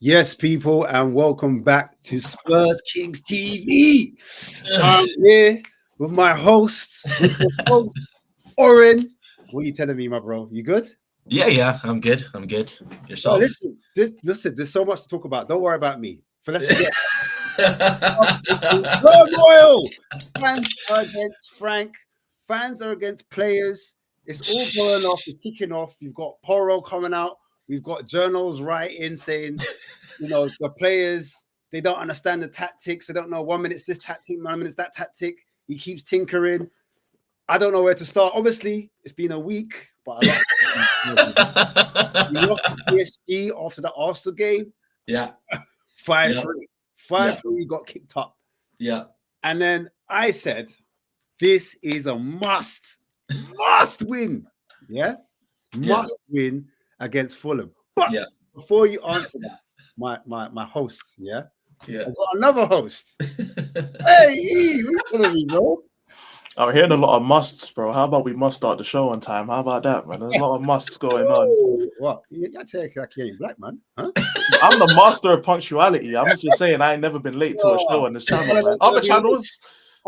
Yes, people, and welcome back to Spurs Kings TV. I'm here with my host, Oren. What are you telling me, my bro? You good? Yeah, I'm good. Yourself? Listen, there's so much to talk about. Don't worry about me. So let's get turmoil. Fans are against Frank. Fans are against players. It's all going off. It's kicking off. You've got Poro coming out. We've got journals writing saying, the players, they don't understand the tactics. They don't know 1 minute's this tactic, 9 minutes that tactic. He keeps tinkering. I don't know where to start. Obviously, it's been a week, but we lost to PSG after the Arsenal game. Yeah. 5-3. 5-3 got kicked up. Yeah. And then I said, this is a must win. Yeah? Must win against Fulham. But before you answer that, my host, I've got another host. Hey, what's going to be, bro? I'm hearing a lot of musts, bro. How about we must start the show on time? How about that, man? There's a lot of musts going on. What? You take like you ain't black, man. Huh? I'm the master of punctuality. I'm just saying I ain't never been late to a show on this channel, man. Other channels...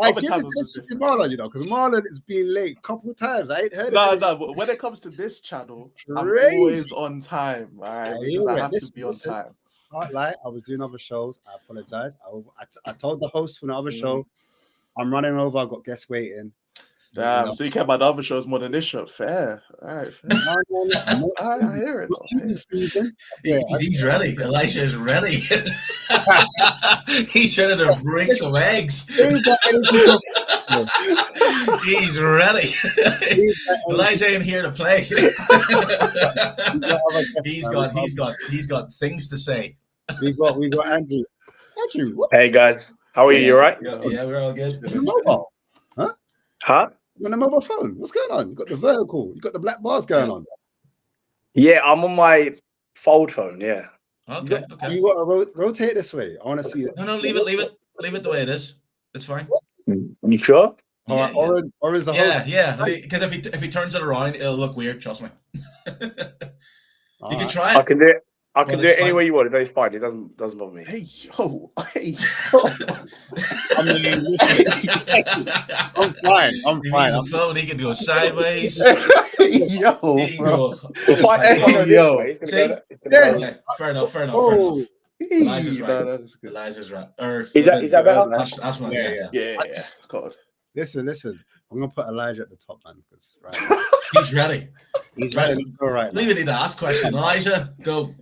I give this to Marlon, because Marlon has been late a couple of times. I ain't heard No, but when it comes to this channel, I'm always on time, all right? Because I have to be on time. Can't lie, I was doing other shows. I apologize. I told the host from the other show, I'm running over. I've got guests waiting. Damn, so you care about the other shows more than this show? Fair. All right, fair. I hear it. He's ready. Elijah's ready. He's ready to break some eggs. He's ready. Elijah ain't here to play. He's got things to say. We got Andrew. Andrew, hey guys, how are you? You all right? Yeah, we're all good. You're mobile, huh? Huh? You're on a mobile phone. What's going on? You got the vertical. You got the black bars going on. Yeah, I'm on my fold phone. Yeah. Okay. You got to rotate this way. I want to see it. No, leave it the way it is. It's fine. You sure? All right, Oren's the host. Yeah. Because if he turns it around, it'll look weird. Trust me. You can try it. I can do it. I can do it any way you want. It's fine. It doesn't bother me. Hey, yo. I mean, I'm fine. He needs a phone. He can go sideways. Yo, bro. Fair enough. Elijah's right. Elijah's right. Is that better? Ashmatic, Yeah. It's cold. Listen. I'm gonna put Elijah at the top, man. He's ready. He's ready. All right. Don't even need to ask questions. Elijah, go.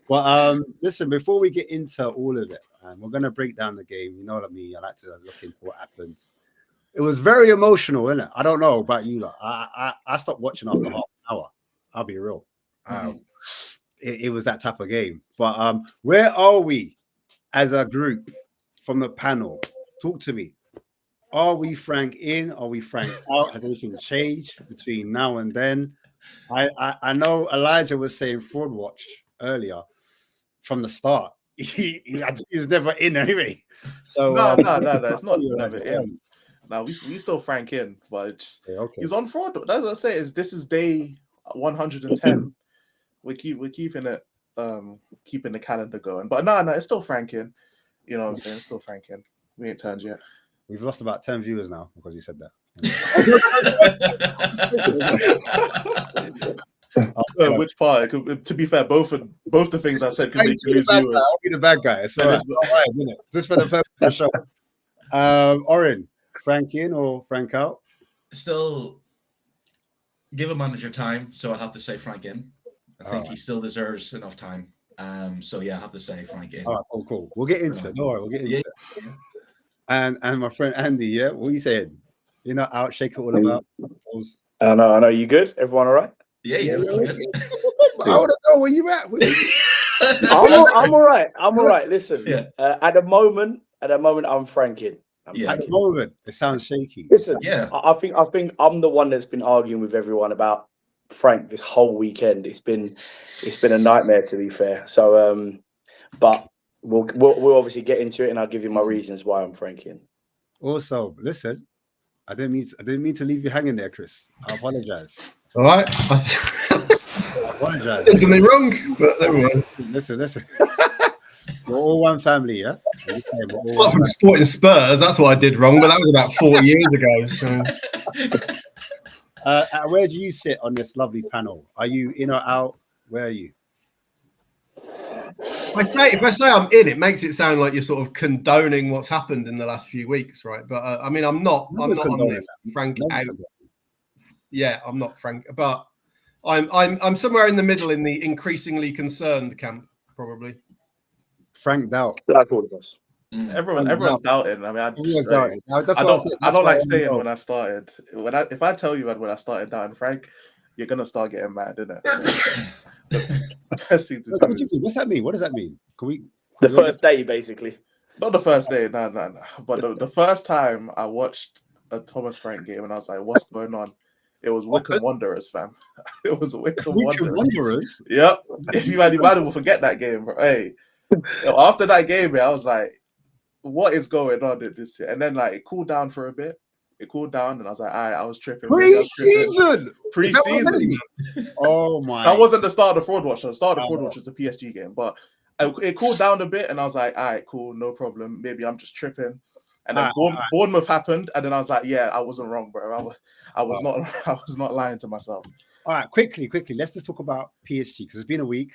Well, listen. Before we get into all of it, we're gonna break down the game. You know what I mean? I like to look into what happened. It was very emotional, isn't it? I don't know about you, lot. I stopped watching after half an hour. I'll be real. It was that type of game. But where are we as a group from the panel? Talk to me. Are we Frank in? Are we Frank out? Has anything changed between now and then? I know Elijah was saying fraud watch earlier from the start. He was never in anyway. So no, it's not never in. No, we still Frank in, but he's on fraud. That's what I say. This is day 110. We're keeping it, keeping the calendar going. But no, it's still Frank in. You know what I'm saying? It's still Frank in. We ain't turned yet. We've lost about 10 viewers now because you said that. Which part? To be fair, both the things I said could make you lose viewers. I'll be the bad guy. So right, isn't it? Just for the purpose of the show. Oren, Frank in or Frank out? Still give a manager time, so I'll have to say Frank in. I think he still deserves enough time. So yeah, I have to say Frank in. All right, cool. We'll get into it. Don't worry, we'll get into it. And my friend Andy, what are you saying? You're not out, shake it all about. I know. You good? Everyone all right? Yeah. I want to know where you at. I'm all right. Listen, at the moment, I'm franking. At the moment, it sounds shaky. Listen, I think I'm the one that's been arguing with everyone about Frank this whole weekend. It's been a nightmare, to be fair. So, but we'll obviously get into it, and I'll give you my reasons why I'm franking. Also, listen, I didn't mean to leave you hanging there, Chris. I apologize. All right. Apologize. Did something wrong, but never mind. Listen. We're all one family, yeah? Apart from supporting Spurs, that's what I did wrong, but that was about 4 years ago. So. Where do you sit on this lovely panel? Are you in or out? Where are you? If I say I'm in, it makes it sound like you're sort of condoning what's happened in the last few weeks, right? But I mean, I'm not on the Frank out. Yeah, I'm not Frank, but I'm somewhere in the middle in the increasingly concerned camp, probably. Frank doubt. Like all of us. Everyone's doubting. I mean, I don't like saying when I started. If I tell you when I started doubting Frank, you're gonna start getting mad, isn't it? What's that mean? What does that mean? The first day, basically. Not the first day, no. But the first time I watched a Thomas Frank game and I was like, what's going on? It was Wycombe Wanderers, fam. It was Wycombe Wanderers. Yep. If you might will forget that game, bro. Hey, after that game, I was like, what is going on in this? And then like it cooled down for a bit. It cooled down, and I was like, I was tripping. Pre-season. Oh my! That wasn't the start of the fraud watch. The start of the fraud watch was the PSG game, but it cooled down a bit, and I was like, all right, cool, no problem. Maybe I'm just tripping. And then Bournemouth happened, and then I was like, yeah, I wasn't wrong, bro. I was not lying to myself. All right, quickly. Let's just talk about PSG because it's been a week.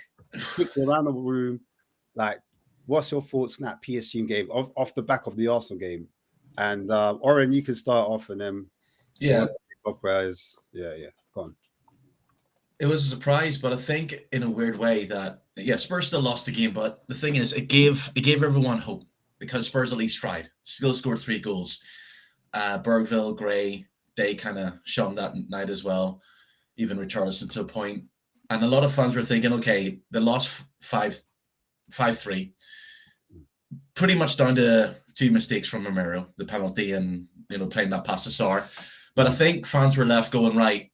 Quickly around the room, like, what's your thoughts on that PSG game off the back of the Arsenal game? And Oren, you can start off, and then yeah, go on. It was a surprise, but I think in a weird way that Spurs still lost the game, but the thing is, it gave everyone hope because Spurs at least tried. Still scored 3 goals. Bergville, Gray, they kind of shone that night as well. Even Richarlison to a point, and a lot of fans were thinking, okay, they lost 5-3, pretty much down to 2 mistakes from Romero, the penalty and playing that pass to Sarr. But I think fans were left going, right,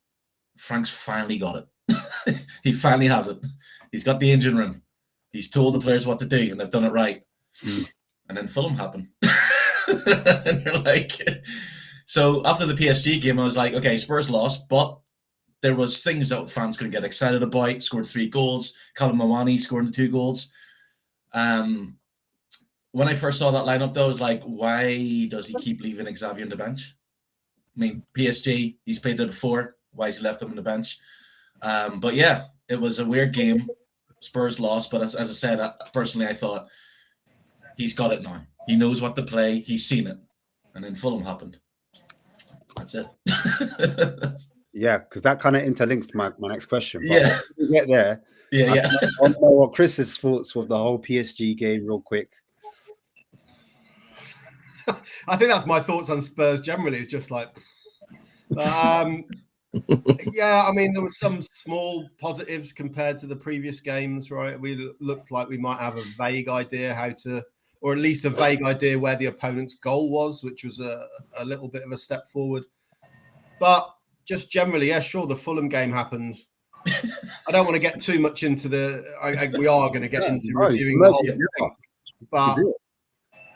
Frank's finally got it. He finally has it. He's got the engine room. He's told the players what to do, and they've done it right. And then Fulham happened. And you're like, so after the PSG game, I was like, okay, Spurs lost, but there was things that fans couldn't get excited about. Scored 3 goals. Callum Mawani scoring the 2 goals. When I first saw that lineup, though, I was like, why does he keep leaving Xavi on the bench? I mean, PSG, he's played there before. Why has he left him on the bench? But yeah, it was a weird game. Spurs lost, but as I said, personally, I thought he's got it now. He knows what to play. He's seen it. And then Fulham happened. That's it. Yeah, because that kind of interlinks to my next question. But yeah. We get there. Yeah. I know what Chris's thoughts with the whole PSG game real quick. I think that's my thoughts on Spurs generally. It's just like, yeah, I mean, there were some small positives compared to the previous games, right? We looked like we might have a vague idea or at least a vague idea where the opponent's goal was, which was a little bit of a step forward. But just generally, yeah, sure, the Fulham game happened. I don't want to get too much into we are going to get into reviewing the whole thing. But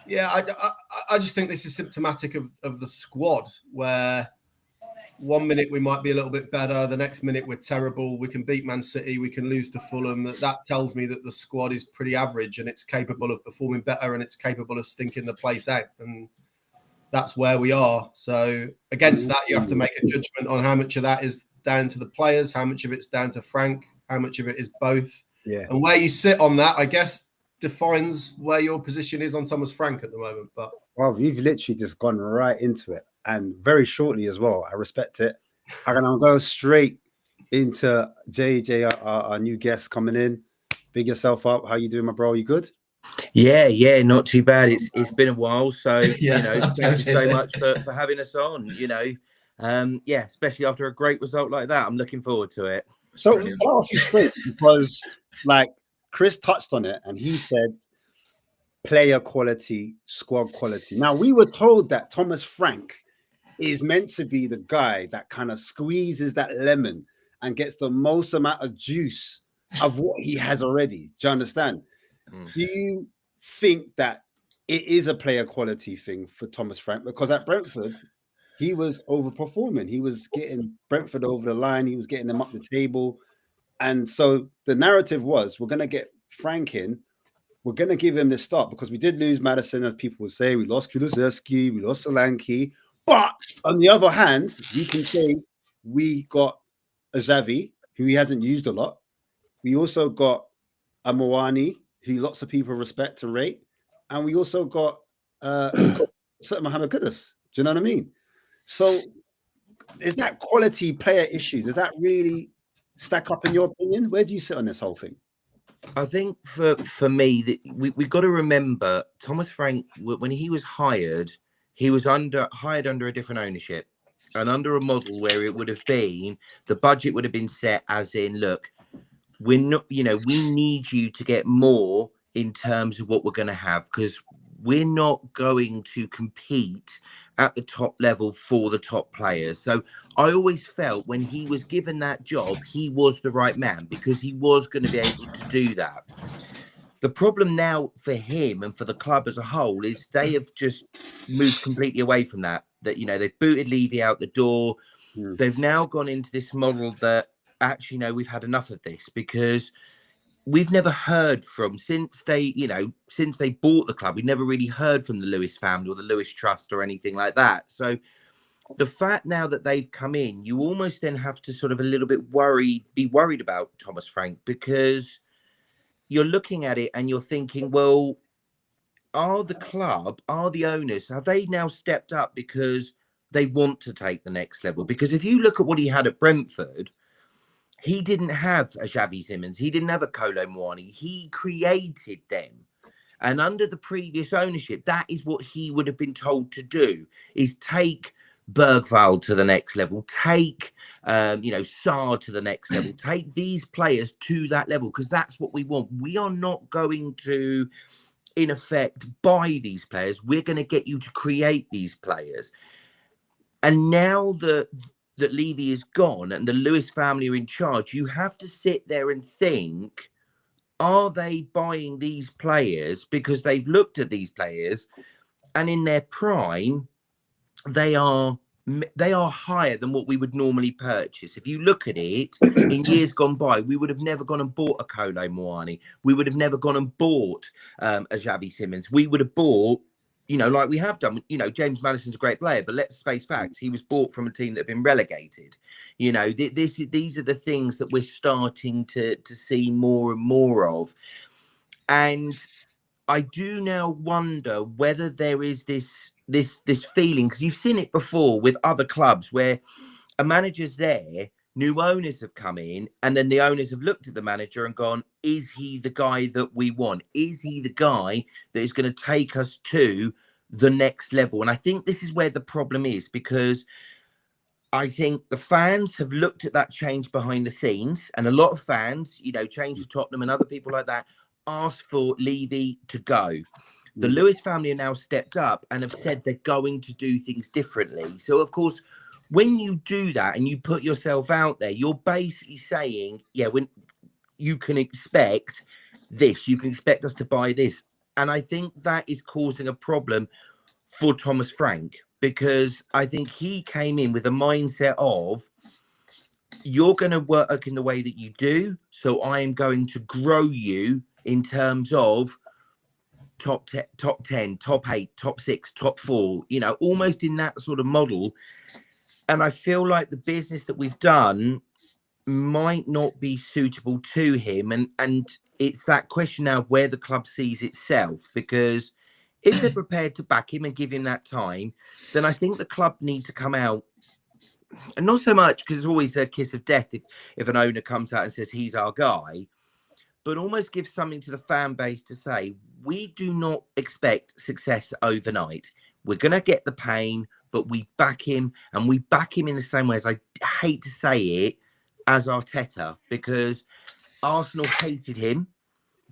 yeah, I just think this is symptomatic of the squad where 1 minute we might be a little bit better, the next minute we're terrible, we can beat Man City, we can lose to Fulham. That tells me that the squad is pretty average and it's capable of performing better and it's capable of stinking the place out. And that's where we are. So against that, you have to make a judgment on how much of that is down to the players, how much of it's down to Frank, how much of it is both. Yeah. And where you sit on that, I guess, defines where your position is on Thomas Frank at the moment. But well, you've literally just gone right into it, and very shortly as well. I respect it. I'm gonna go straight into JJ, our new guest coming in. Big yourself up. How you doing, my bro? You good? Yeah, not too bad. It's been a while, so yeah, thank you so much for having us on. Yeah, especially after a great result like that, I'm looking forward to it. So I'll ask you straight because, like, Chris touched on it, and he said player quality, squad quality. Now, we were told that Thomas Frank is meant to be the guy that kind of squeezes that lemon and gets the most amount of juice of what he has already. Do you understand? Do you think that it is a player quality thing for Thomas Frank? Because at Brentford, he was overperforming. He was getting Brentford over the line. He was getting them up the table. And so the narrative was, we're going to get Frank in. We're going to give him the start because we did lose Maddison, as people would say. We lost Kulusevski, we lost Solanke. But on the other hand, we can say we got a Xavi, who he hasn't used a lot. We also got a Moani, who lots of people respect and rate. And we also got Mohamed Kudus. Do you know what I mean? So is that quality player issue? Does that really stack up in your opinion? Where do you sit on this whole thing? I think for me, we've got to remember Thomas Frank, when he was hired, he was hired under a different ownership and under a model where it would have been, the budget would have been set as in, look, we're not, we need you to get more in terms of what we're going to have, because we're not going to compete at the top level for the top players. So I always felt when he was given that job, he was the right man because he was going to be able to do that. The problem now for him and for the club as a whole is they have just moved completely away from that. That, they've booted Levy out the door. They've now gone into this model that actually, no, we've had enough of this, because we've never heard from, since they bought the club, we've never really heard from the Lewis family or the Lewis Trust or anything like that. So the fact now that they've come in, you almost then have to sort of a little bit be worried about Thomas Frank, because you're looking at it and you're thinking, well, are the owners, have they now stepped up because they want to take the next level? Because if you look at what he had at Brentford, he didn't have a Xavi Simons. He didn't have a Kolo Muani. He created them. And under the previous ownership, that is what he would have been told to do, is take Bergvall to the next level, take, Sarr to the next level, take these players to that level, because that's what we want. We are not going to, in effect, buy these players. We're going to get you to create these players. And now that Levy is gone and the Lewis family are in charge, you have to sit there and think, are they buying these players because they've looked at these players and in their prime, they are higher than what we would normally purchase. If you look at it, in years gone by, we would have never gone and bought a Kolo Muani. We would have never gone and bought a Xavi Simons. We would have bought, like we have done. James Maddison's a great player, but let's face facts. He was bought from a team that had been relegated. These are the things that we're starting to see more and more of. And I do now wonder whether there is this feeling, because you've seen it before with other clubs where a manager's there, new owners have come in, and then the owners have looked at the manager and gone, is he the guy that we want? Is he the guy that is going to take us to the next level? And I think this is where the problem is, because I think the fans have looked at that change behind the scenes, and a lot of fans, change for Tottenham and other people like that, asked for Levy to go. The Lewis family have now stepped up and have said they're going to do things differently. So, of course, when you do that and you put yourself out there, you're basically saying, when you can expect this, you can expect us to buy this. And I think that is causing a problem for Thomas Frank, because I think he came in with a mindset of, you're going to work in the way that you do, so I am going to grow you in terms of top 10, top 8, top 6, top 4, almost in that sort of model. And I feel like the business that we've done might not be suitable to him. And it's that question now where the club sees itself, because if they're prepared to back him and give him that time, then I think the club need to come out. And not so much because it's always a kiss of death if an owner comes out and says he's our guy, but almost give something to the fan base to say, we do not expect success overnight. We're going to get the pain, but we back him, and we back him in the same way, as I hate to say it, as Arteta, because Arsenal hated him,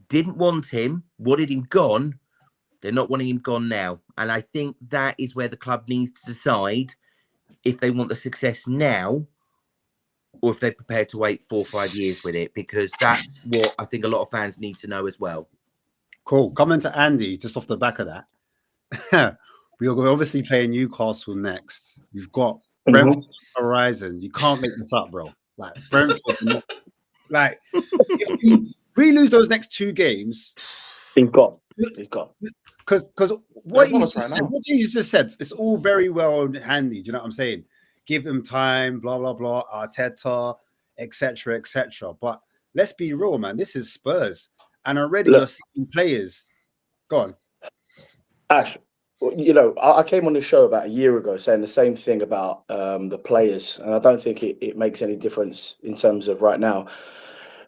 didn't want him, wanted him gone. They're not wanting him gone now. And I think that is where the club needs to decide if they want the success now, or if they're prepared to wait 4 or 5 years with it, because that's what I think a lot of fans need to know as well. Cool. Coming to Andy, just off the back of that. We're obviously playing Newcastle next. We've got Brentford Horizon. You can't make this up, bro. Like, Brentford Like, if we lose those next 2 games, he's gone. He's gone. Because what you just said, it's all very well handy. Do you know what I'm saying? Give him time, blah blah blah, Arteta, etc. etc. But let's be real, man. This is Spurs, and already you're seeing players. Go on, Ash. You know, I came on the show about a year ago saying the same thing about the players, and I don't think it makes any difference in terms of right now.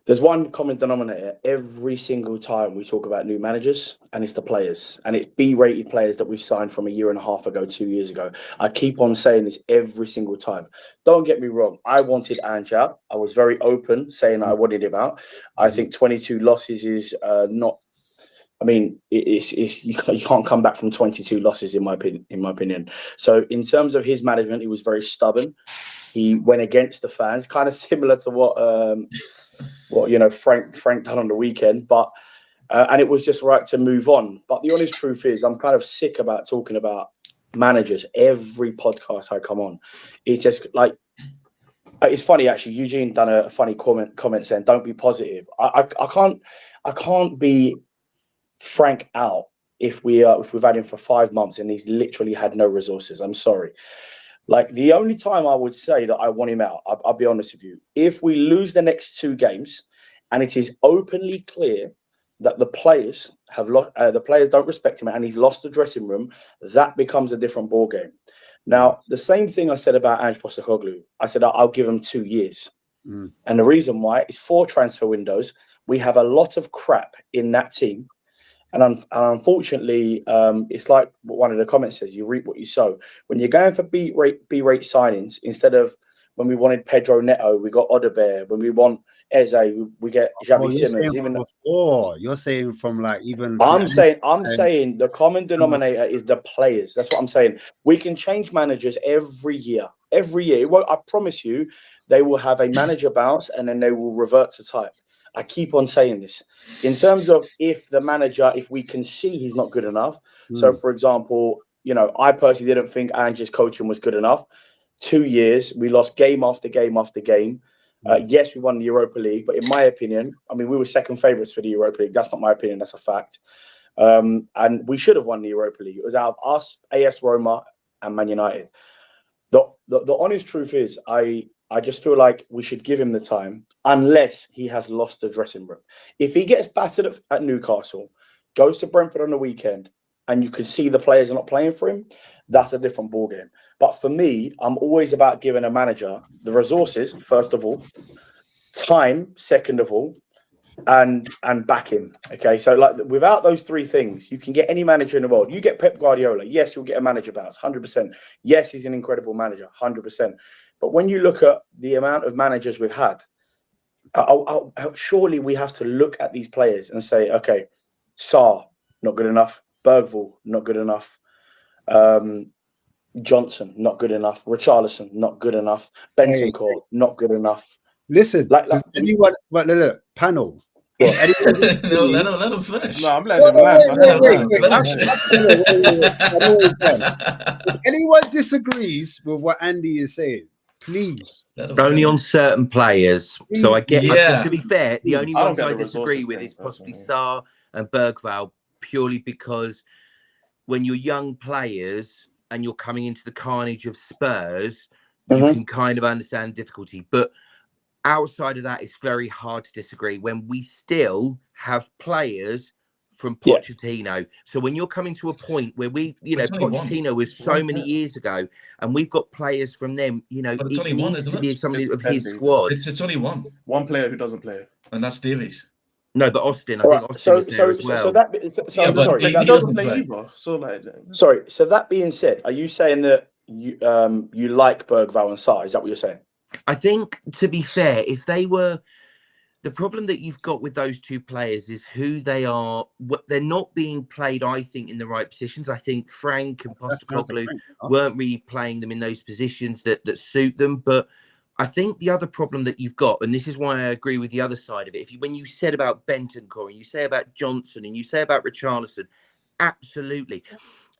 There's one common denominator every single time we talk about new managers, and it's the players. And it's B-rated players that we've signed from a year and a half ago, 2 years ago. I keep on saying this every single time. Don't get me wrong. I wanted Ange out. I was very open saying I wanted him out. I think 22 losses is not... I mean, it's you can't come back from 22 losses, in my opinion. So in terms of his management, he was very stubborn. He went against the fans, kind of similar to what you know Frank done on the weekend, but and it was just right to move on. But the honest truth is, I'm kind of sick about talking about managers every podcast I come on. It's just like, it's funny actually. Eugene done a funny comment saying, "Don't be positive." I can't be Frank out if we've had him for 5 months and he's literally had no resources. I'm sorry. Like, the only time I would say that I want him out, I'll be honest with you, if we lose the next 2 games and it is openly clear that the players have lost, the players don't respect him and he's lost the dressing room, that becomes a different ball game. Now, the same thing I said about Ange Postecoglou. I said I'll give him 2 years. And the reason why is 4 transfer windows. We have a lot of crap in that team. And unfortunately, it's like what one of the comments says, you reap what you sow. When you're going for B-rate signings, instead of when we wanted Pedro Neto, we got Odebear. When we want Eze, we get Xavi Simons. You're saying from like even... I'm saying the common denominator is the players. That's what I'm saying. We can change managers every year. Every year. Well, I promise you, they will have a manager bounce and then they will revert to type. I keep on saying this. In terms of if we can see he's not good enough. So, for example, you know, I personally didn't think Ange's coaching was good enough. 2 years, we lost game after game after game. Yes, we won the Europa League, but in my opinion, I mean, we were second favourites for the Europa League. That's not my opinion. That's a fact. And we should have won the Europa League. It was out of us, AS Roma, and Man United. The honest truth is, I just feel like we should give him the time unless he has lost the dressing room. If he gets battered at Newcastle, goes to Brentford on the weekend, and you can see the players are not playing for him, that's a different ballgame. But for me, I'm always about giving a manager the resources, first of all, time, second of all, and back him. Okay, so like without those 3 things, you can get any manager in the world. You get Pep Guardiola, yes, you'll get a manager bounce, 100%. Yes, he's an incredible manager, 100%. But when you look at the amount of managers we've had, surely we have to look at these players and say, okay, Sarr, not good enough. Bergvall, not good enough. Johnson, not good enough. Richarlison, not good enough. Bentancur, not good enough. Listen, does anyone... Look, panel. No, let him finish. No, I'm letting him land. If anyone disagrees with what Andy is saying, please. Only on certain players. Please. So I get... Yeah. To be fair, the only ones I the disagree with is personally. possibly Sarr and Bergvall, purely because when you're young players and you're coming into the carnage of Spurs, you can kind of understand difficulty. But outside of that, it's very hard to disagree when we still have players from Pochettino. So when you're coming to a point where Pochettino was so many years ago, and we've got players from them, But it's it only needs one, to isn't be it? somebody It's of his pending. squad. It's only one. One player who doesn't play. And that's Davies. No, but Austin, I think Austin was there as well. He doesn't play either. Sorry. So that being said, are you saying that you like Bergvall and Sarr? Is that what you're saying? I think, to be fair, if they were... The problem that you've got with those 2 players is who they are. They're not being played, I think, in the right positions. I think Frank and Postecoglou weren't really playing them in those positions that suit them. But I think the other problem that you've got, and this is why I agree with the other side of it, when you said about Bentancur and you say about Johnson and you say about Richarlison, absolutely.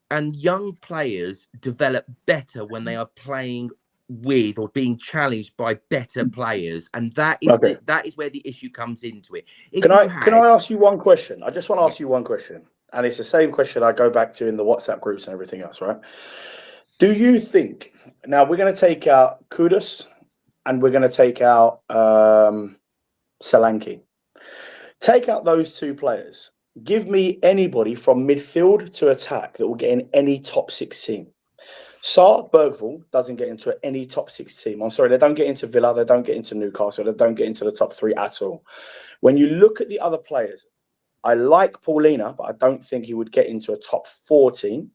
And young players develop better when they are playing with or being challenged by better players, and that is that is where the issue comes into it. Can I ask you one question? I just want to ask you one question, and it's the same question I go back to in the WhatsApp groups and everything else, right? Do you think now we're going to take out Kudus and we're going to take out Solanke? Take out those two players. Give me anybody from midfield to attack that will get in any top 6 team. Sark Bergvall doesn't get into any top 6 team. I'm sorry, they don't get into Villa, they don't get into Newcastle, they don't get into the top 3 at all. When you look at the other players, I like Paulina, but I don't think he would get into a top 4 team.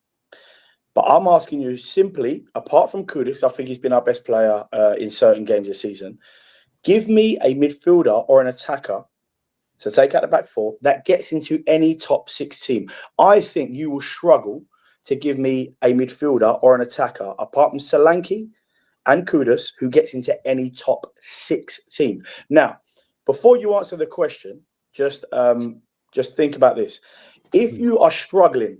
But I'm asking you simply, apart from Kudus, I think he's been our best player in certain games this season. Give me a midfielder or an attacker to take out the back 4 that gets into any top 6 team. I think you will struggle to give me a midfielder or an attacker, apart from Solanke and Kudus, who gets into any top 6 team. Now, before you answer the question, just think about this. If you are struggling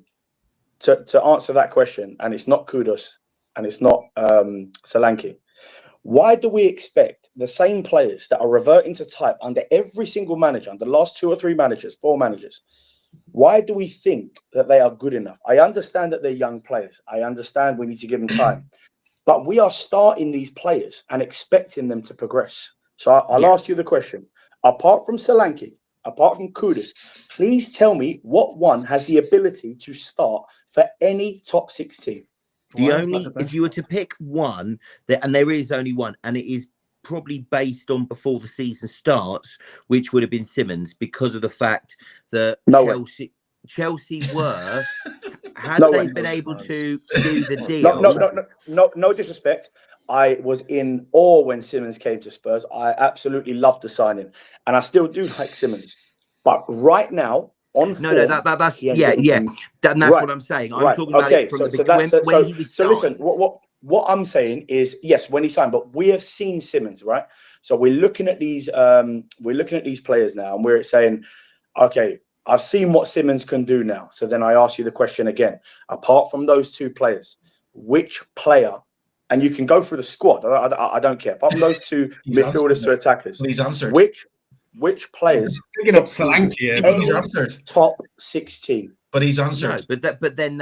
to answer that question, and it's not Kudus and it's not Solanke, why do we expect the same players that are reverting to type under every single manager, under the last 2 or 3 managers, 4 managers? Why do we think that they are good enough? I understand that they're young players. I understand we need to give them time. But we are starting these players and expecting them to progress. So I'll ask you the question. Apart from Solanke, apart from Kudus, please tell me what one has the ability to start for any top 6 team. If you were to pick one, and there is only one, and it is probably based on before the season starts, which would have been Simmons, because of the fact that Chelsea were, had they been able to do the deal. No disrespect. I was in awe when Simmons came to Spurs. I absolutely loved the signing, and I still do like Simmons. But right now, on form, that's what I'm saying. I'm talking about it from when he was signed. So listen, what I'm saying is, yes, when he signed, but we have seen Simmons, right? So we're looking at these players now, and we're saying, okay, I've seen what Simmons can do now. So then I ask you the question again. Apart from those 2 players, which player, and you can go through the squad, I don't care. Apart from those 2 midfielders to attackers, please answer. Which players? Picking up Solanke, but he's answered. Top 6 team. But he's answered. No, but then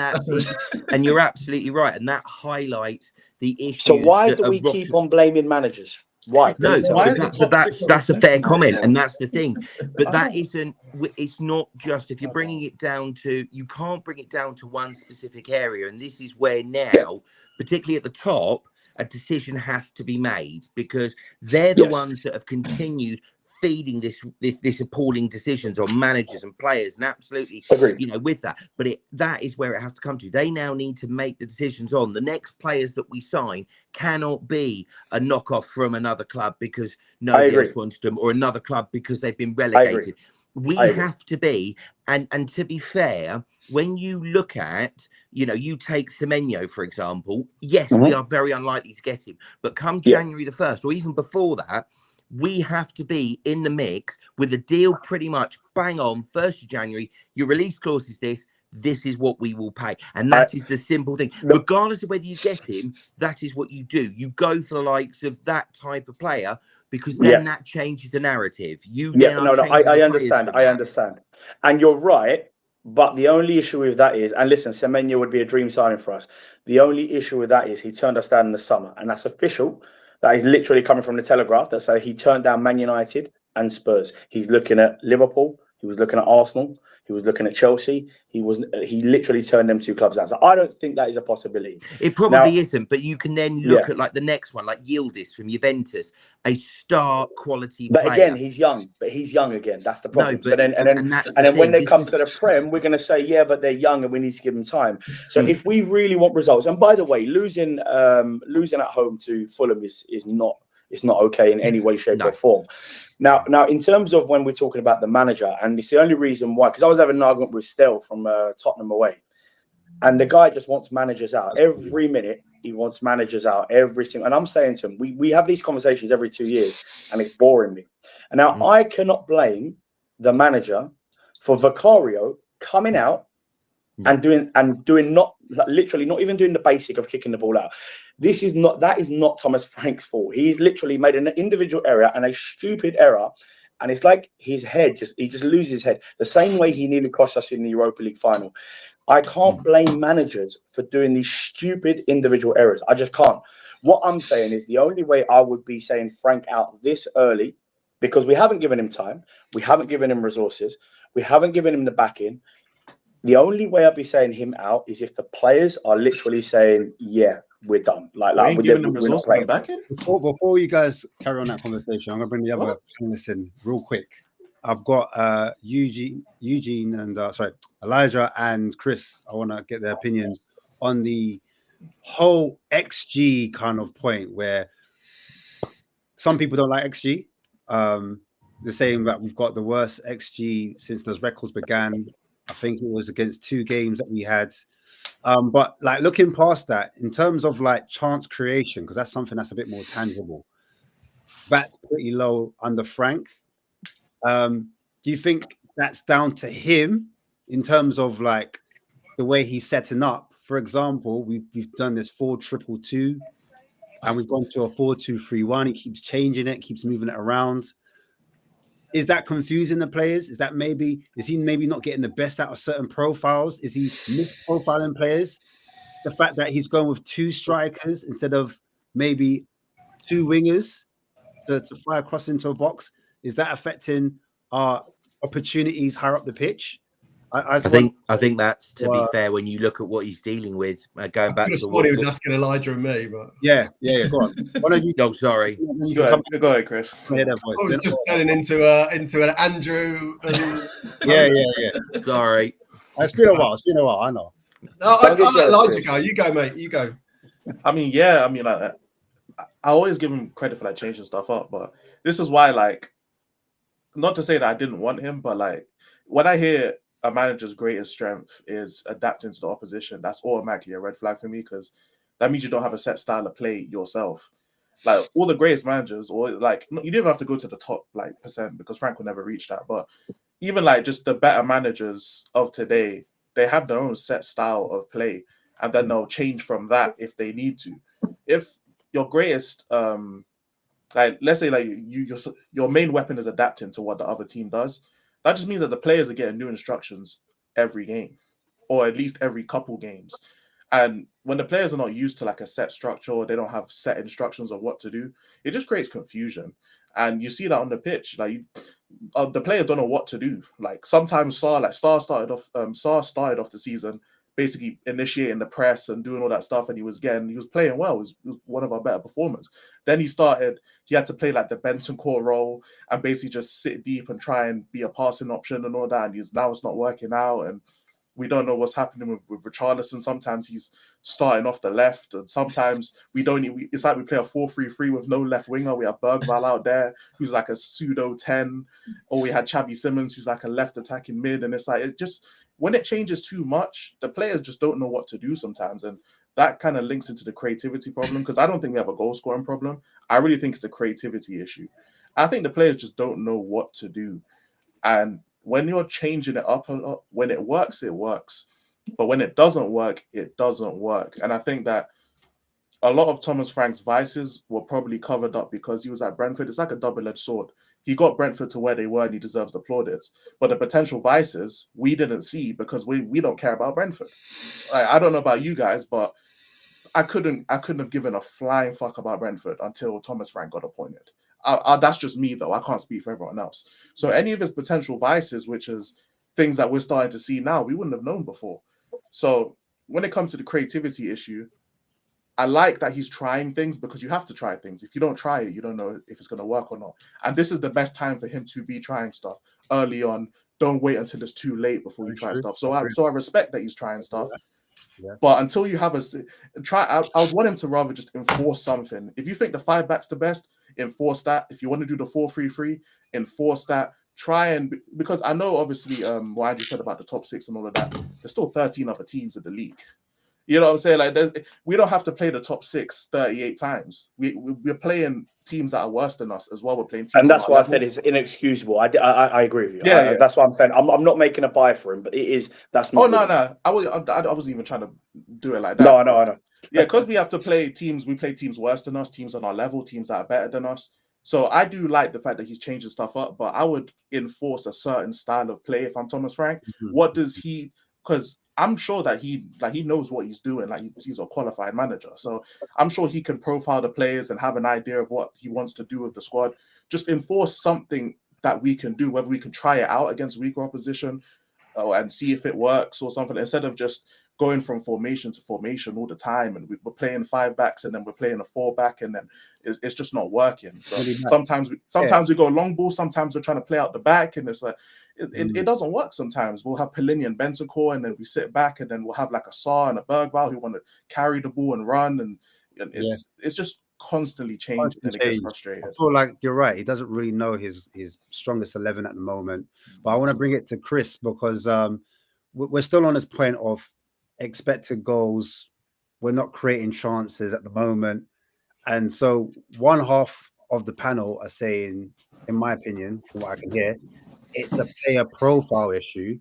and you're absolutely right, and that highlights the issue. So why do we keep on blaming managers? Why? No, that's a fair comment, and that's the thing. But that isn't. It's not just if you're bringing it down to. You can't bring it down to one specific area, and this is where now, particularly at the top, a decision has to be made, because they're the ones that have continued feeding this appalling decisions on managers and players, and absolutely with that. But that is where it has to come to. They now need to make the decisions on the next players that we sign. Cannot be a knockoff from another club because nobody else wants them, or another club because they've been relegated. We have to be, and to be fair, when you look at, you take Semenyo, for example, yes, we are very unlikely to get him, but come January the 1st, or even before that, we have to be in the mix with a deal pretty much bang on 1st of January. Your release clause is this is what we will pay. And that is the simple thing. Regardless of whether you get him, that is what you do. You go for the likes of that type of player, because then that changes the narrative. I understand. And you're right. But the only issue with that is, and listen, Semenyo would be a dream signing for us. The only issue with that is he turned us down in the summer, and that's official. That is literally coming from the Telegraph that say he turned down Man United and Spurs. He's looking at Liverpool. He was looking at Arsenal. He was looking at Chelsea. He literally turned them 2 clubs down. So I don't think that is a possibility. It probably isn't, but you can then look at like the next one, like Yildiz from Juventus, a star quality player. But again, he's young. Again. That's the problem. No, but, and then when they come to the Prem, we're going to say, but they're young and we need to give them time. So if we really want results, and by the way, losing at home to Fulham is not. It's not okay in any way, shape, or form. Now, in terms of when we're talking about the manager, and it's the only reason why, because I was having an argument with Tel from Tottenham away, and the guy just wants managers out every minute. He wants managers out every single. And I'm saying to him, we have these conversations every 2 years, and it's boring me. And now I cannot blame the manager for Vicario coming out and doing not literally not even doing the basic of kicking the ball out. That is not Thomas Frank's fault. He's literally made an individual error and a stupid error. And it's like his head, he just loses his head. The same way he nearly cost us in the Europa League final. I can't blame managers for doing these stupid individual errors. I just can't. What I'm saying is the only way I would be saying Frank out this early, because we haven't given him time, we haven't given him resources, we haven't given him the backing. The only way I'd be saying him out is if the players are literally saying, yeah, we're done. Like we're not playing. Before you guys carry on that conversation, I'm going to bring the other panelists in real quick. I've got Eugene and Elijah and Chris. I want to get their opinions on the whole XG kind of point where some people don't like XG. They're saying that we've got the worst XG since those records began. I think it was against 2 games that we had. But like looking past that, in terms of like chance creation, because that's something that's a bit more tangible, that's pretty low under Frank. Do you think that's down to him in terms of like the way he's setting up? For example, we've done this 4-2-2-2 and we've gone to a 4-2-3-1. He keeps changing it, keeps moving it around. Is that confusing the players? Is he maybe not getting the best out of certain profiles? Is he misprofiling players? The fact that he's going with 2 strikers instead of maybe 2 wingers to fire across into a box, is that affecting our opportunities higher up the pitch? I think that's, to be fair, when you look at what he's dealing with, going back to what he was asking Elijah and me, but yeah, go on. Why don't you? Oh, sorry. Go ahead, Chris. I was just turning into an Andrew. Yeah. Sorry. It's been a while. I know. No, I let Elijah go. You go, mate. You go. I always give him credit for like changing stuff up, but this is why, like, not to say that I didn't want him, but like when I hear a manager's greatest strength is adapting to the opposition, that's automatically a red flag for me, because that means you don't have a set style of play yourself. Like all the greatest managers, or like you don't even have to go to the top like percent, because Frank will never reach that. But even like just the better managers of today, they have their own set style of play, and then they'll change from that if they need to. If your greatest, like let's say like your main weapon is adapting to what the other team does, that just means that the players are getting new instructions every game, or at least every couple games. And when the players are not used to like a set structure, or they don't have set instructions of what to do, it just creates confusion. And you see that on the pitch, like the players don't know what to do. Like sometimes Sar started off the season basically initiating the press and doing all that stuff, and he was playing well. He was one of our better performers. Then he had to play like the Bentancur role and basically just sit deep and try and be a passing option and all that. And now it's not working out, and we don't know what's happening with Richarlison. Sometimes he's starting off the left, and sometimes it's like we play a 4-3-3 with no left winger. We have Bergvall out there, who's like a pseudo 10, or we had Xavi Simons, who's like a left attacking mid. And it's like, when it changes too much, the players just don't know what to do sometimes. And that kind of links into the creativity problem, because I don't think we have a goal scoring problem. I really think it's a creativity issue. I think the players just don't know what to do. And when you're changing it up a lot, when it works, it works. But when it doesn't work, it doesn't work. And I think that a lot of Thomas Frank's vices were probably covered up because he was at Brentford. It's like a double-edged sword. He got Brentford to where they were, and he deserves the plaudits. But the potential vices we didn't see because we don't care about Brentford. I don't know about you guys, but I couldn't have given a flying fuck about Brentford until Thomas Frank got appointed. That's just me, though. I can't speak for everyone else. So any of his potential vices, which is things that we're starting to see now, we wouldn't have known before. So when it comes to the creativity issue, I like that he's trying things, because you have to try things. If you don't try it, you don't know if it's going to work or not. And this is the best time for him to be trying stuff early on. Don't wait until it's too late before you try stuff. So I respect that he's trying stuff. Yeah. But until you have I would want him to rather just enforce something. If you think the 5-back's the best, enforce that. If you want to do the 4-3-3, enforce that. Because I know obviously what I just said about the top 6 and all of that, there's still 13 other teams in the league. You know what I'm saying? Like, we don't have to play the top 6 38 times. We're playing teams that are worse than us as well. We're playing teams, and that's why I said it's inexcusable. I agree with you. Yeah, That's what I'm saying. I'm not making a buy for him, but it is. That's not. Oh no, I wasn't even trying to do it like that. No, I know. Yeah, because we have to play teams. We play teams worse than us, teams on our level, teams that are better than us. So I do like the fact that he's changing stuff up, but I would enforce a certain style of play if I'm Thomas Frank. What does he? Because I'm sure that he knows what he's doing. Like, he's a qualified manager, so I'm sure he can profile the players and have an idea of what he wants to do with the squad. Just enforce something that we can do, whether we can try it out against weaker opposition, and see if it works or something, instead of just going from formation to formation all the time, and we're playing 5 backs and then we're playing a 4 back, and then it's just not working. So sometimes we go long ball, sometimes we're trying to play out the back, and it's like it doesn't work. Sometimes we'll have Pelini and Bentancur, and then we sit back, and then we'll have like a Sarr and a Bergvall who want to carry the ball and run, and it's just constantly changing, and it gets frustrating. I feel like you're right. He doesn't really know his strongest 11 at the moment. But I want to bring it to Chris, because we're still on this point of expected goals. We're not creating chances at the moment. And so one half of the panel are saying, in my opinion, from what I can hear, it's a player profile issue.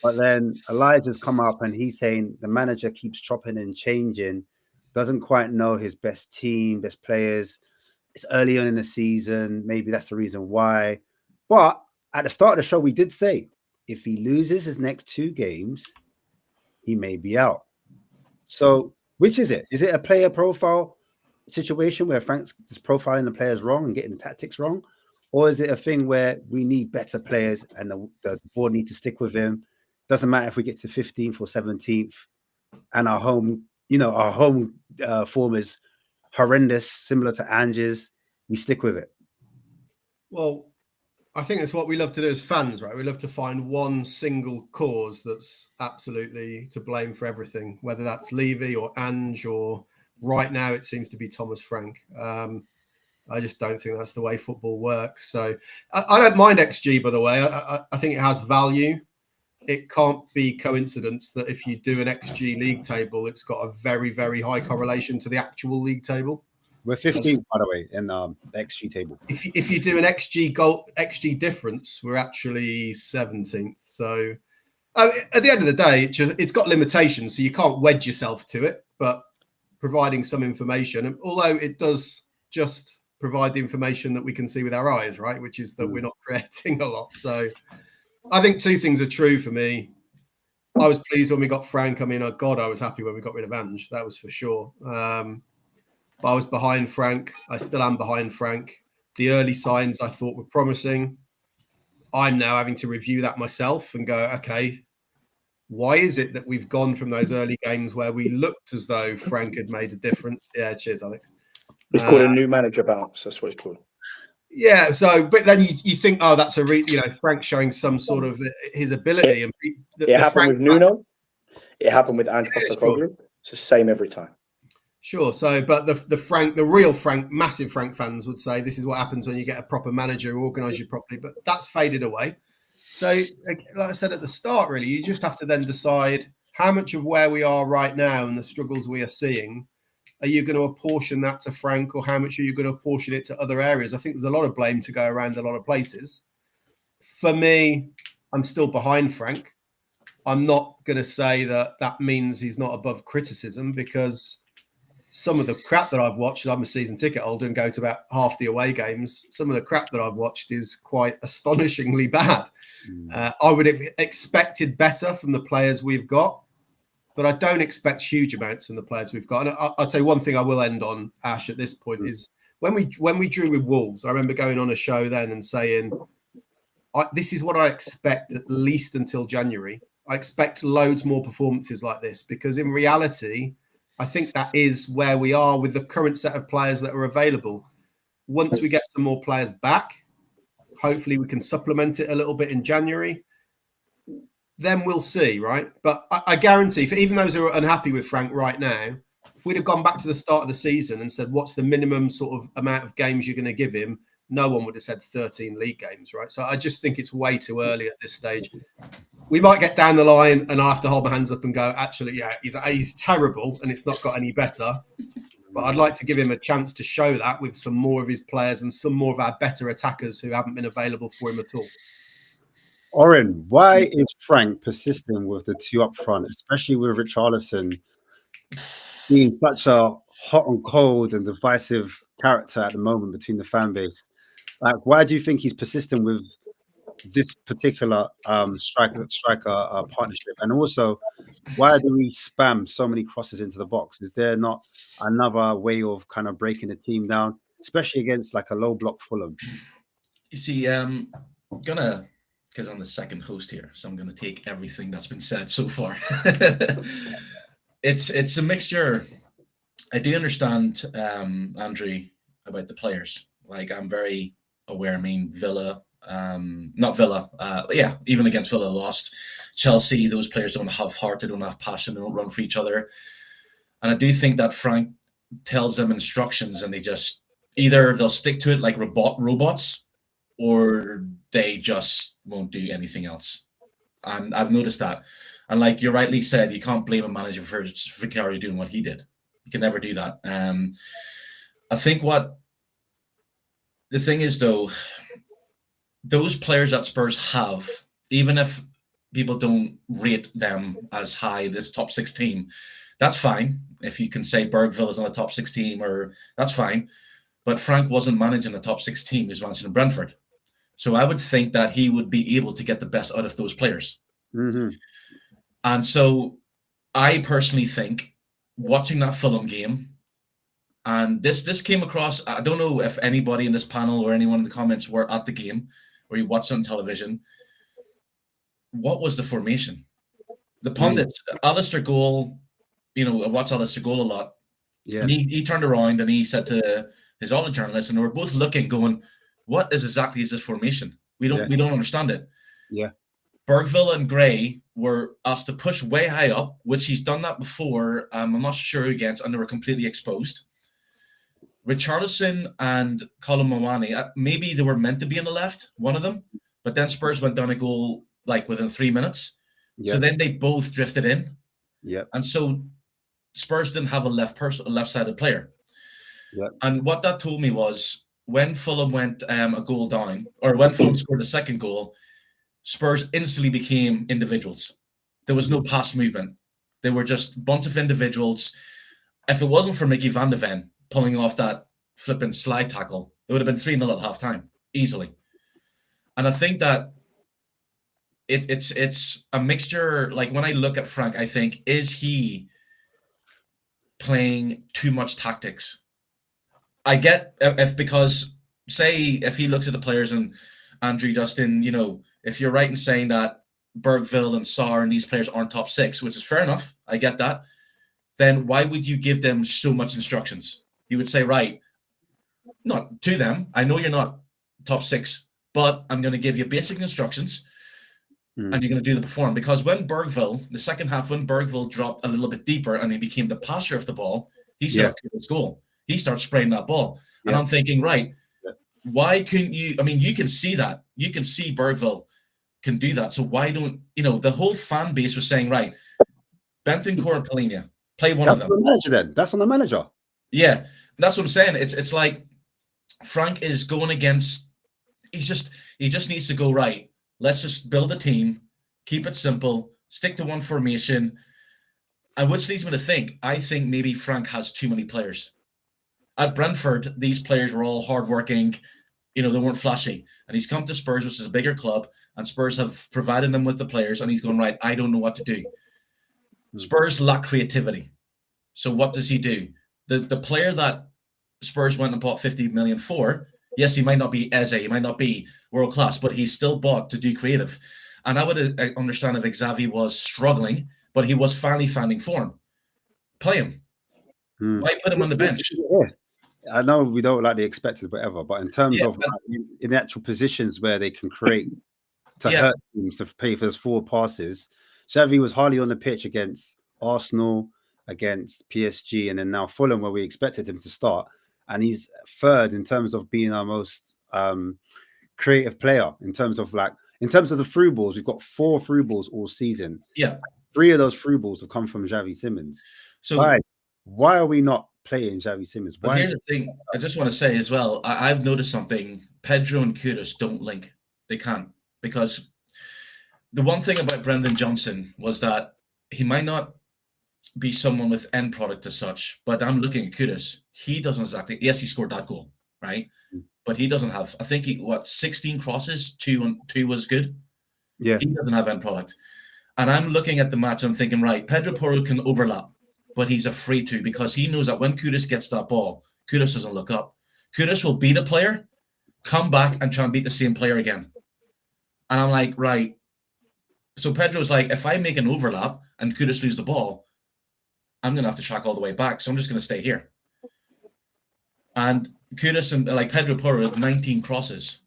But then Elijah's come up and he's saying the manager keeps chopping and changing, doesn't quite know his best team, best players. It's early on in the season. Maybe that's the reason why. But at the start of the show, we did say if he loses his next 2 games, he may be out. So which is it? Is it a player profile situation where Frank's just profiling the players wrong and getting the tactics wrong? Or is it a thing where we need better players and the board need to stick with him? Doesn't matter if we get to 15th or 17th and our home form is horrendous, similar to Ange's, we stick with it. Well, I think it's what we love to do as fans, right? We love to find one single cause that's absolutely to blame for everything, whether that's Levy or Ange, or right now it seems to be Thomas Frank. I just don't think that's the way football works. So I don't mind XG, by the way. I think it has value. It can't be coincidence that if you do an XG league table, it's got a very, very high correlation to the actual league table. We're 15th, by the way, in the XG table. If you do an XG difference, we're actually 17th. So at the end of the day, it's got limitations, so you can't wedge yourself to it. But providing some information, although it does just provide the information that we can see with our eyes, right? Which is that we're not creating a lot. So I think 2 things are true for me. I was pleased when we got Frank. I mean, oh God, I was happy when we got rid of Ange. That was for sure. But I was behind Frank. I still am behind Frank. The early signs I thought were promising. I'm now having to review that myself and go, okay, why is it that we've gone from those early games where we looked as though Frank had made a difference? Yeah, cheers, Alex. It's called a new manager bounce. That's what it's called. Yeah. So, but then you think, oh, that's Frank showing some sort of his ability. It happened with Nuno. It happened with Ange Postecoglou. It's the same every time. Sure. So, but the real Frank, massive Frank fans would say this is what happens when you get a proper manager who organises you properly. But that's faded away. So, like I said at the start, really, you just have to then decide how much of where we are right now and the struggles we are seeing, are you going to apportion that to Frank, or how much are you going to apportion it to other areas? I think there's a lot of blame to go around a lot of places. For me, I'm still behind Frank. I'm not going to say that means he's not above criticism, because some of the crap that I've watched, I'm a season ticket holder and go to about half the away games. Some of the crap that I've watched is quite astonishingly bad. I would have expected better from the players we've got, but I don't expect huge amounts from the players we've got. And I'll tell you one thing I will end on, Ash, at this point is when we drew with Wolves, I remember going on a show then and saying, this is what I expect at least until January. I expect loads more performances like this, because in reality, I think that is where we are with the current set of players that are available. Once we get some more players back, hopefully we can supplement it a little bit in January. Then we'll see, right? But I guarantee, for even those who are unhappy with Frank right now, if we'd have gone back to the start of the season and said, what's the minimum sort of amount of games you're going to give him? no one would have said 13 league games, right? So I just think it's way too early at this stage. We might get down the line and I have to hold my hands up and go, actually, yeah, he's terrible and it's not got any better. But I'd like to give him a chance to show that with some more of his players and some more of our better attackers who haven't been available for him at all. Oren, why is Frank persisting with the two up front, especially with Richarlison being such a hot and cold and divisive character at the moment between the fan base? Like, why do you think he's persisting with this particular striker partnership? And also, why do we spam so many crosses into the box? Is there not another way of kind of breaking the team down, especially against like a low block Fulham? You see, because I'm the second host here, so I'm gonna take everything that's been said so far. It's a mixture. I do understand, Andrew, about the players. Like, I'm very aware. I mean, Villa, not Villa, yeah, even against Villa lost. Chelsea, those players don't have heart, they don't have passion, they don't run for each other. And I do think that Frank tells them instructions and they just either they'll stick to it like robots, or they just won't do anything else. And I've noticed that. And like you rightly said, you can't blame a manager for Vicario doing what he did. You can never do that. I think what the thing is, though, those players that Spurs have, even if people don't rate them as high as top 6 team, that's fine. If you can say Bergville is on a top 6 team, or that's fine. But Frank wasn't managing a top 6 team; he was managing Brentford. So I would think that he would be able to get the best out of those players. Mm-hmm. And so I personally think, watching that Fulham game, and this came across, I don't know if anybody in this panel or anyone in the comments were at the game or you watched on television. What was the formation? The pundits, Alistair Goal, I watch Alistair Goal a lot. Yeah. And he turned around and he said to his other journalists, and they were both looking, going, what is this formation? We don't understand it. Yeah. Bergville and Gray were asked to push way high up, which he's done that before. I'm not sure against, and they were completely exposed. Richarlison and Colin Mawani, maybe they were meant to be on the left, one of them, but then Spurs went down a goal like within 3 minutes. Yep. So then they both drifted in. Yeah. And so Spurs didn't have a left-sided player. Yep. And what that told me was, when Fulham went a goal down, or when Fulham scored the second goal, Spurs instantly became individuals. There was no pass movement. They were just a bunch of individuals. If it wasn't for Mickey van de Ven pulling off that flipping slide tackle, it would have been 3-0 at halftime, easily. And I think that it's a mixture. Like, when I look at Frank, I think, is he playing too much tactics? I get because if he looks at the players, and Andrew, Justin, if you're right in saying that Bergville and Sarr and these players aren't top 6, which is fair enough, I get that, then why would you give them so much instructions? You would say, right, not to them, I know you're not top 6, but I'm going to give you basic instructions and you're going to do the perform. Because when Bergville, the second half, when Bergville dropped a little bit deeper and he became the passer of the ball, he set his goal. He starts spraying that ball. And I'm thinking, right, why couldn't you? I mean, you can see that. You can see Bergville can do that. So why don't, the whole fan base was saying, right, Bentancur and Palhinha, play one of them. That's the manager then. That's on the manager. Yeah, that's what I'm saying. It's like Frank is going against, he just needs to go, right, let's just build a team, keep it simple, stick to one formation. And which leads me to think, I think maybe Frank has too many players. At Brentford, these players were all hardworking, they weren't flashy. And he's come to Spurs, which is a bigger club, and Spurs have provided him with the players, and he's going, right, I don't know what to do. Spurs lack creativity. So what does he do? The player that Spurs went and bought 50 million for, yes, he might not be Eze, he might not be world class, but he's still bought to do creative. And I would understand if Xavi was struggling, but he was finally finding form. Play him. Why put him on the bench? Yeah. I know we don't like the expected, whatever, but in terms of in the actual positions where they can create to hurt teams to pay for those forward passes, Xavi was hardly on the pitch against Arsenal, against PSG, and then now Fulham, where we expected him to start, and he's third in terms of being our most creative player in terms of the through balls. We've got 4 through balls all season. Yeah, 3 of those through balls have come from Xavi Simons. So guys, why are we not playing Xavi Simons? But here's the thing. I just want to say as well, I've noticed something. Pedro and Kudus don't link. They can't, because the one thing about Brendan Johnson was that he might not be someone with end product as such, but I'm looking at Kudus. He doesn't exactly. Yes, he scored that goal, right? But he doesn't have. I think 16 crosses, 2 was good. Yeah, he doesn't have end product. And I'm looking at the match. I'm thinking, right, Pedro Porro can overlap, but he's afraid to, because he knows that when Kudus gets that ball, Kudus doesn't look up. Kudus will beat a player, come back and try and beat the same player again. And I'm like, right. So Pedro's like, if I make an overlap and Kudus lose the ball, I'm going to have to track all the way back. So I'm just going to stay here. And Kudus and Pedro Porro had 19 crosses.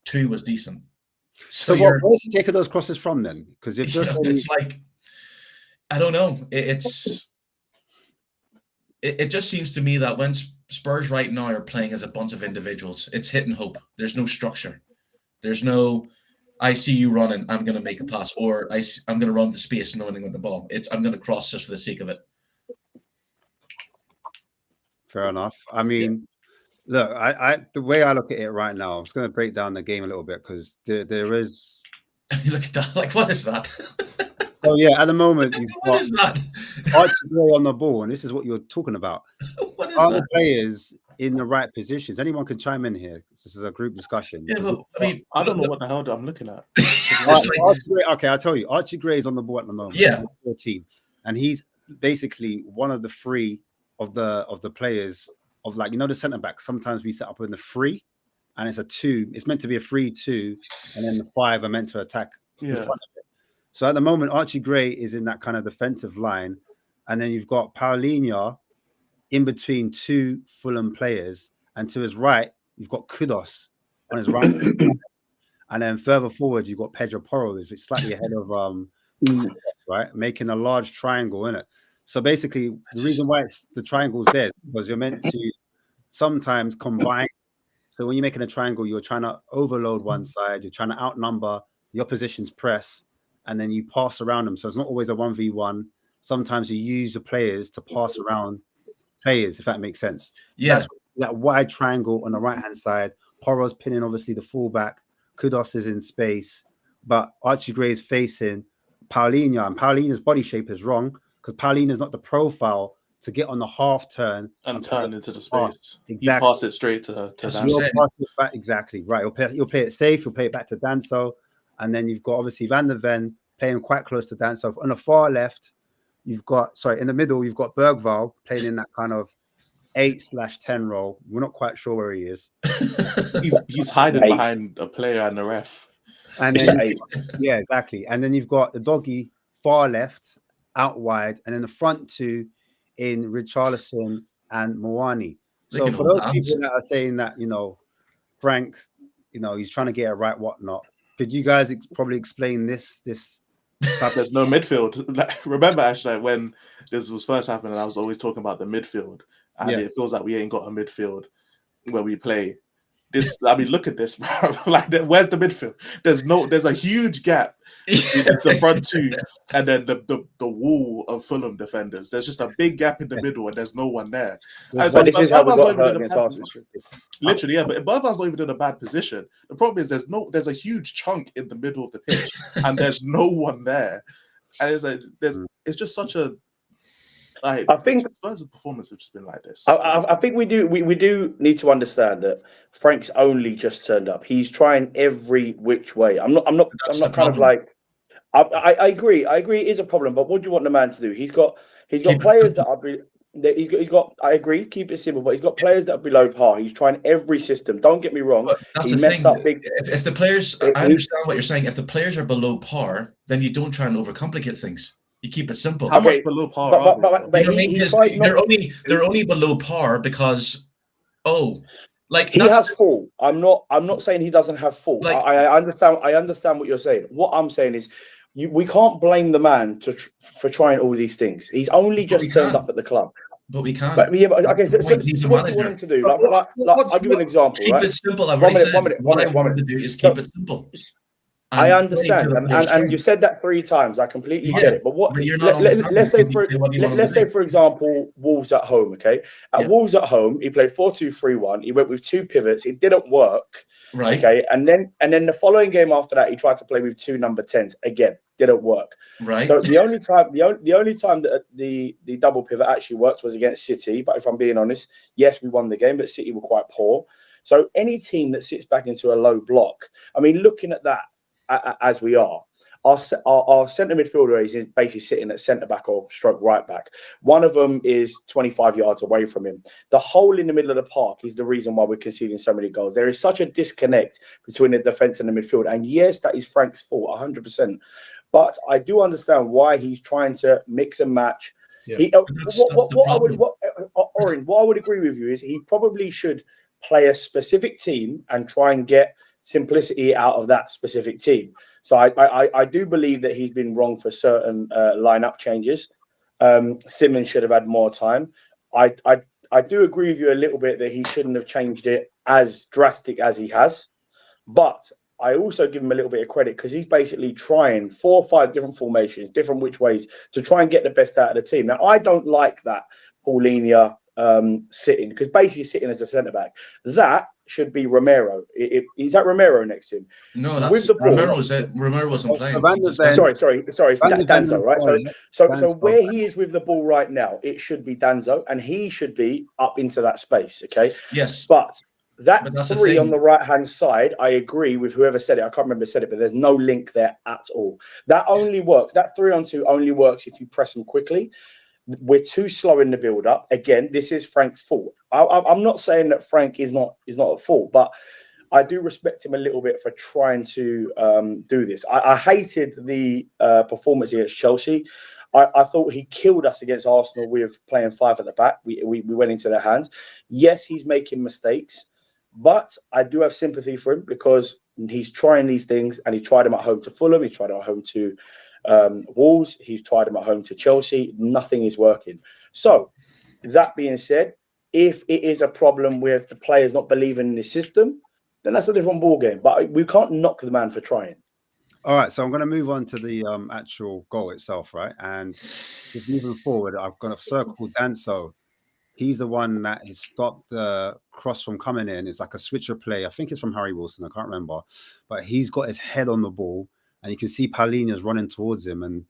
2 was decent. So where's he taking those crosses from then? Because if it's like, I don't know. It just seems to me that when Spurs right now are playing as a bunch of individuals, it's hit and hope. There's no structure. There's no, I see you running, I'm going to make a pass, or I'm going to run to space knowing with the ball. I'm going to cross just for the sake of it. Fair enough. I mean, look, the way I look at it right now, I'm just going to break down the game a little bit, because there is. Look at that! Like, what is that? So yeah, at the moment you've what got is that? Archie Gray on the ball, and this is what you're talking about. What is Are that? the players in the right positions? Anyone can chime in here. This is a group discussion. Yeah, but, I mean, I don't know what the hell I'm looking at. Archie Gray, okay, I'll tell you. Archie Gray is on the ball at the moment. Yeah, 14, and he's basically one of the 3 of the players of, like, you know, the centre back. Sometimes we set up in the 3, and it's a 2. It's meant to be a 3-2, and then the 5 are meant to attack in front of it. So at the moment, Archie Gray is in that kind of defensive line, and then you've got Paulinho in between 2 Fulham players, and to his right you've got Kudus on his right, and then further forward you've got Pedro Porro, is slightly ahead of right, making a large triangle in it. So basically, the reason why the triangle's there is because you're meant to sometimes combine. So when you're making a triangle, you're trying to overload one side, you're trying to outnumber the opposition's press, and then you pass around them. So it's not always a 1v1. Sometimes you use the players to pass around players, if that makes sense. Yeah. That's that wide triangle on the right-hand side. Porro's pinning, obviously, the fullback. Kudus is in space. But Archie Gray is facing Paulinho, and Paulinho's body shape is wrong, because Paulinho's not the profile to get on the half turn and turn into the space. Exactly. You pass it straight to Dan. You'll pass it back, exactly right. You'll play it safe. You'll play it back to Danso, and then you've got obviously Van der Ven playing quite close to Danso. On the far left, in the middle, you've got Bergvall playing in that kind of 8/10 role. We're not quite sure where he is. he's hiding behind a player and the ref. And then, yeah, exactly. And then you've got the doggy far left, out wide, and then the front 2 in Richarlison and Moani. So for those people that are saying that, Frank, he's trying to get it right, whatnot, could you guys probably explain this? There's no midfield. Remember, actually, when this was first happening, I was always talking about the midfield, and it feels like we ain't got a midfield where we play. Look at this, bro. Like, where's the midfield? There's a huge gap between the front 2 and then the wall of Fulham defenders. There's just a big gap in the middle, and there's no one there. This is how we got hurt against Arsenal. Literally, yeah, but Bergvall's not even in a bad position. The problem is there's a huge chunk in the middle of the pitch, and there's no one there. And it's just such a. I think Spurs' performance have just been like this. I think we do need to understand that Frank's only just turned up. He's trying every which way. I'm not kind of like. I agree. It is a problem. But what do you want the man to do? He's got players that are. He's got. I agree. Keep it simple. But he's got players that are below par. He's trying every system. Don't get me wrong. He messed up big. If the players, I understand what you're saying. If the players are below par, then you don't try and overcomplicate things. You keep it simple. How much below par? They're only below par because he has fault. I'm not saying he doesn't have fault. I understand. I understand what you're saying. What I'm saying is, we can't blame the man for trying all these things. He's only just turned up at the club. But we can't. But yeah, but okay. So what do you want him to do? Like I'll give you an example. Keep it simple. I've already said what I want him to do is keep it simple. I understand, and you said that 3 times. I completely get it. But what? But you're not let's say for example, Wolves at home. Okay, at Wolves at home, he played 4-2-3-1. He went with 2 pivots. It didn't work. Right. Okay, and then the following game after that, he tried to play with 2 number 10s. Again, didn't work. Right. So the only time that the double pivot actually worked was against City. But if I'm being honest, yes, we won the game, but City were quite poor. So any team that sits back into a low block, I mean, looking at that. As we are, our centre midfielder is basically sitting at centre back or stroke right back. One of them is 25 yards away from him. The hole in the middle of the park is the reason why we're conceding so many goals. There is such a disconnect between the defence and the midfield. And yes, that is Frank's fault, 100%. But I do understand why he's trying to mix and match. Yeah. What I would agree with you is he probably should play a specific team and try and get simplicity out of that specific team. So I do believe that he's been wrong for certain lineup changes. Simmons should have had more time. I do agree with you a little bit that he shouldn't have changed it as drastic as he has. But I also give him a little bit of credit because he's basically trying 4 or 5 different formations, different which ways to try and get the best out of the team. Now, I don't like that Paulinho sitting, because basically sitting as a centre back. That should be Romero. Is that Romero next to him? No, that's with the ball. Romero wasn't playing. Sorry. Danzo, right? So where he is with the ball right now, it should be Danzo, and he should be up into that space. Okay. Yes. But that 3 on the right-hand side, I agree with whoever said it. I can't remember who said it, but there's no link there at all. That only works. That 3-on-2 only works if you press them quickly. We're too slow in the build-up. Again, this is Frank's fault. I'm not saying that Frank is not at fault, but I do respect him a little bit for trying to do this. I hated the performance against Chelsea. I thought he killed us against Arsenal with playing 5 at the back. We went into their hands. Yes, he's making mistakes, but I do have sympathy for him because he's trying these things, and he tried them at home to Fulham. He tried them at home to Wolves. He's tried them at home to Chelsea. Nothing is working. So that being said, if it is a problem with the players not believing in the system, then that's a different ball game. But we can't knock the man for trying. All right, so I'm going to move on to the actual goal itself, right? And just moving forward, I've got a circle Danso. He's the one that has stopped the cross from coming in. It's like a switcher play. I think it's from Harry Wilson. I can't remember. But he's got his head on the ball, and you can see Paulinho's running towards him. And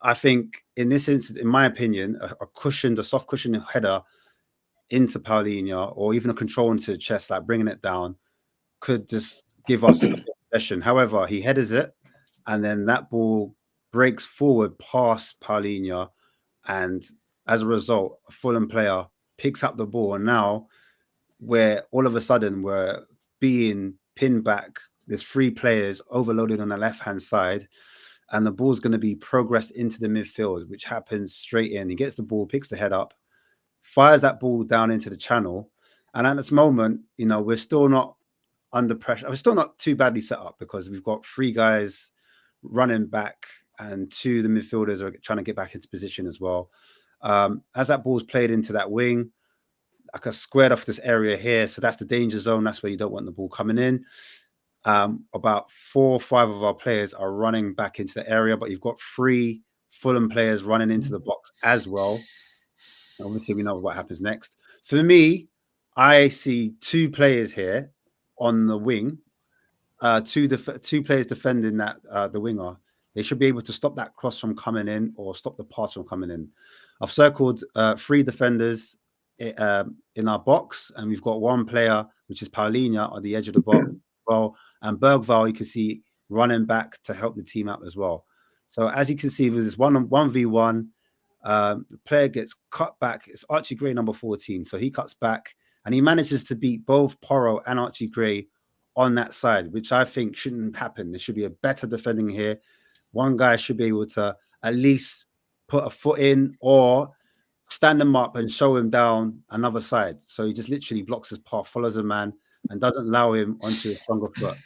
I think in this instance, in my opinion, a soft cushioned header into Paulinho, or even a control into the chest, like bringing it down, could just give us a possession. However, he headers it, and then that ball breaks forward past Paulinho, and as a result, a Fulham player picks up the ball, and now where all of a sudden we're being pinned back. There's 3 players overloaded on the left-hand side, and the ball's going to be progressed into the midfield, which happens straight in. He gets the ball, picks the head up, fires that ball down into the channel, and at this moment, we're still not under pressure. We're still not too badly set up because we've got 3 guys running back, and 2 of the midfielders are trying to get back into position as well. As that ball's played into that wing, like a squared off this area here, so that's the danger zone. That's where you don't want the ball coming in. About 4 or 5 of our players are running back into the area, but you've got 3 Fulham players running into the box as well. Obviously, we know what happens next. For me, I see 2 players here on the wing, 2 players defending that the winger. They should be able to stop that cross from coming in or stop the pass from coming in. I've circled 3 defenders in our box, and we've got 1 player, which is Paulinho, on the edge of the box. Well, and Bergvall, you can see running back to help the team out as well. So as you can see, there's this 1v1. The player gets cut back. It's Archie Gray, number 14. So he cuts back, and he manages to beat both Porro and Archie Gray on that side, which I think shouldn't happen. There should be a better defending here. One guy should be able to at least put a foot in or stand him up and show him down another side. So he just literally blocks his path, follows a man, and doesn't allow him onto his stronger foot.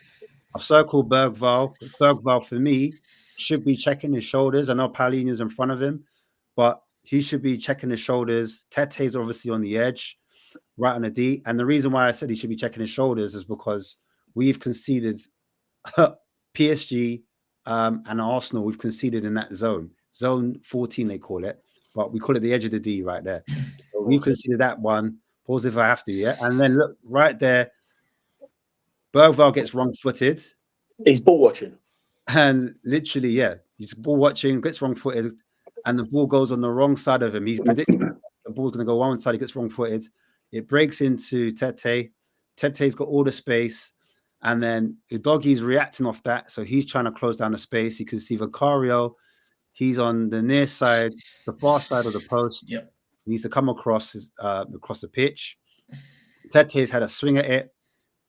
I've circled Bergvall. Bergvall, for me, should be checking his shoulders. I know Paulinho's in front of him, but he should be checking his shoulders. Tete's obviously on the edge, right on the D. And the reason why I said he should be checking his shoulders is because we've conceded PSG and Arsenal. We've conceded in that zone 14, they call it, but we call it the edge of the D right there. So we've conceded that one. Pause if I have to, yeah. And then look right there, Bergvall gets wrong-footed. He's ball watching. And literally, yeah, he's ball watching, gets wrong-footed, and the ball goes on the wrong side of him. He's predicting the ball's going to go one side, he gets wrong-footed. It breaks into Tete. Tete's got all the space, and then Udogi's reacting off that, so he's trying to close down the space. You can see Vicario, he's on the near side, the far side of the post. Yep. He needs to come across the pitch. Tete's had a swing at it.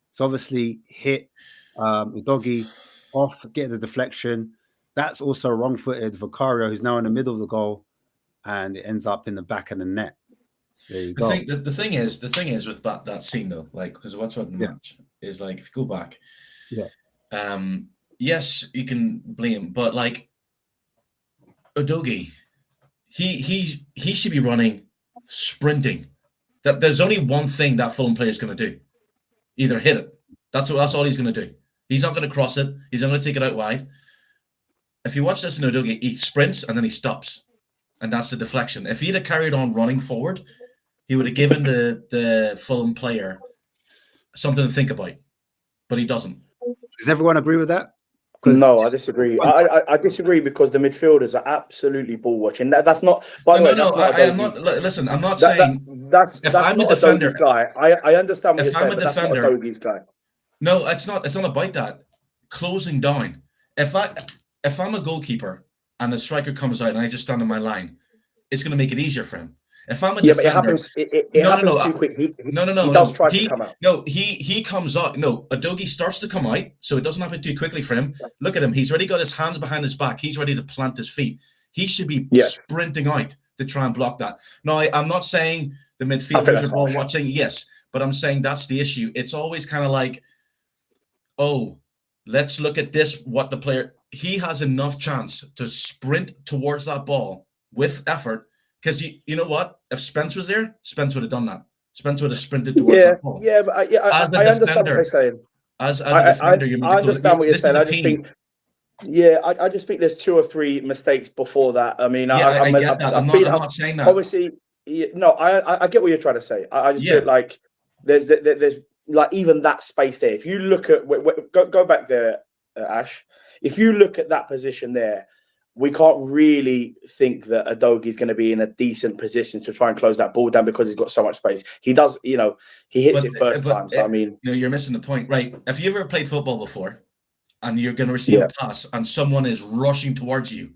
It's obviously hit Udogi off, getting the deflection. That's also wrong-footed Vicario, who's now in the middle of the goal, and it ends up in the back of the net. There you go. The thing is with that scene though, like, because what's about the match is like, if you go back, yes, you can blame, but like Udogi, he should be running, sprinting. That there's only one thing that Fulham player is going to do: either hit it. That's all he's going to do. He's not going to cross it. He's not going to take it out wide. If you watch this in Udogi, he sprints and then he stops, and that's the deflection. If he'd have carried on running forward, he would have given the Fulham player something to think about, but he doesn't. Does everyone agree with that? No, I disagree. I disagree because the midfielders are absolutely ball watching. That's not. By the way, I am not. Listen, I'm not saying that's I'm not a defender. Guy. I understand what you're saying, but that's not Udogi's guy. No, it's not. It's not about that. Closing down. If I'm a goalkeeper and a striker comes out and I just stand on my line, it's going to make it easier for him. If I'm a defender, but it happens. It happens too quick. He does try to come out. No, he comes out. No, Udogi starts to come out, so it doesn't happen too quickly for him. Look at him. He's already got his hands behind his back. He's ready to plant his feet. He should be sprinting out to try and block that. Now, I'm not saying the midfielders are ball watching. Yes, but I'm saying that's the issue. It's always kind of like, oh, let's look at this. What the player, he has enough chance to sprint towards that ball with effort. Because you know what? If Spence was there, Spence would have done that. Spence would have sprinted towards that ball. Yeah, but I understand what you're saying. As a defender, I understand what you're saying. I just think, I just think there's 2 or 3 mistakes before that. I mean, I get that. I'm not saying that. Obviously, no, I get what you're trying to say. I just feel like there's like even that space there. If you look at go back there, Ash. If you look at that position there, we can't really think that Udogi is going to be in a decent position to try and close that ball down because he's got so much space. He does, he hits it first time. So I mean, no, you're missing the point, right? If you ever played football before, and you're going to receive a pass, and someone is rushing towards you,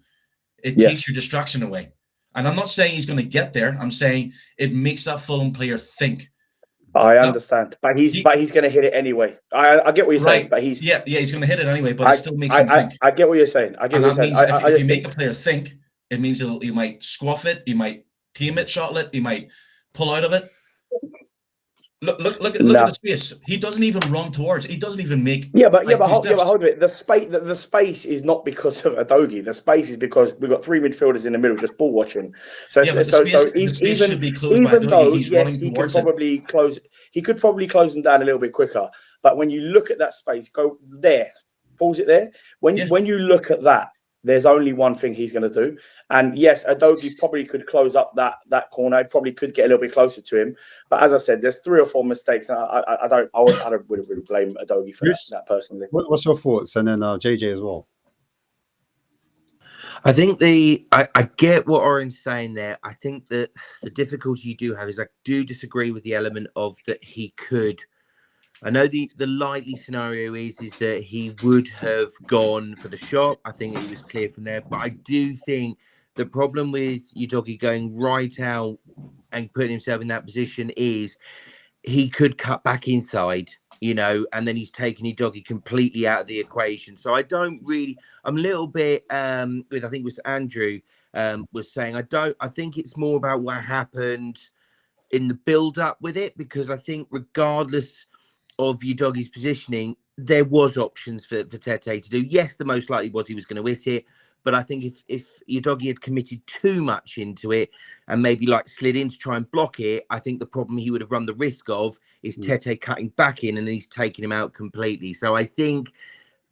it takes your distraction away. And I'm not saying he's going to get there. I'm saying it makes that Fulham player think. I understand, but he's going to hit it anyway. I get what you're saying, but he's he's going to hit it anyway. But it still makes him think. I get what you're saying. I get what you're saying. If you make the player think, it means he might squaff it, he might team it, shotlet, he might pull out of it. Look at the space. He doesn't even run towards. He doesn't even make. Hold a bit. The space is not because of Udogi. The space is because we've got 3 midfielders in the middle just ball watching. So even though yes, he could probably close them down a little bit quicker. But when you look at that space, go there, pause it there. When you look at that, there's only one thing he's going to do. And yes, Udogi probably could close up that corner. Probably could get a little bit closer to him. But as I said, there's 3 or 4 mistakes. And I don't really blame Udogi for that personally. What's your thoughts? And then JJ as well. I think I get what Oren's saying there. I think that the difficulty you do have is I do disagree with the element of that he could. I know the likely scenario is that he would have gone for the shot. I think he was clear from there. But I do think the problem with Udogi going right out and putting himself in that position is he could cut back inside, and then he's taken Udogi completely out of the equation. So I don't really, I'm a little bit with, I think it was Andrew was saying, I think it's more about what happened in the build up with it, because I think regardless of Udogi's positioning, there was options for Tete to do. Yes, the most likely was he was going to hit it, But I think if your doggy had committed too much into it and maybe like slid in to try and block it, I think the problem he would have run the risk of is Tete cutting back in and he's taking him out completely. So I think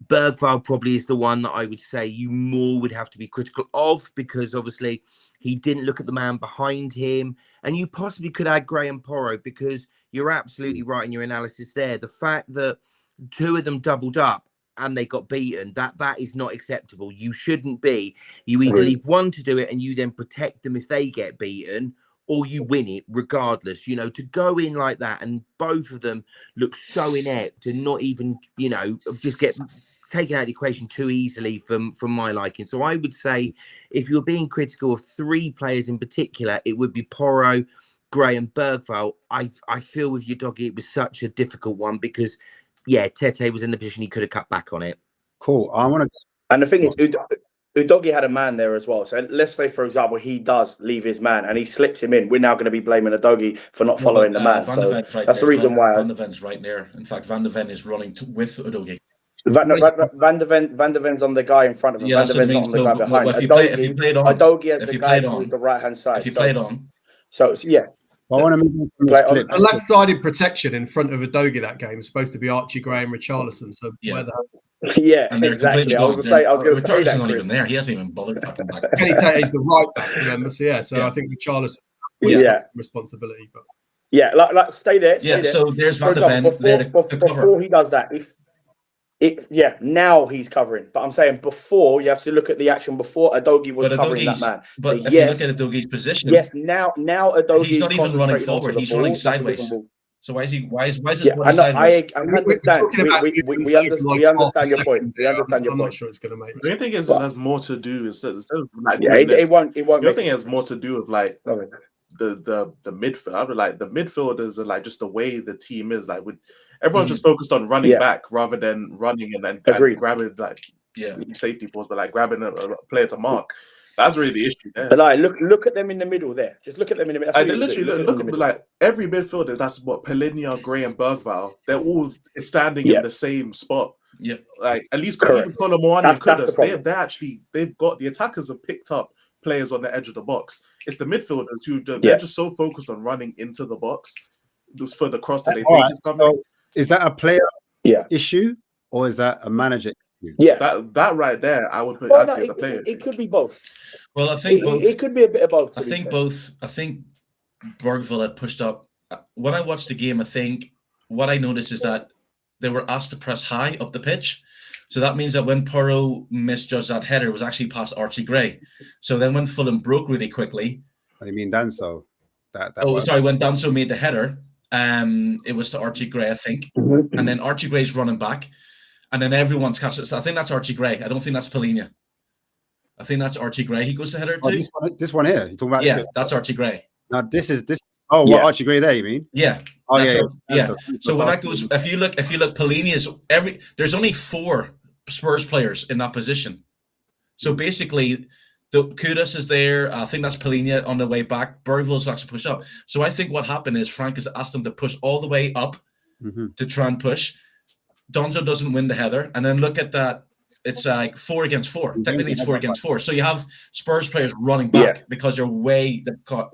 Bergvall probably is the one that I would say you more would have to be critical of, because obviously he didn't look at the man behind him. And you possibly could add Graham Porro, because you're absolutely right in your analysis there. The fact that two of them doubled up and they got beaten, that is not acceptable. You shouldn't be. You either leave one to do it and you then protect them if they get beaten, or you win it regardless. You know, to go in like that and both of them look so inept and not even, you know, just get taken out of the equation too easily from my liking. So I would say if you're being critical of three players in particular, it would be Porro, Graham, Bergvall. I feel with your doggy, it was such a difficult one because, yeah, Tete was in the position he could have cut back on it. Cool. I want to. And the thing is, Udogie had a man there as well. So let's say, for example, he does leave his man and he slips him in. We're now going to be blaming Udogie for not following the man. So that's the reason why. Van de Ven's right there. In fact, Van de Ven is running with Udogie. Van de Ven's on the guy in front of him. Yeah, Van de Ven's not on the guy behind. If you played on, Udogie has the guy towards the right hand side. If you played on. So yeah. I want to move on from this clip. A left-sided protection in front of Udogie that game is supposed to be Archie Gray and Richarlison. So where the hell? Yeah, exactly. I was going to say that. Not even there. He hasn't even bothered cutting back. Kenny Tate's the right back, remember? So I think Richarlison has responsibility. But like stay there. Stay there. So there's Van de Ven before he does that. Now he's covering. But I'm saying before, you have to look at the action before Udogie was covering that man. But if you look at Udogie's position, now Udogie, he's not even running forward. He's running sideways. So why is this running sideways? I understand. We understand your point. We understand your point. I'm not sure it's going to make. The thing is, it has more to do instead of like, it won't. The thing has more to do with like the midfield. I would like the midfielders are like just the way the team is like with. Everyone's just focused on running back rather than running and then grabbing like safety balls, but like grabbing a player to mark. That's really the issue there. But like, look at them in the middle there. Just look at them in the middle. I literally look at like every midfielder. That's what Polinia, Gray, and Bergvall. They're all standing in the same spot. Yeah, like at least even Colomboani and Kudus. They've got the attackers have picked up players on the edge of the box. It's the midfielders who they're just so focused on running into the box just for the cross that they think is coming. So is that a player issue or is that a manager issue? Yeah, that right there, I would put as a player. It could be both. Well, I think both. It could be a bit of both. I think Bergvall had pushed up. When I watched the game, I think what I noticed is that they were asked to press high up the pitch. So that means that when Porro misjudged that header, it was actually past Archie Gray. So then when Fulham broke really quickly. I mean, Danso. When Danso made the header, it was to Archie Gray, I think. And then Archie Gray's running back. And then everyone's catching. So I think that's Archie Gray. I don't think that's Polinia. I think that's Archie Gray. He goes to header too. This one here. You're talking about that's Archie Gray. Now this. Oh, what Archie Gray there? You mean? Yeah. Oh yeah. So when that goes, if you look, Polinia's there's only 4 Spurs players in that position. So basically, the Kudus is there. I think that's Polinia on the way back. Bergvall's actually push up. So I think what happened is Frank has asked him to push all the way up to try and push. Donzo doesn't win the header, and then look at that. It's like 4 against 4. Technically, it's 4 against 4. So you have Spurs players running back because you're way caught.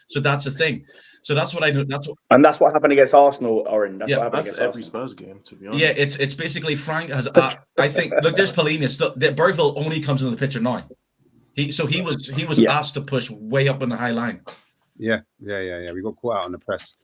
So that's the thing. So that's what I know. And that's what happened against Arsenal, Oren. That's what happened against every Arsenal. Spurs game, to be honest. Yeah, it's basically Frank has. I think look, there's Polinia. Bergvall only comes into the picture now. He was asked to push way up on the high line. Yeah. We got caught out on the press.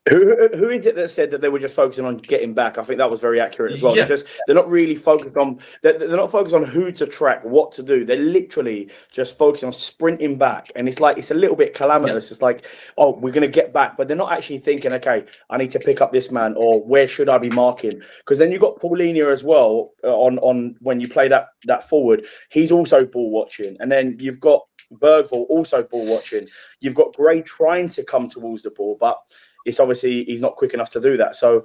Who is it that said that they were just focusing on getting back? I think that was very accurate as well. They're not really focused on they're not focused on who to track, what to do. They're literally just focusing on sprinting back, and it's like it's a little bit calamitous. It's like, oh, we're going to get back, but they're not actually thinking, okay, I need to pick up this man, or where should I be marking? Because then you've got Paulinho as well on when you play that forward. He's also ball watching, and then you've got Bergvall also ball watching. You've got Gray trying to come towards the ball, but it's obviously he's not quick enough to do that. So,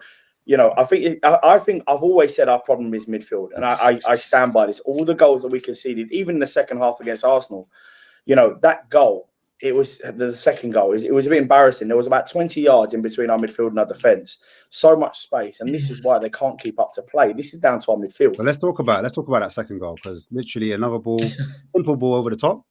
I think I've always said our problem is midfield, and I stand by this. All the goals that we conceded, even in the second half against Arsenal, that goal it was the second goal. It was a bit embarrassing. There was about 20 yards in between our midfield and our defence. So much space, and this is why they can't keep up to play. This is down to our midfield. But let's talk about that second goal, because literally another ball, simple ball over the top.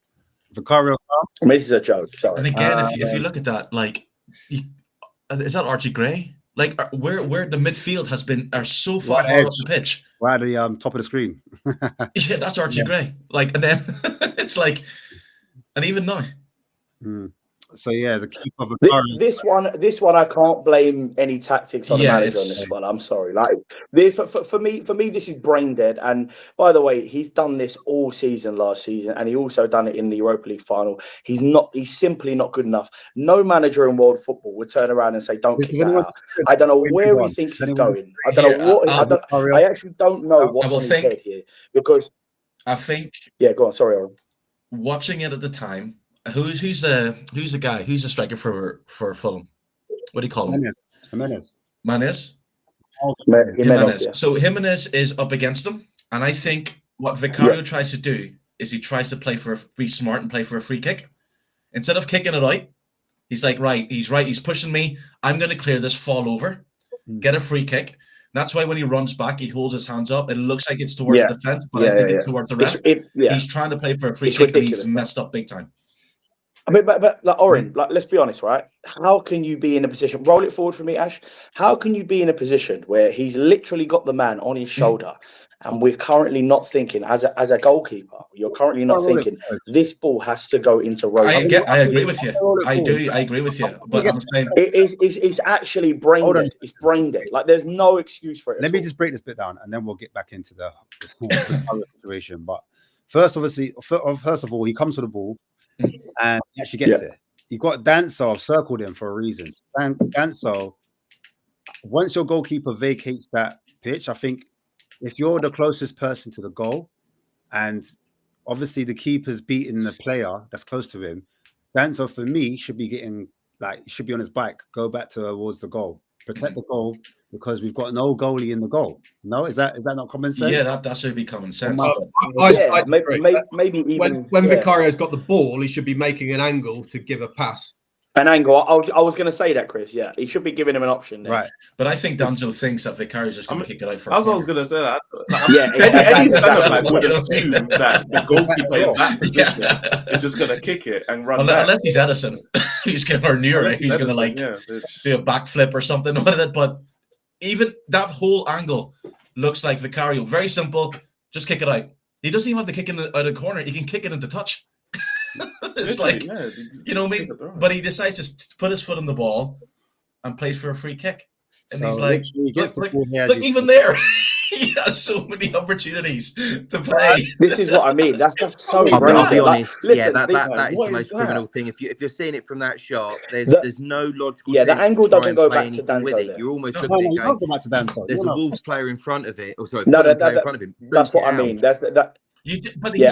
Vicario. I mean, this is a joke. Sorry. And again, if you look at that, like, is that Archie Gray? Like, where the midfield are so far hard off the pitch. Right at the top of the screen. Yeah, that's Archie Gray. Like, and then it's like, and even now. So yeah, the keeper. This one, I can't blame any tactics on the manager on this one. I'm sorry. Like this, for me, this is brain dead. And by the way, he's done this all season last season, and he also done it in the Europa League final. He's simply not good enough. No manager in world football would turn around and say, "Don't kick that out." I don't know where he thinks he's going. I don't know what. I actually don't know what's on his head here, because I think. Yeah, go on. Sorry, Aaron. Watching it at the time. Who's the guy? Who's the striker for Fulham? What do you call him? Jimenez. Jimenez. Yeah. So Jimenez is up against him, and I think what Vicario tries to do is he tries to be smart and play for a free kick. Instead of kicking it out, he's like, he's pushing me. I'm going to clear this, fall over, get a free kick. That's why when he runs back, he holds his hands up. It looks like it's towards the defense, but I think it's towards the ref. He's trying to play for a free kick, and he's messed up big time. I mean, but like Oren, like, let's be honest, right? How can you be in a position? Roll it forward for me, Ash. How can you be in a position where he's literally got the man on his shoulder, and we're currently not thinking as a goalkeeper? You're currently not thinking this ball has to go into Rose. I agree with you. I agree with you. But I'm saying it's actually brain dead. It's brain dead. Like there's no excuse for it. Let me just break this bit down, and then we'll get back into the whole situation. But first of all, he comes to the ball. And he actually gets it. You got Danso. I've circled him for a reason. Danso, once your goalkeeper vacates that pitch, I think if you're the closest person to the goal, and obviously the keeper's beating the player that's close to him, Danso for me should be on his bike, go back towards the goal, protect the goal, because we've got no goalie in the goal. No, is that not common sense? Yeah, that should be common sense. Maybe even when Vicario's got the ball, he should be making an angle to give a pass. An angle. I was going to say that, Chris. Yeah, he should be giving him an option there. Right. But I think Danzo thinks that Vicario's just going to kick it out for. That's what I was going to say. That. Any centre-back would assume that the goalkeeper in that position is just going to kick it and run back. Unless he's Edison, he's going to near it. He's going to do a backflip or something with it. But even that whole angle looks like Vicario. Very simple. Just kick it out. He doesn't even have to kick it out of the corner. He can kick it into touch. It's like, you know what I mean? But he decides to put his foot on the ball and plays for a free kick. And he's like, look, even there, he has so many opportunities to play. This is what I mean. That's so. I'll be honest. Listen, that is the most criminal thing. If you're seeing it from that shot, there's no logical. Yeah, the angle doesn't go back to Danso. You're almost looking at it going, there's a Wolves player in front of it. Or sorry, player in front of him. That's what I mean. That's that.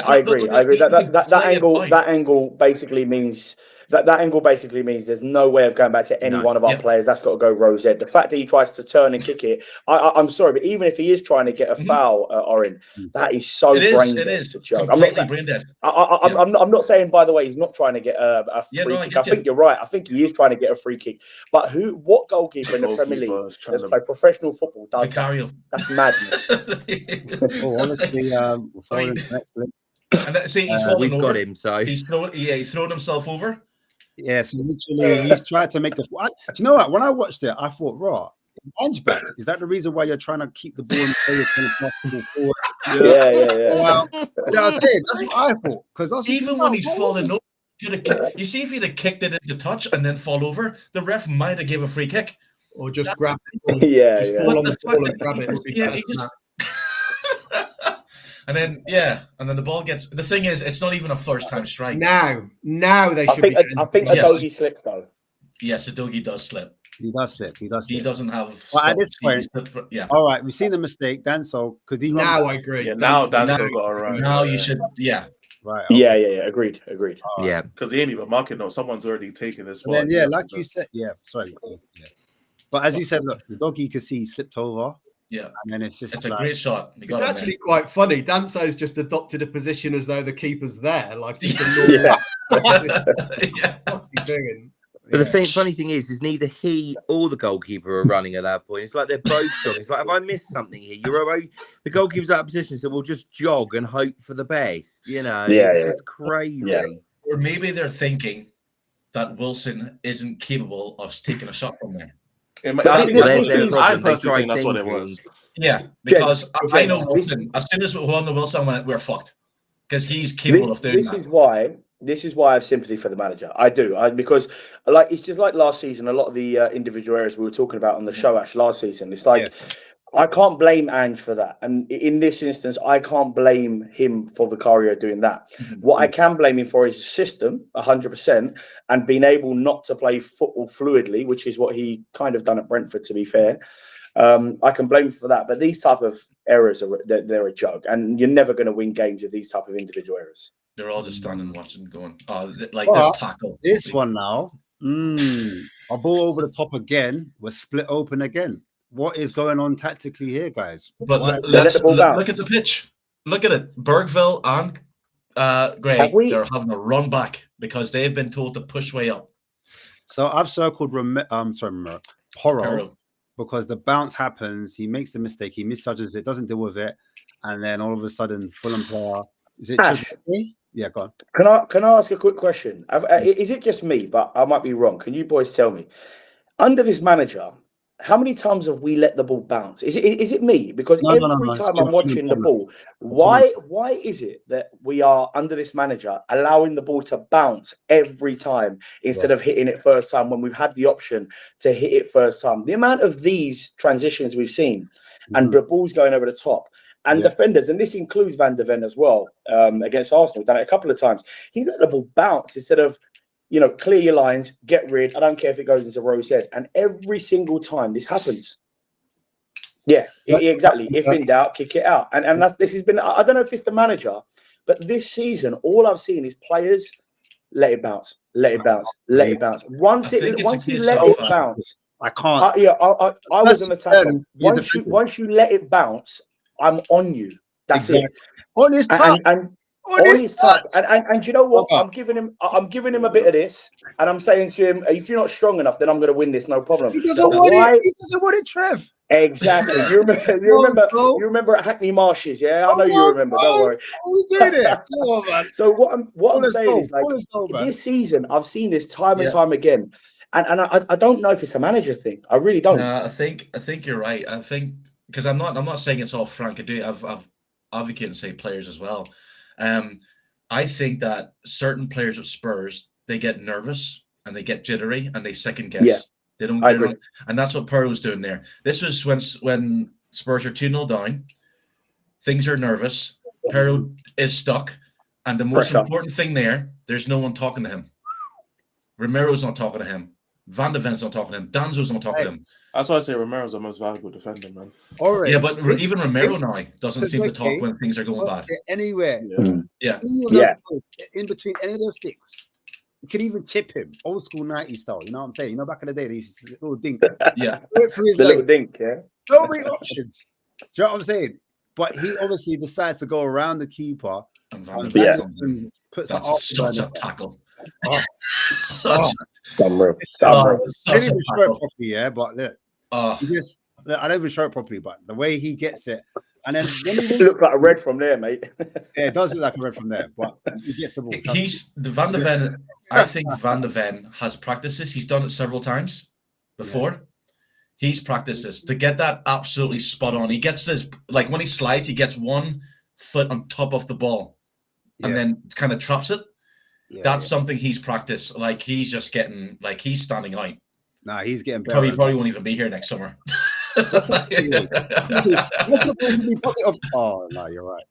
I agree. That angle basically means there's no way of going back to any one of our players. That's got to go Rose Ed. The fact that he tries to turn and kick it, I'm sorry, but even if he is trying to get a foul, Oren, that is so brain dead. It is. I'm not saying, by the way, he's not trying to get a free kick. I think you're right. I think he is trying to get a free kick. But what goolkeeper in the Premier League that's played professional football does Vicario? That's madness. Honestly, and see, he's falling over. Got him, so he's thrown himself over. Yeah, so literally he's tried to make the. Do you know what? When I watched it, I thought, "Raw, is Ange back? Is that the reason why you're trying to keep the ball in play as possible forward?" Yeah. Well, you know what I'm saying? That's what I thought. Because even when he's falling over, you see, if he'd have kicked it into touch and then fall over, the ref might have gave a free kick or just grab it. Fall on the floor and grab it. He just. And then the ball gets. The thing is, it's not even a first-time strike. Now they should. I think Adogi slips though. Yes, Adogi does slip. He does slip. He doesn't have. Well, at this point, all right, we've seen the mistake. Danso, could he? Now I agree. Yeah, now Danso got it right. Now you should. Yeah. Right. Okay. Yeah. Agreed. Yeah. Because he ain't even marking. No, someone's already taken this one. Like you said. Yeah. Sorry. Yeah. But as you said, look, the doggy you can see he slipped over. Yeah, and then it's a great shot. It's actually quite funny. Danso's just adopted a position as though the keeper's there, like just a normal. What's he doing? But the funny thing is neither he or the goalkeeper are running at that point. It's like they're both jogging. It's like, have I missed something here? The goalkeeper's out of position, so we'll just jog and hope for the best. It's just crazy. Yeah. Or maybe they're thinking that Wilson isn't capable of taking a shot from there. I personally think that's what it thinking. was. Yeah, because I know Wilson, as soon as Wilson went, we're fucked. Because he's capable of doing that. This is why I have sympathy for the manager. I do. Because it's just like last season, a lot of the individual areas we were talking about on the show actually last season. It's like I can't blame Ange for that. And in this instance, I can't blame him for Vicario doing that. What I can blame him for is the system, 100%, and being able not to play football fluidly, which is what he kind of done at Brentford, to be fair. I can blame him for that. But these type of errors, they're a joke. And you're never going to win games with these type of individual errors. They're all just standing watching, going, this tackle. This one now, a ball over the top again. We're split open again. What is going on tactically here, guys? But let's look at the pitch. Look at it. Bergville and Gray, they're having a run back because they've been told to push way up. So I've circled Porro because the bounce happens. He makes the mistake. He misjudges it, doesn't deal with it. And then all of a sudden, Fulham player, is it just me? Yeah, go on. Can I ask a quick question? Is it just me? But I might be wrong. Can you boys tell me? Under this manager, how many times have we let the ball bounce? Is it me? Because every time I'm watching the ball, why is it that we are under this manager allowing the ball to bounce every time instead of hitting it first time when we've had the option to hit it first time? The amount of these transitions we've seen and the ball's going over the top. And defenders, and this includes Van de Ven as well, against Arsenal. We've done it a couple of times. He's let the ball bounce instead of, clear your lines, get rid. I don't care if it goes into Rose head. And every single time this happens. Yeah, exactly. If in doubt, kick it out. And this has been, I don't know if it's the manager, but this season, all I've seen is players let it bounce, let it bounce, let it bounce. Once you let it bounce, I can't. I was on the tackle. Once you let it bounce, I'm on you. That's it. On his touch. And on his touch. And you know what? I'm giving him a bit of this, and I'm saying to him, if you're not strong enough, then I'm going to win this, no problem. He doesn't want it, Trev. Exactly. You remember at Hackney Marshes, yeah? I know you remember. Don't worry. We did it. Come on, man. So what I'm saying is, this season, I've seen this time and time again, and I don't know if it's a manager thing. I really don't. I think you're right. I think. Because I'm not saying it's all Frank. I've advocated and say players as well. I think that certain players at Spurs, they get nervous and they get jittery and they second guess. Yeah, they don't, and that's what Pearl's doing there. This was when Spurs are 2-0 down. Things are nervous. Pearl is stuck, and the most important thing there's no one talking to him. Romero's not talking to him. Van de Ven's not talking to him. Danzo's not talking to him. That's why I say Romero's the most valuable defender, man. Right. Yeah, but even Romero now doesn't seem to talk when things are going bad. Anywhere. Yeah. In between any of those sticks. You could even chip him. Old school 90s style. You know what I'm saying? Back in the day, they used to little dink. Yeah. Wait for his the little dink, yeah. So many options. Do you know what I'm saying? But he obviously decides to go around the keeper. And puts That's such a tackle. I Dumb didn't even show it properly, yeah, but look, I don't even show it properly, but the way he gets it, and then it looks like a red from there, mate. Yeah, it does look like a red from there, but he gets the ball. He's the Van de Ven. I think Van de Ven has practiced this. He's done it several times before. Yeah. He's practiced this to get that absolutely spot on. He gets this, like when he slides, he gets one foot on top of the ball, and then kind of traps it. Yeah, that's something he's practiced. Like he's just getting, like he's standing out. Nah, he's getting better. Probably won't even be here next summer. Oh no, you're right.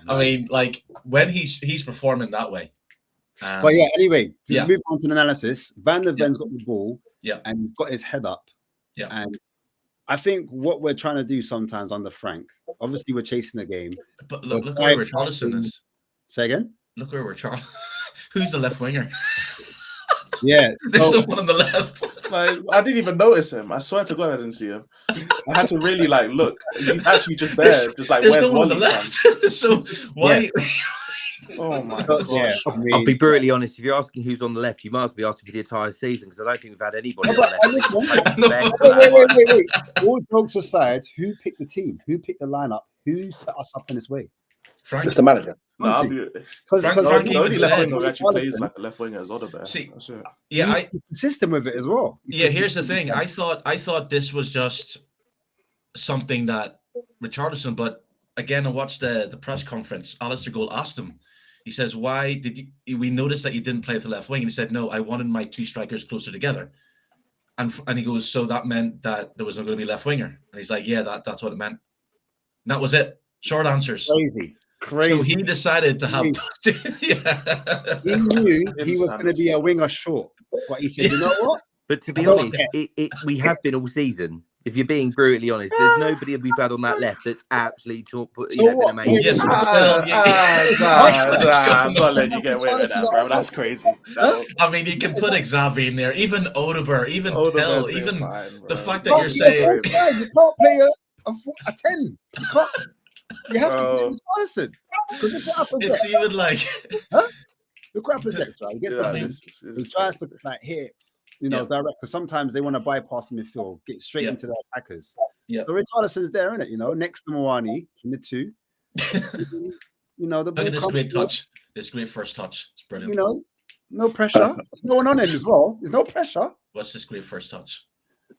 I mean, like when he's performing that way. But yeah, anyway, just move on to the analysis. Van der Ven's got the ball, and he's got his head up. Yeah, and I think what we're trying to do sometimes under Frank, obviously we're chasing the game. But look where Richarlison is. Say again. Look where we're Charles. Who's the left winger? Yeah, there's the one on the left. Like, I didn't even notice him. I swear to God, I didn't see him. I had to really look. He's actually just there, just like there's where's no one on Wally the left. So why? Oh my But, gosh. yeah, I mean, I'll be brutally honest. If you're asking who's on the left, you must be asking for the entire season because I don't think we've had anybody on the left. Wait. All jokes aside, who picked the team? Who picked the lineup? Who set us up in this way? Frank. It's the manager. No, I'll be. Because Frank The even only left said- winger who actually plays like a left winger is Odegaard. See, That's it. Yeah, he's consistent with it as well. here's the thing. I thought this was just something that Richarlison, but again, I watched the press conference. Alistair Gold asked him. He says, "Why did we notice that you didn't play with the left wing?" And he said, "No, I wanted my two strikers closer together." And he goes, "So that meant that there was not going to be left winger?" And he's like, "Yeah, that's what it meant." And that was it. Short answers. Crazy. So he decided to have. Yeah. He knew he was going to be a winger short, but he said, "You know what?" But to be honest, we have been all season. If you're being brutally honest, there's nobody we've had on that left that's absolutely been amazing. Yes, but still, I'm not letting you get away with that, bro. That's crazy. I mean, you can put Xavi in there, even Odegaard, even Tel, even fine, the fact that you're saying you can't play a 10. You can't. You have to be Richarlison. it's even like Look what happens next, right? He gets the ball. He tries to like hit, direct. Because sometimes they want to bypass the midfield, get straight into their attackers. Yeah. So Richarlison's there, isn't it? Next to Moani in the 2. The ball look at this great comes touch. This great first touch. It's brilliant. no pressure. There's no one on him as well. There's no pressure. What's this great first touch?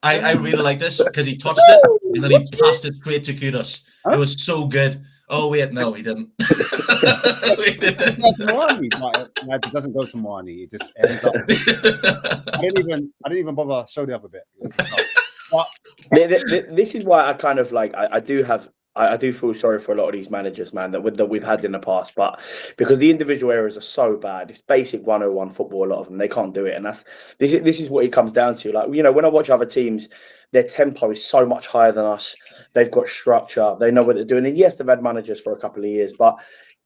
I really like this because he touched it and then he passed it straight to Kudus. It was so good. Oh wait, no, he didn't. It doesn't go to Moani. It just ends up. I didn't even bother show the other bit. But this is why I kind of like. I do feel sorry for a lot of these managers, man, that we've had in the past, but because the individual errors are so bad, it's basic 101 football. A lot of them, they can't do it, and this is what it comes down to. Like, when I watch other teams, their tempo is so much higher than us. They've got structure, they know what they're doing, and yes, they've had managers for a couple of years, but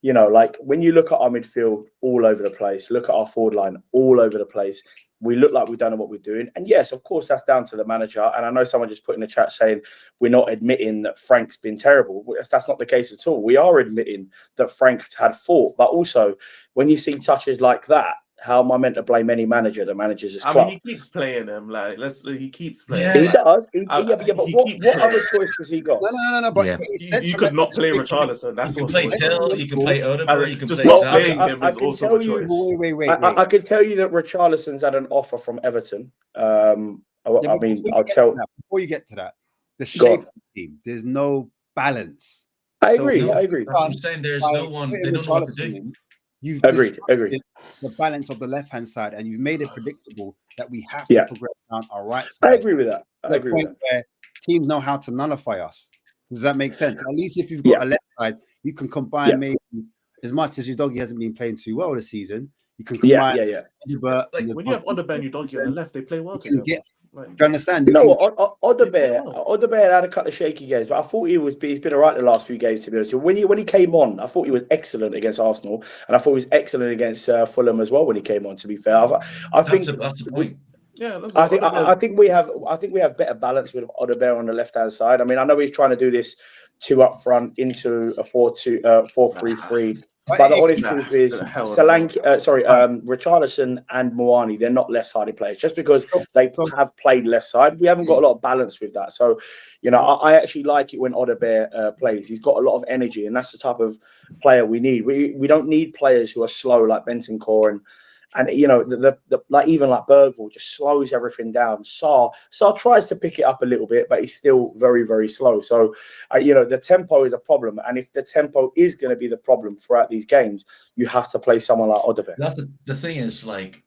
like when you look at our midfield all over the place, look at our forward line all over the place. We look like we don't know what we're doing. And yes, of course, that's down to the manager. And I know someone just put in the chat saying we're not admitting that Frank's been terrible. That's not the case at all. We are admitting that Frank had fault. But also, when you see touches like that, how am I meant to blame any manager that manages his club? I mean, he keeps playing them. He keeps playing. Yeah. He does. But what other choice has he got? No. But you could not play Richarlison. That's you what. can play Tel, you can play Odegaard, you can just play not Xavi. playing him is also a choice. Wait. I can tell you that Richarlison's had an offer from Everton. I'll tell. Before you get to that, the shape of the team, there's no balance. I agree. That's what I'm saying. There's no one. They don't know what to do. You've agreed. The balance of the left-hand side, and you've made it predictable that we have to progress down our right side. I agree with that. Where teams know how to nullify us. Does that make sense? At least if you've got a left side, you can combine maybe as much as your doggy hasn't been playing too well this season. You can combine. Like when you have Odegaard and Udogie on the left, they play well together. Do you understand? Odegaard had a couple of shaky games, but I thought he's been all right the last few games, to be honest. When he came on, I thought he was excellent against Arsenal, and I thought he was excellent against Fulham as well when he came on, to be fair. I think that's the point. Yeah, I think we have better balance with Odegaard on the left hand side. I mean, I know he's trying to do this 2 up front into a 4-3-3. But the honest truth is, Richarlison and Moani, they're not left-sided players. Just because they have played left side, we haven't got a lot of balance with that. So, I actually like it when Odegaard plays. He's got a lot of energy, and that's the type of player we need. We don't need players who are slow like Bentancur and even like Bergvall just slows everything down. Sarr tries to pick it up a little bit, but he's still very, very slow. So, the tempo is a problem. And if the tempo is going to be the problem throughout these games, you have to play someone like Odegaard. That's the thing is, like,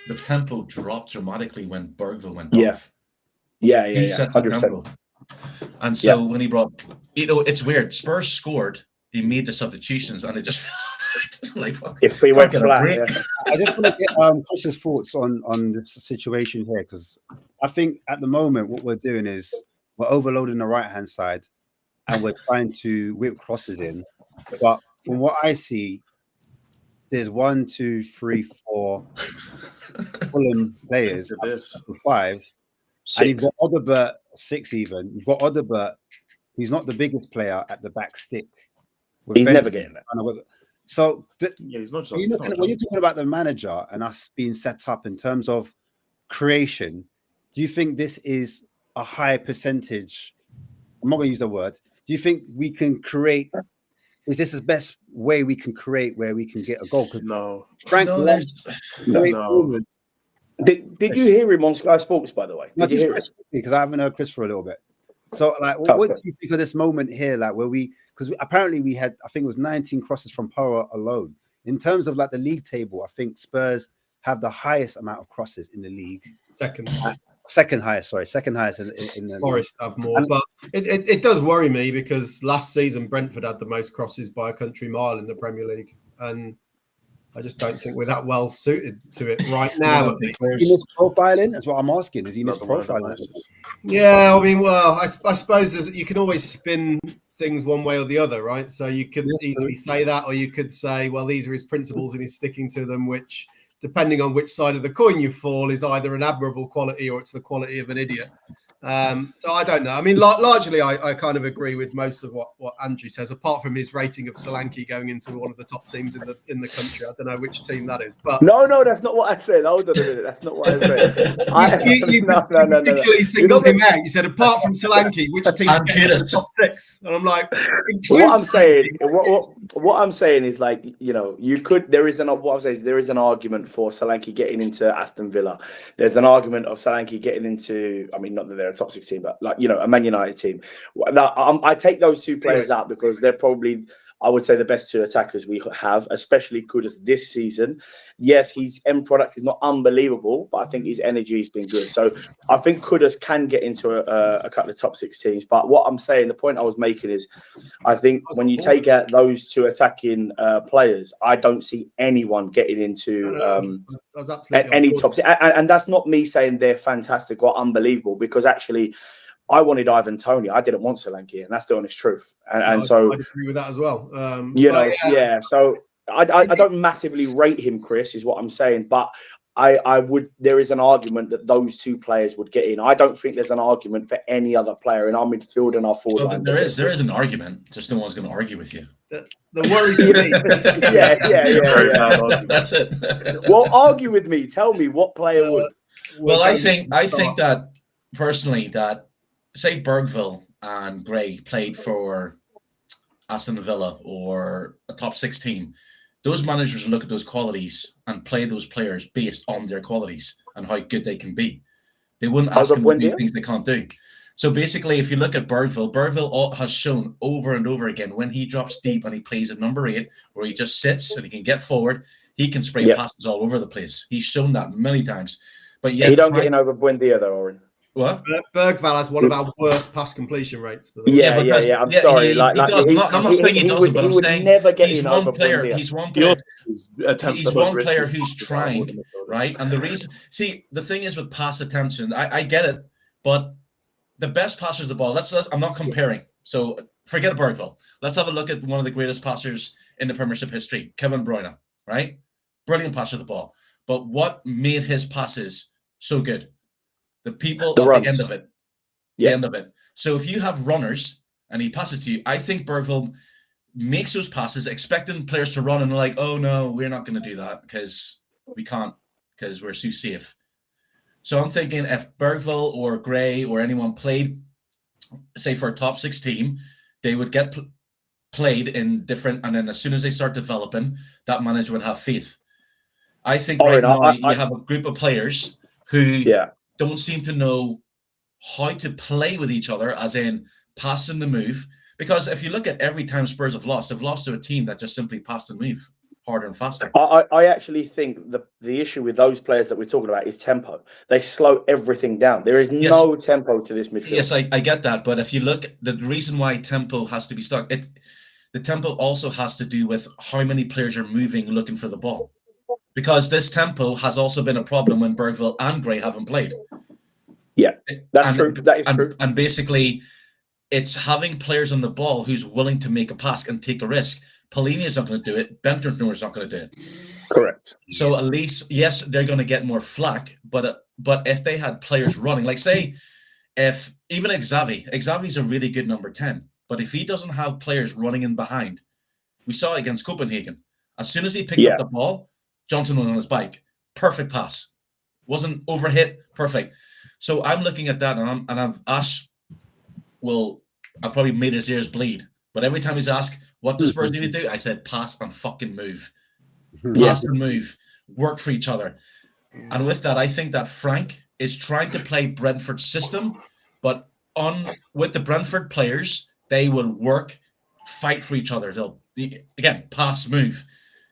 the tempo dropped dramatically when Bergvall went off. Yeah. He set the tempo. And so when he brought, it's weird. Spurs scored. He made the substitutions, and it just like if we went flat. I just want to get Chris's thoughts on this situation here, because I think at the moment what we're doing is we're overloading the right hand side, and we're trying to whip crosses in. But from what I see, there's 1, 2, 3, 4 Fulham players, 5, 6. and you've got Odegaard 6 even. You've got Odegaard, who's not the biggest player at the back stick. He's never getting that. So he's not just when you're talking about the manager and us being set up in terms of creation, do you think this is a high percentage? I'm not going to use the word. Do you think we can create? Is this the best way we can create where we can get a goal? Because Frank loves great moments. Did you hear him on Sky Sports, by the way? Not just Chris, because I haven't heard Chris for a little bit. So, like, what do you think of this moment here? Like, where because apparently we had, I think it was 19 crosses from Power alone. In terms of like the league table, I think Spurs have the highest amount of crosses in the league. Second highest in the Forest have more, but it does worry me because last season Brentford had the most crosses by a country mile in the Premier League, and I just don't think we're that well suited to it right now. Is he misprofiling? That's what I'm asking. Is he misprofiling? Yeah, I mean, well, I suppose you can always spin things one way or the other, right? So you could easily say that, or you could say, well, these are his principles and he's sticking to them, which, depending on which side of the coin you fall, is either an admirable quality or it's the quality of an idiot. So I don't know. I mean, largely, I kind of agree with most of what Andrew says, apart from his rating of Solanke going into one of the top teams in the country. I don't know which team that is, but no, that's not what I said. Hold on a minute, that's not what I said. You particularly singled him out. You said, apart from Solanke, which team's getting the top 6? And I'm like, what I'm saying is, like, you know, there is an argument for Solanke getting into Aston Villa. There's an argument of Solanke getting into, I mean, not that they're a top 6 team, but, like, you know, a Man United team. Now, I take those two players out because they're probably, I would say, the best 2 attackers we have, especially Kudus this season. Yes, his end product is not unbelievable, but I think his energy has been good. So I think Kudus can get into a couple of top 6 teams. But what I'm saying, the point I was making is, I think when you take out those 2 attacking players, I don't see anyone getting into any top 6. And that's not me saying they're fantastic or unbelievable, because actually, I wanted Ivan Toney. I didn't want Solanke, and that's the honest truth. And so I'd agree with that as well. So I don't massively rate him, Chris, is what I'm saying. But I would. There is an argument that those 2 players would get in. I don't think there's an argument for any other player in our midfield and our forward line. There is an argument. Just no one's going to argue with you. The worry for me. Yeah. That's it. Well, argue with me. Tell me what player would. Well, I think that personally that. Say Bergville and Gray played for Aston Villa or a top 6 team. Those managers look at those qualities and play those players based on their qualities and how good they can be. They wouldn't ask them to do things they can't do. So basically, if you look at Bergville has shown over and over again when he drops deep and he plays at number 8, where he just sits and he can get forward, he can spray passes all over the place. He's shown that many times. But yet, he don't get in over Buendia though, Oren. What? Bergvall has one of our worst pass completion rates. Yeah. I'm sorry. He does. I'm not saying he doesn't, but I'm saying he's one player. He's one player. He's one player who's trying, right? And the reason, the thing is with pass attempts, I get it, but the best passers of the ball. I'm not comparing. So forget Bergville. Let's have a look at one of the greatest passers in the Premiership history, Kevin De Bruyne, right? Brilliant passer of the ball. But what made his passes so good? The people at the end of it. The end of it. So if you have runners and he passes to you, I think Bergville makes those passes expecting players to run and they're like, oh no, we're not going to do that because we can't, because we're too safe. So I'm thinking if Bergville or Gray or anyone played, say for a top 6 team, they would get played in different, and then as soon as they start developing, that manager would have faith. I think now you have a group of players who don't seem to know how to play with each other, as in pass and the move. Because if you look at every time Spurs have lost, they've lost to a team that just simply pass and move harder and faster. I actually think the issue with those players that we're talking about is tempo. They slow everything down. There is no tempo to this midfield. Yes, I get that. But if you look, the reason why tempo has to be stuck, the tempo also has to do with how many players are moving looking for the ball. Because this tempo has also been a problem when Bergville and Gray haven't played. Yeah, that's true. That is true. And basically, it's having players on the ball who's willing to make a pass and take a risk. Polini is not going to do it. Bentner is not going to do it. Correct. So at least, yes, they're going to get more flack. But if they had players running, like say, if even Xavi's a really good number 10. But if he doesn't have players running in behind, we saw it against Copenhagen. As soon as he picked up the ball, Johnson was on his bike. Perfect pass. Wasn't overhit. Perfect. So I'm looking at that, and I'm Ash will. I've probably made his ears bleed. But every time he's asked, what does Spurs need to do? I said, pass and fucking move. Pass and move. Work for each other. And with that, I think that Frank is trying to play Brentford's system, but with the Brentford players, they will work, fight for each other. They'll, again, pass, move.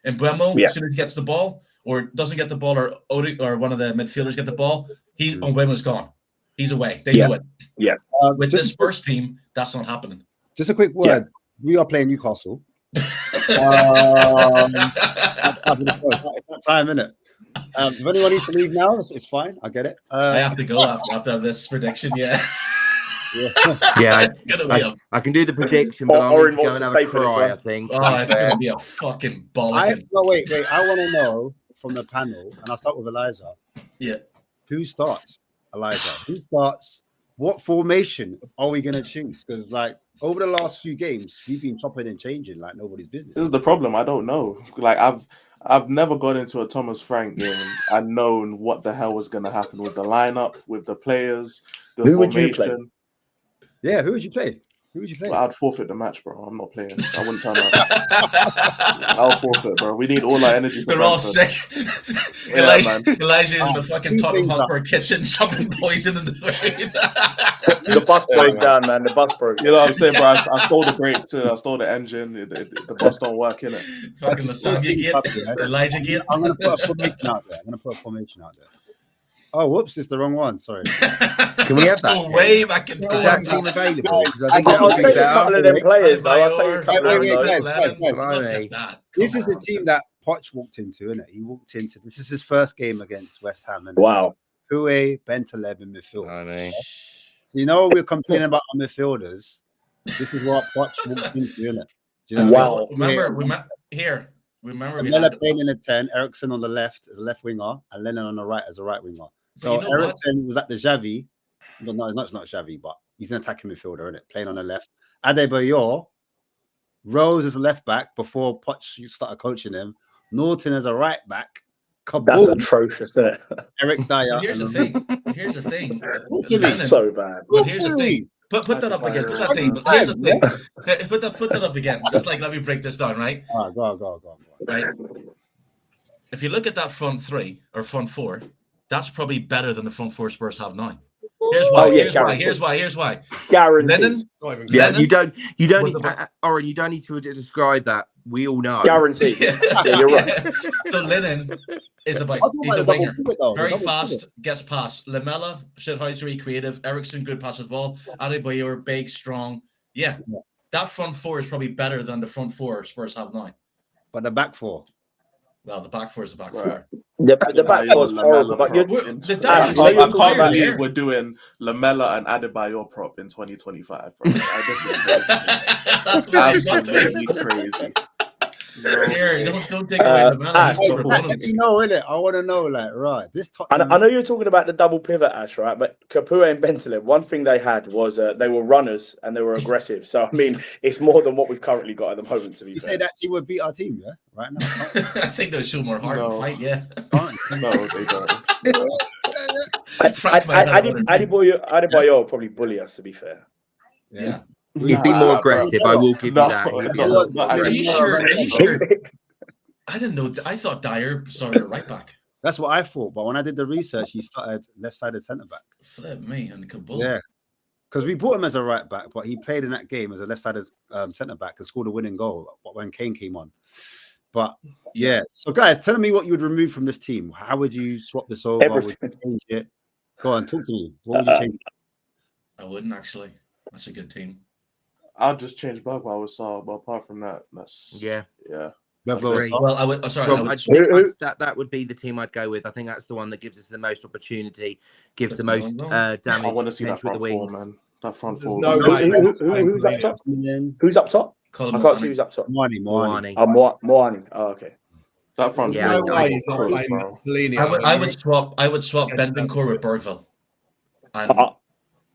And Buemo, as soon as he gets the ball, or doesn't get the ball, or one of the midfielders get the ball, Buemo's gone. He's away. They know it. Yeah. With this Spurs team, that's not happening. Just a quick word. Yeah. We are playing Newcastle. It's that time, isn't it? If anyone needs to leave now, it's fine. I get it. I have to go after this prediction. Yeah. I can do the prediction, but I'll need to go and have a cry, I think. Oh, it's going to be a fucking bollock. Wait. I want to know from the panel, and I'll start with Elijah. Yeah. Who starts, Elijah? Who starts? What formation are we going to choose? Because, like, over the last few games, we've been chopping and changing like nobody's business. This is the problem. I don't know. Like, I've never got into a Thomas Frank game and known what the hell was going to happen with the lineup, with the players, the formation. Yeah, who would you play? Well, I'd forfeit the match, bro. I'm not playing. I wouldn't turn up. I'll forfeit, bro. We need all our energy. They're all sick. Elijah's in the fucking Tottenham Hotspur kitchen, chopping poison in the rain. The bus broke down, man. The bus broke. You know what I'm saying, bro? I stole the brake too. I stole the engine. The bus don't work, innit? Fucking lasagna get. Elijah get. I'm going to put a formation out there. Oh, whoops, it's the wrong one. Sorry. Can we have that? Way back in that team available? I'll take a couple of them players. I'll take a couple of them. This is the team that Poch walked into, isn't it? He walked into. This is his first game against West Ham. Wow. Pue, Bentaleb in midfield. So you know we're complaining about our midfielders. This is what Poch walked into, isn't it? Do you know wow. Remember Miller playing in the 10, Ericsson on the left as a left winger, and Lennon on the right as a right winger. So Ericsson was at the Xavi, but no, it's not Xavi, but he's an attacking midfielder, isn't it? Playing on the left. Adebayor, Rose as a left back before Poch started coaching him. Norton as a right back. Kaboom. That's atrocious, isn't it? Eric Dyer. Here's the thing. That's so bad. But here's the thing. Put that up again. Put that thing. But here's the thing. Put that up again. Just like, let me break this down, right? Go on. Right. If you look at that front three or front four, that's probably better than the front four Spurs have now. Here's why. Here's why. Guaranteed. Lennon, you don't Oren, you don't need to describe that. We all know. Guaranteed. Yeah, you're right. So Lennon is he's a winger. Very fast, gets past. Lamela, Shithousery, creative. Ericsson, good pass with the ball. Adebayor, big, strong. Yeah. That front four is probably better than the front four Spurs have now. But the back four. Well, the back four is the back four. The back four is horrible. But I can't believe we're doing Lamela and Adebayor prop in 2025. Bro. That's absolutely crazy. Here, don't take away Lamela. I want to know, like, right, this Tottenham... I know you're talking about the double pivot, Ash, right? But Capoue and Bentaleb, one thing they had was they were runners and they were aggressive. So, I mean, it's more than what we've currently got at the moment, to be fair. You say that team would beat our team, yeah? Right now. I think they'll show more heart and fight, yeah. No, they don't. Adebayor will probably bully us, to be fair. Yeah. He'd be more aggressive. I will give you that. Are you sure? I didn't know. I thought Dyer started at right back. That's what I thought. But when I did the research, he started left-sided centre back. Flip me and Kabul. Yeah, because we bought him as a right back, but he played in that game as a left-sided centre back and scored a winning goal when Kane came on. But yeah, so guys, tell me what you would remove from this team. How would you swap this over? Would you change it? Go on, talk to me. What would you change? I wouldn't actually. That's a good team. I'll just change Bugwell with Saul, but apart from that, that's yeah. Well, I would. That would be the team I'd go with. I think that's the one that gives us the most opportunity, gives the most damage. I want to see that front four, man. That front four. Who's up top? Who's up top? I can't see who's up top. Moani. Moani. Oh, okay. That front four. I would swap Bentancur with Bergville.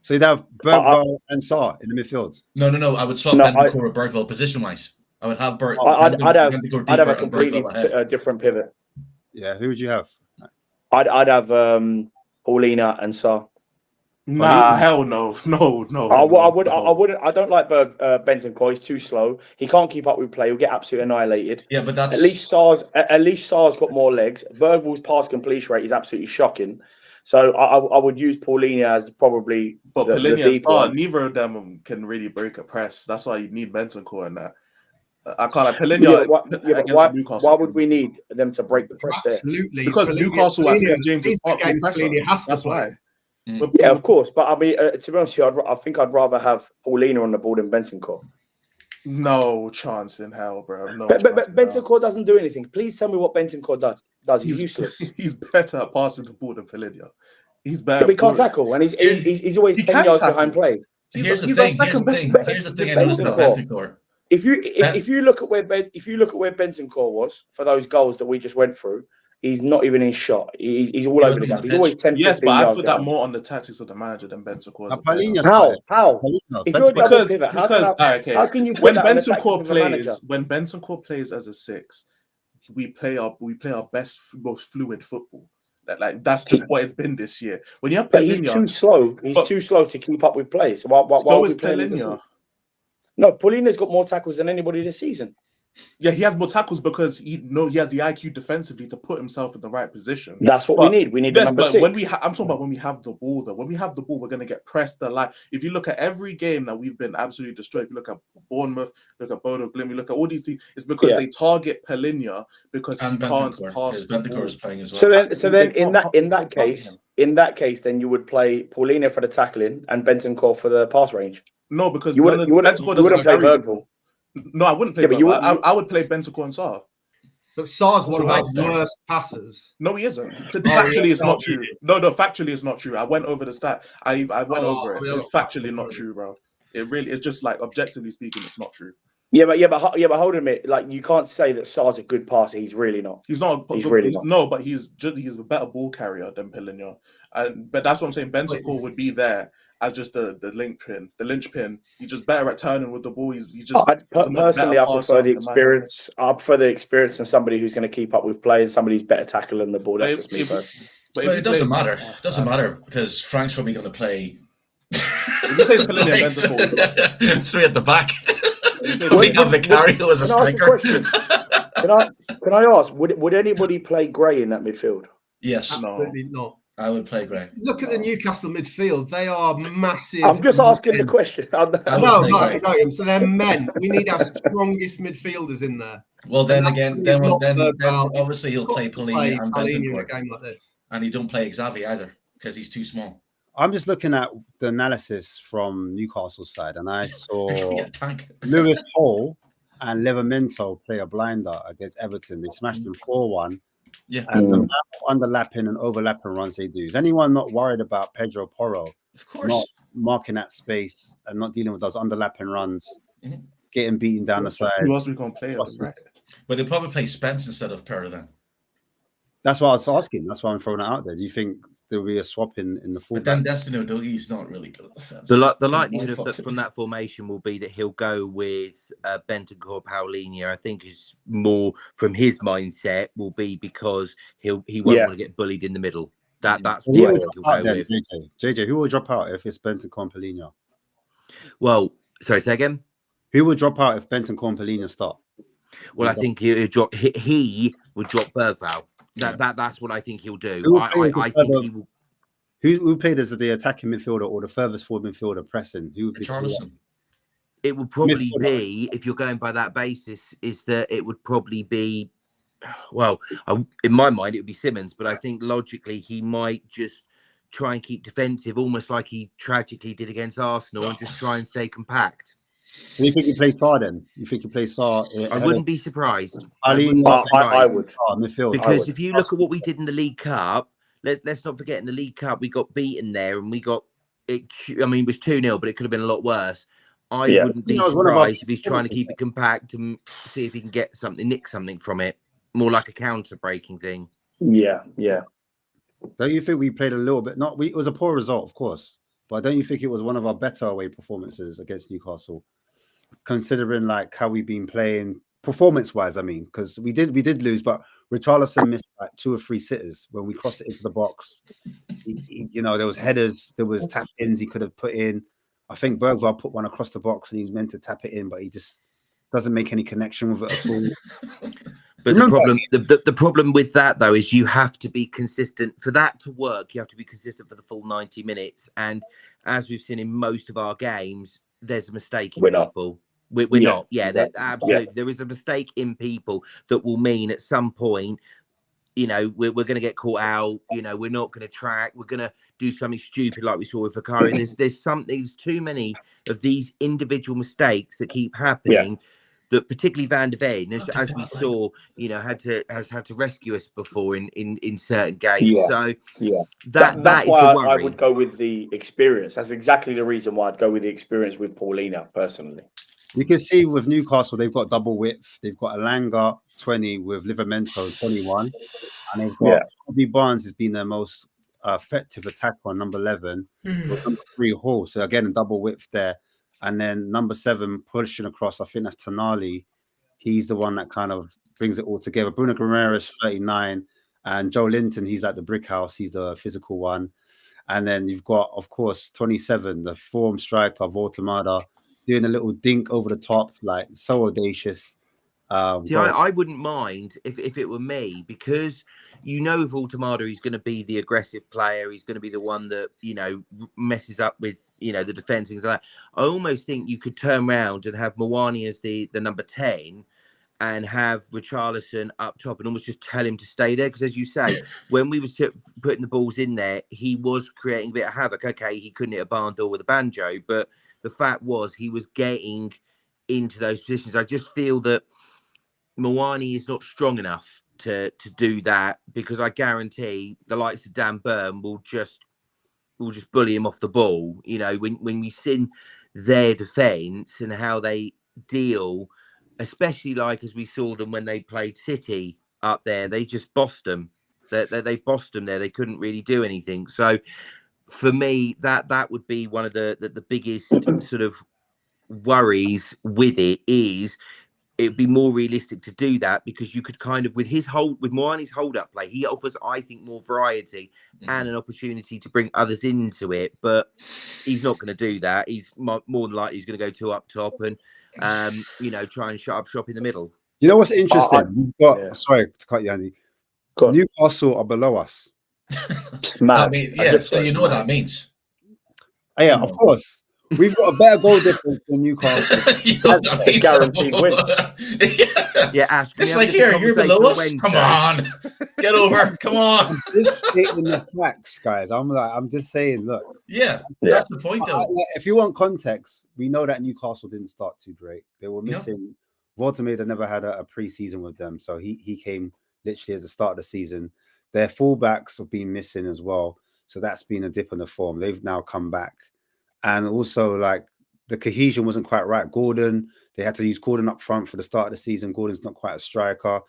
So you'd have Bergville and Sarr in the midfield. No. I would swap Bentancur with Bergville position-wise. I would have Bert. I'd have a and completely Bergville ahead. different pivot. Yeah, who would you have? I'd have Paulina and Sarr. Nah, hell no. I wouldn't. I don't like Bentancur. He's too slow. He can't keep up with play. He'll get absolutely annihilated. Yeah, but that's At least Sarr's got more legs. Bergvall's pass completion rate is absolutely shocking. So I would use Paulina as probably But the Paulina and deep Sarr, one. neither of them can really break a press. That's why you need Bentancur in that. I can't like Paulina Why would we need them to break the press there? Absolutely, because Newcastle at St James's Park will press us. has to That's play. why. Yeah, of course. But I mean, to be honest with you, I think I'd rather have Paulina on the ball than Bentancur. No chance in hell, bro. No. But Bentancur doesn't do anything. Please tell me what Bentancur does. He's useless. He's better at passing the ball than Paulina. He's better. Yeah, but he can't tackle, and he's always 10 yards behind play. Here's the thing. I know about Bentancur. If you look at where Bentancur was for those goals that we just went through, he's not even in shot. He's all over the gap. He's always 10, 15 yards. Yes, but I put that more on the tactics of the manager than Bentancur. How? If you're a double pivot, how can you put that on the tactics of the manager? When Bentancur plays as a 6, we play our best, most fluid football. That's just what it's been this year. When you have Paulina, he's too slow. He's too slow to keep up with play. So why is Paulina? No, Paulina's got more tackles than anybody this season. Yeah, he has more tackles because he has the IQ defensively to put himself in the right position. That's what we need. We need the number 6. I'm talking about when we have the ball, though. When we have the ball, we're going to get pressed a lot. If you look at every game that we've been absolutely destroyed, if you look at Bournemouth, look at Bodo Glimt, you look at all these things, it's because they target Paulina because he can't pass. Bentancur is playing as well. So then in that case, then you would play Paulina for the tackling and Bentancur for the pass range. No, because you wouldn't play Bergvall. No, I wouldn't play. Yeah, I would play Bentancur and Sarr. But Sarr's one of our worst passers. No, he isn't. Factually, it's not true. No, factually, it's not true. I went over the stat. I went over it. It's factually not true, bro. It's just like objectively speaking, it's not true. Yeah, but hold on a minute. Like you can't say that Sarr's a good passer. He's really not. He's not. He's really not. No, but he's a better ball carrier than Paulina. But that's what I'm saying. Bentancur would be there as just the linchpin. He's just better at turning with the ball. Personally, I prefer the experience. I prefer the experience than somebody who's going to keep up with play and somebody who's better tackling the ball. That's just me personally. But it doesn't matter. It doesn't matter because Frank's probably going to play. He plays Paulina and Bentancur. 3 at the back. We have Vicario as a striker. Can I ask? Would anybody play Gray in that midfield? Yes. Absolutely not. I would play Gray. Look at the Newcastle midfield. They are massive. I'm just asking the question. No. So they're men. We need our strongest midfielders in there. Well, then obviously he'll play Paulina and Bentancur in a game like this. And he don't play Xavi either because he's too small. I'm just looking at the analysis from Newcastle side, and I saw Lewis Hall and Livramento play a blinder against Everton. They smashed them 4-1. Yeah, and the underlapping and overlapping runs they do. Is anyone not worried about Pedro Porro? Of course, not marking that space and not dealing with those underlapping runs, getting beaten down the sides. Who else we gonna play? But they'll probably play Spence instead of Porro then. That's what I was asking. That's why I'm throwing it out there. Do you think there will be a swap in the full? But then Destiny Udogi's not really good at defense. The likelihood from that formation will be that he'll go with Bentancur, Paulina. I think is more from his mindset will be because he won't want to get bullied in the middle. That's what I think he'll go with. JJ, who will drop out if it's Bentancur and Paulina? Well, sorry, say again. Who would drop out if Bentancur and Paulina start? Well, I think he would drop Bergvall. That's what I think he'll do. I think he will. Who played as the attacking midfielder or the furthest forward midfielder pressing? Who would be Charleston? It would probably be, if you're going by that basis, is that it would probably be. Well, in my mind, it would be Simmons, but I think logically he might just try and keep defensive, almost like he tragically did against Arsenal, and just try and stay compact. Do you think you play Sarr then? You think you play Sarr? I wouldn't be surprised. I would. Midfield. Because if you look at what we did in the League Cup, let's not forget in the League Cup, we got beaten there and we got it. I mean, it was 2-0, but it could have been a lot worse. I wouldn't be surprised if he's trying to keep it compact and see if he can get nick something from it. More like a counter-breaking thing. Yeah. Don't you think we played a little bit? It was a poor result, of course. But don't you think it was one of our better away performances against Newcastle? considering like how we've been playing performance-wise. I mean, because we did lose, but Richarlison missed like 2 or 3 sitters when we crossed it into the box. You know, there was headers, there was tap-ins he could have put in. I think Bergvall put one across the box and he's meant to tap it in, but he just doesn't make any connection with it at all. But the problem with that though is you have to be consistent for that to work. You have to be consistent for the full 90 minutes, and as we've seen in most of our games, there's a mistake in people. We're not. Yeah, exactly. Absolutely. Yeah. There is a mistake in people that will mean at some point, you know, we're going to get caught out. You know, we're not going to track. We're going to do something stupid like we saw with Vicario. There's too many of these individual mistakes that keep happening. Yeah. That particularly Van de Ven, as we saw, you know, has had to rescue us before in certain games. Yeah. So that's why I would go with the experience. That's exactly the reason why I'd go with the experience with Paulina personally. You can see with Newcastle, they've got double width. They've got Alanga 20 with Livramento 21, and they've got Bobby Barnes has been their most effective attacker on number 11, with number 3 Hall. So again, a double width there. And then number 7 pushing across, I think that's Tonali. He's the one that kind of brings it all together. Bruno Guimaraes 39, and Joe Linton, he's like the brick house. He's the physical one. And then you've got, of course, 27, the form striker, Voltemada, doing a little dink over the top, like so audacious. See, I wouldn't mind if it were me, because you know with Voltemada, he's going to be the aggressive player. He's going to be the one that, you know, messes up with, you know, the defence, things like that. I almost think you could turn around and have Mawani as the number 10 and have Richarlison up top and almost just tell him to stay there. Because as you say, when we was putting the balls in there, he was creating a bit of havoc. Okay, he couldn't hit a barn door with a banjo, but the fact was he was getting into those positions. I just feel that Mawani is not strong enough to do that, because I guarantee the likes of Dan Burn will just bully him off the ball. You know, when we see their defence and how they deal, especially like as we saw them when they played City up there, they just bossed them. They bossed them there. They couldn't really do anything. So for me, that would be one of the biggest sort of worries with it. Is it'd be more realistic to do that, because you could kind of with Moani's hold up play, he offers, I think, more variety and an opportunity to bring others into it. But he's not going to do that. He's more than likely he's going to go 2 up top and you know, try and shut up shop in the middle. You know what's interesting? We've got sorry to cut you, Andy. Newcastle are below us. I mean, yeah. So you know what that means? Yeah, of course. We've got a better goal difference than Newcastle. You know what that means? Guaranteed win. Yeah, Ash. It's like, here, you're below us. Come on, get over. Come on. I'm just stating the facts, guys. I'm just saying. Look. Yeah, that's the point, though. If you want context, we know that Newcastle didn't start too great. They were missing. Voltemada never had a pre-season with them, so he came literally at the start of the season. Their fullbacks have been missing as well, so that's been a dip in the form. They've now come back. And also, like, the cohesion wasn't quite right. Gordon, they had to use Gordon up front for the start of the season. Gordon's not quite a striker.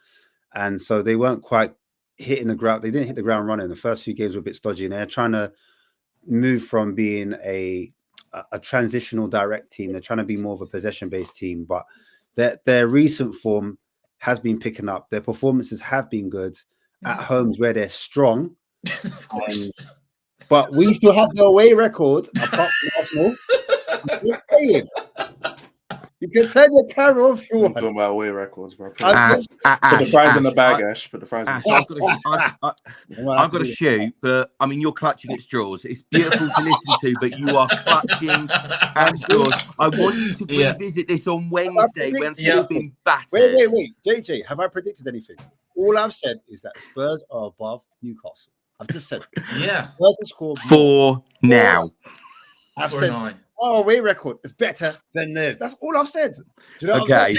And so they weren't quite hitting the ground. They didn't hit the ground running. The first few games were a bit stodgy. And they're trying to move from being a transitional direct team. They're trying to be more of a possession-based team. But their recent form has been picking up. Their performances have been good at homes where they're strong. But we still have the away record apart from Arsenal. You can turn your camera off if you want. I'm talking about away records, bro. Put the fries in the bag, Ash. Put the fries in the bag. I've got to shoot, but I mean, you're clutching at straws. It's beautiful to listen to, but you are clutching at straws. I want you to revisit this on Wednesday when you've been battered. Wait. JJ, have I predicted anything? All I've said is that Spurs are above Newcastle. I've just said, for now. I've said, our away record is better than theirs. That's all I've said. Do you know what I'm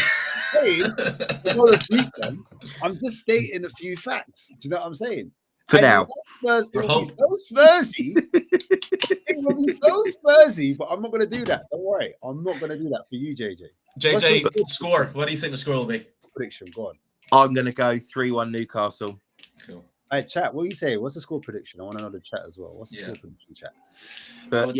saying? I'm just stating a few facts. Do you know what I'm saying? For now. It will be so Spursy. It will be so Spursy, but I'm not going to do that. Don't worry. I'm not going to do that for you, JJ. JJ, score. What do you think the score will be? Prediction, go on. I'm going to go 3-1 Newcastle. Cool. Hey, chat, what do you say? What's the score prediction? I want to know the chat as well. What's the score prediction, chat? But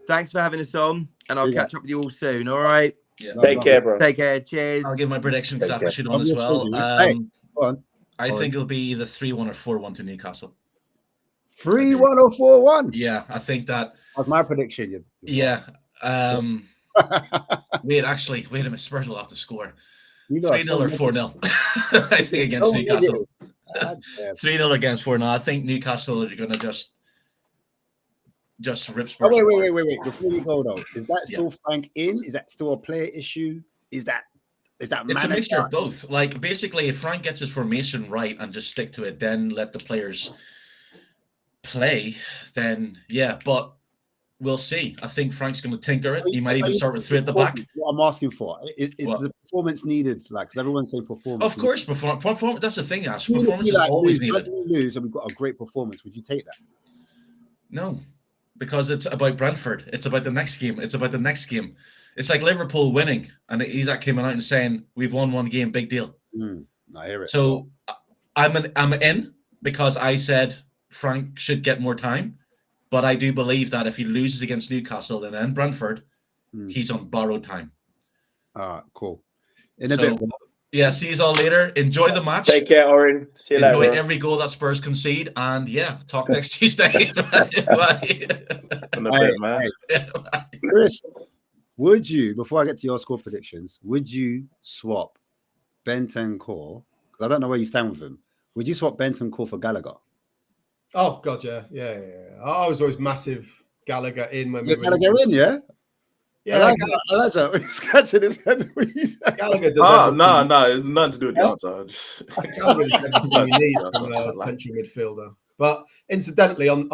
thanks for having us on, and I'll catch up with you all soon. All right. Yeah. Take care, bro. Take care. Cheers. I'll give my prediction because I have to shoot on I'm as just well. thinking, hey, go on. I think it'll be either 3-1 or 4-1 to Newcastle. 3-1 or 4-1? Yeah, I think that. That's my prediction. Yeah. Wait a minute. Spurs will have to score. 3-0 or 4-0. I think against Newcastle. 3-0 against 4-0. I think Newcastle are going to just rip Spurs. Oh, wait. Before we go though, is that still Frank in? Is that still a player issue? Is that it's a mixture of both. Like basically, if Frank gets his formation right and just stick to it, then let the players play. Then but we'll see. I think Frank's going to tinker it. He might even start with 3 at the back. What I'm asking for is the performance needed? Like, because everyone's saying performance. Of course, performance. That's the thing, Ash. Performance is always needed. Lose and we've got a great performance. Would you take that? No, because it's about Brentford. It's about the next game. It's like Liverpool winning, and Isak came out and saying, "We've won one game, big deal." I hear it. So I'm in because I said Frank should get more time, but I do believe that if he loses against Newcastle and then Brentford, he's on borrowed time. All right, cool. In a bit. Yeah, see you all later. Enjoy the match. Take care, Orin. See you later. Enjoy every goal that Spurs concede, and talk next Tuesday. Bye. Man. Chris, would you, before I get to your score predictions, would you swap Bentancur? Because I don't know where you stand with him. Would you swap Bentancur for Gallagher? Oh God, yeah. I was always massive Gallagher in when we were Gallagher in, yeah. Yeah, Elijah, he's scratching his head. Gallagher does no, it's nothing to do with the answer. Gallagher does everything you need from a central midfielder. But incidentally, on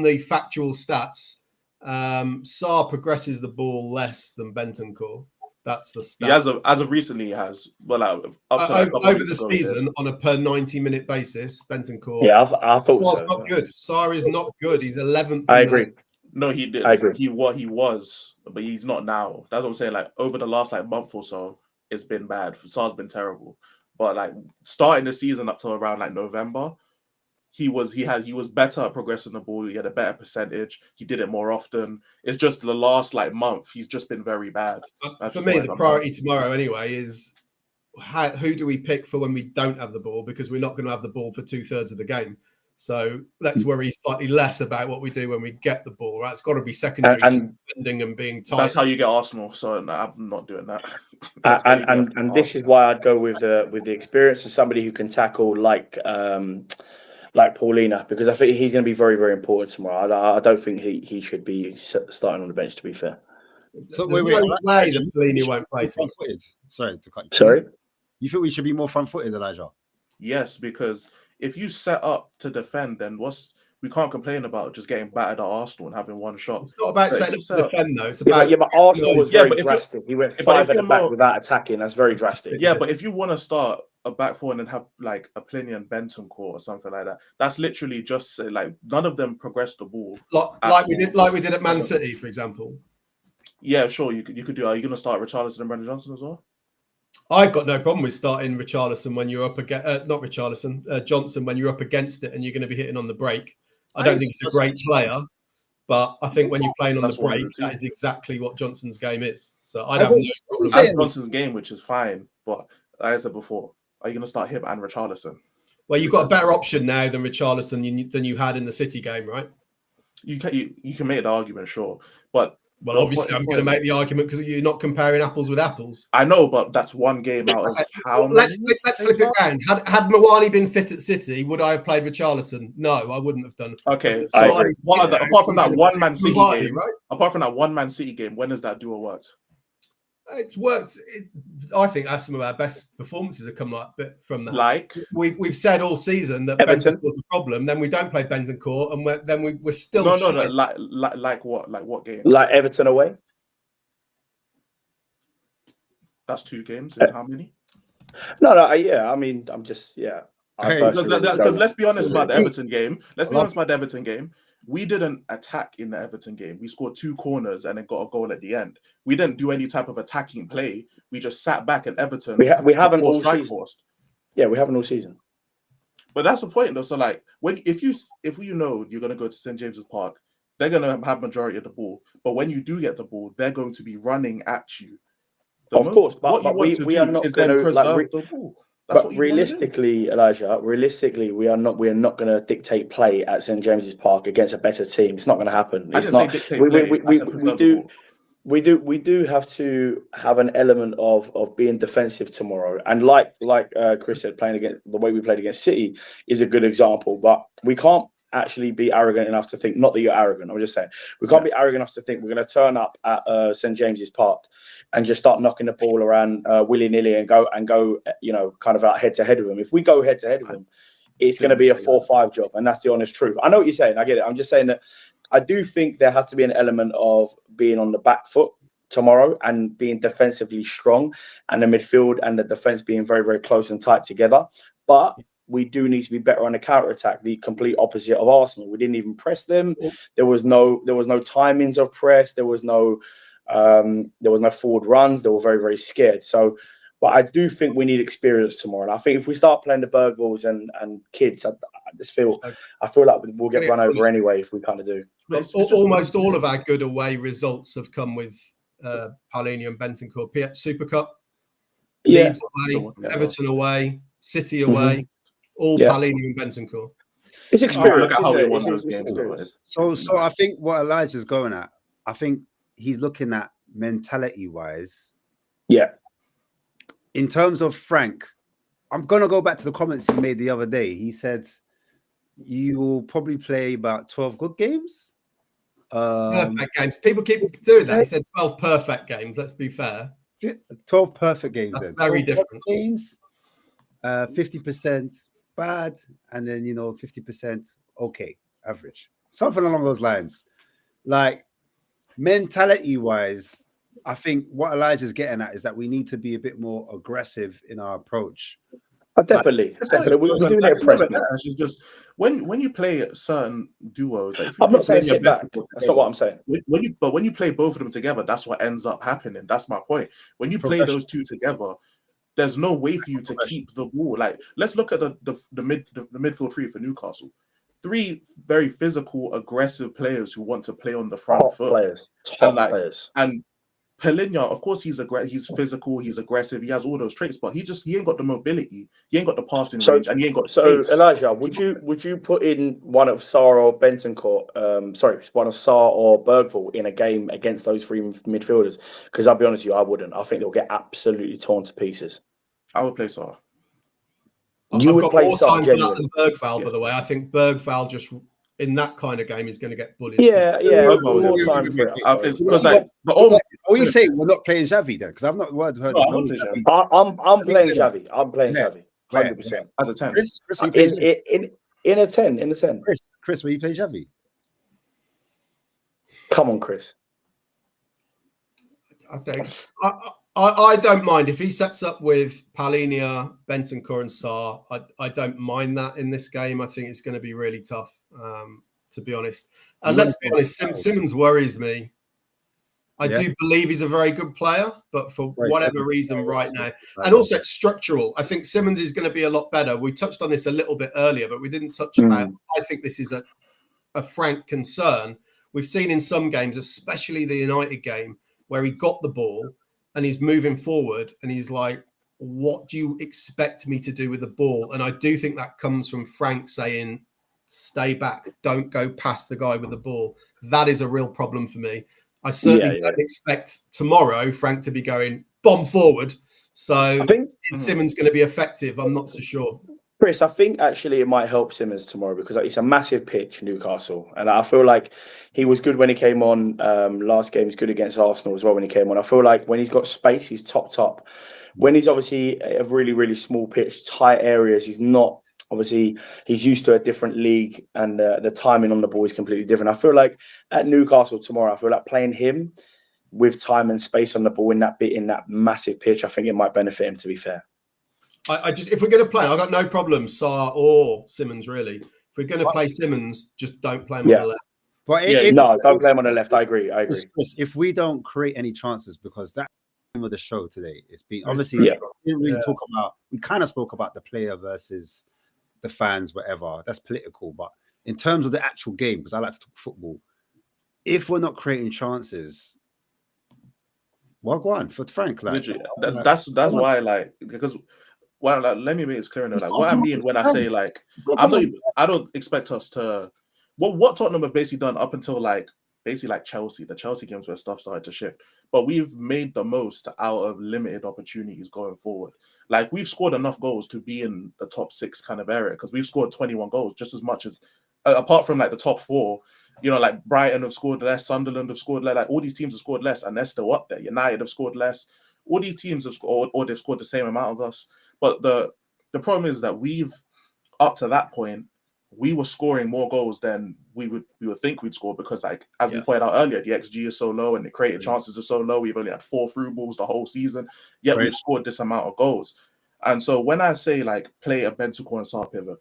the factual stats, Sarr progresses the ball less than Bentancur. That's the stat. As of recently, he has. Well, over the season, on a per 90-minute basis, Bentancur. Yeah, I thought so. Not good. Sarr is not good. He's 11th. I agree. No, he did. I agree. He was, but he's not now. That's what I'm saying. Like over the last month or so, it's been bad. Sarr's been terrible. But starting the season up to around November, he was better at progressing the ball. He had a better percentage. He did it more often. It's just the last month he's just been very bad. For me, the priority tomorrow anyway is who do we pick for when we don't have the ball, because we're not going to have the ball for 2/3 of the game. So let's worry slightly less about what we do when we get the ball. Right? It's got to be secondary to defending and being tight. That's how you get Arsenal. So no, I'm not doing that. And this is why I'd go with the experience of somebody who can tackle like Paulina, because I think he's going to be very, very important tomorrow. I don't think he should be starting on the bench, to be fair. So wait, that Paulina won't play. Sorry to cut you. Sorry? You think we should be more front-footed, Elijah? Yes, because if you set up to defend, then we can't complain about just getting battered at Arsenal and having one shot. It's not about setting up to defend, though. It's about but Arsenal was very drastic. He went 5 at the back without attacking. That's very drastic. Yeah, but if you want to start a back four and then have a Pliny and Bentancur or something like that, that's literally just none of them progress the ball. Like we did at Man City, for example. Yeah, sure. You could do. Are you going to start Richarlison and Brendan Johnson as well? I've got no problem with starting Richarlison when you're up against not Richarlison, Johnson when you're up against it and you're going to be hitting on the break. I don't think he's a great player, but I think when you're playing on the break, that is exactly what Johnson's game is. So I don't have no problem. That's Johnson's game, which is fine. But like I said before, are you going to start him and Richarlison? Well, you've got a better option now than Richarlison than you had in the City game, right? You can make the argument, sure, but. Well, obviously, I'm going to make the argument because you're not comparing apples with apples. I know, but that's one game out of how many? Let's flip it around. Had Mawali been fit at City, would I have played Richarlison? No, I wouldn't have done. Okay, so apart from that one Man City game, right? Apart from that one Man City game, when has that duo worked? It's worked. I think that's some of our best performances have come from that. We've said all season that Bentancur was a problem. Then we don't play Bentancur, and we're still no. Like what? Like what games? Like Everton away. That's 2 games. In how many? No. Yeah, I mean, I'm just Because let's be honest about the Everton game. We didn't attack in the Everton game. We scored 2 corners and then got a goal at the end. We didn't do any type of attacking play. We just sat back at Everton. We haven't all season. Yeah, we haven't all season. But that's the point, though. So, if you know you're going to go to St. James's Park, they're going to have majority of the ball. But when you do get the ball, they're going to be running at you. Of course, but we are not going to preserve the ball. But realistically, Elijah, we are not going to dictate play at St James's Park against a better team. It's not going to happen. It's not. We do have to have an element of being defensive tomorrow. And like Chris said, playing against the way we played against City is a good example. But we can't actually be arrogant enough to think. Not that you're arrogant. I'm just saying we can't be arrogant enough to think we're going to turn up at St James's Park and just start knocking the ball around willy nilly and go kind of out head to head with them. If we go head to head with them, it's going to be a 4-5 job, and that's the honest truth. I know what you're saying. I get it. I'm just saying that I do think there has to be an element of being on the back foot tomorrow and being defensively strong, and the midfield and the defense being very, very close and tight together. But we do need to be better on the counter attack. The complete opposite of Arsenal. We didn't even press them. There was no timings of press. There was no forward runs. They were very, very scared. So, but I do think we need experience tomorrow. And I think if we start playing the Bergvalls and kids, I feel like we'll get run over anyway if we kind of do. Almost all of our good away results have come with Paulinho and Bentancur. Piet Super Cup, Leeds away, Everton away, City away, all Paulinho and Bentancur. It's experience. Look at how we won those games. So I think what Elijah's going at, I think he's looking at mentality-wise. Yeah. In terms of Frank, I'm going to go back to the comments he made the other day. He said, you will probably play about 12 good games. Perfect games. People keep doing that. He said 12 perfect games. Let's be fair. 12 perfect games. That's very different. Games, 50% bad, and then 50% okay, average. Something along those lines. Like mentality-wise, I think what Elijah's getting at is that we need to be a bit more aggressive in our approach. Definitely. It's just when you play certain duos. Like I'm not saying sit back. That's not what I'm saying. When you play both of them together, that's what ends up happening. That's my point. When you play those two together, there's no way for you to keep the ball. Like, let's look at the midfield three for Newcastle. 3 very physical, aggressive players who want to play on the front foot. Top players. And Paulinho, of course, he's physical, he's aggressive, he has all those traits, but he ain't got the mobility, he ain't got the passing range, and he ain't got the pace. Elijah, would you put in one of Sarr or Bentancur, one of Sarr or Bergvall in a game against those 3 midfielders? Because I'll be honest with you, I wouldn't. I think they'll get absolutely torn to pieces. I would play Sarr. You would play Sarr than Bergvall, by the way. I think Bergvall just in that kind of game is going to get bullied. Yeah. More time for it. Because are you saying we're not playing Xavi then? Because I've not heard. I'm playing Xavi. I'm playing Xavi. 100%. As a 10. Chris, in a 10. In a 10. Chris, will you play Xavi? Come on, Chris. I think I don't mind if he sets up with Paulinho, Bentancur, and Sarr. I don't mind that in this game. I think it's going to be really tough, to be honest. And let's be honest, Simmons worries me. I do believe he's a very good player, but for whatever reason right now, and also it's structural. I think Simmons is going to be a lot better. We touched on this a little bit earlier, but we didn't touch about. I think this is a frank concern. We've seen in some games, especially the United game, where he got the ball and he's moving forward and he's like, what do you expect me to do with the ball? And I do think that comes from Frank saying, stay back, don't go past the guy with the ball. That is a real problem for me. I certainly don't expect tomorrow Frank to be going bomb forward. So is Simmons going to be effective? I'm not so sure. Chris, I think actually it might help Simmons tomorrow because it's a massive pitch, Newcastle. And I feel like he was good when he came on. Last game was good against Arsenal as well when he came on. I feel like when he's got space, he's top. When he's obviously a really, really small pitch, tight areas, he's not, obviously, he's used to a different league and the timing on the ball is completely different. I feel like at Newcastle tomorrow, I feel like playing him with time and space on the ball in that massive pitch, I think it might benefit him, to be fair. If we're going to play, I've got no problem, Sarr or Simmons, really. If we're going to play Simmons, just don't play him on the left. But don't play him on the left. I agree. If we don't create any chances, because that of the show today, it's been obviously we didn't really talk about. We kind of spoke about the player versus the fans, whatever. That's political, but in terms of the actual game, because I like to talk football, if we're not creating chances, Well, go on for Frank. Like, Literally, that's why, like, because well, like, let me make this clear. Like, what I mean when I say like, I don't expect us to. What Tottenham have basically done up until like basically like Chelsea, the Chelsea games where stuff started to shift. But we've made the most out of limited opportunities going forward. Like, we've scored enough goals to be in the top 6 kind of area, because we've scored 21 goals, just as much as apart from like the top 4. You know, like Brighton have scored less, Sunderland have scored less, like all these teams have scored less, and they're still up there. United have scored less. All these teams have scored, or they've scored the same amount of us. But the problem is that we've, up to that point, we were scoring more goals than we would think we'd score, because, like, as we pointed out earlier, the XG is so low and the created chances are so low. We've only had 4 through balls the whole season, yet we've scored this amount of goals. And so when I say like play a Bentancur and Sarr pivot,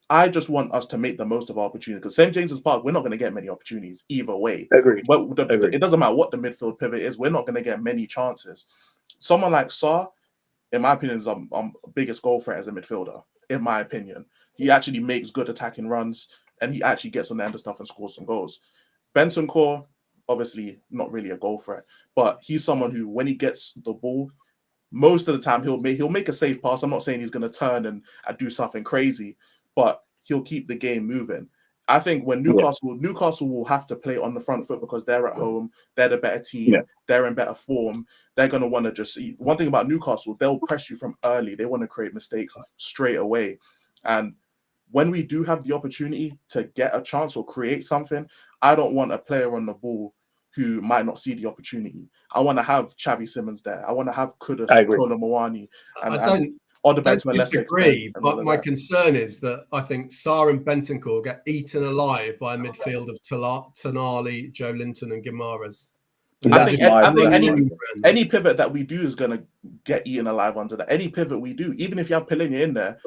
I just want us to make the most of our opportunity, because St. James's Park, we're not going to get many opportunities either way. Agreed. But it doesn't matter what the midfield pivot is, we're not going to get many chances. Someone like Sarr, in my opinion, is our biggest goal threat as a midfielder, in my opinion. He actually makes good attacking runs, and he actually gets on the end of stuff and scores some goals. Bentancur, obviously not really a goal threat, but he's someone who, when he gets the ball, most of the time he'll make a safe pass. I'm not saying he's going to turn and do something crazy, but he'll keep the game moving. I think when Newcastle will have to play on the front foot, because they're at home, they're the better team, they're in better form. They're going to want to just see. One thing about Newcastle, they'll press you from early. They want to create mistakes straight away. And when we do have the opportunity to get a chance or create something, I don't want a player on the ball who might not see the opportunity. I want to have Xavi Simons there. I want to have Kudus, Kolo Muani, and I don't disagree, but my concern is that I think Sarr and Bentancur get eaten alive by a midfield of Tonali, Joe Linton, and Guimaraes. I think any pivot that we do is going to get eaten alive under that. Any pivot we do, even if you have Palhinha in there,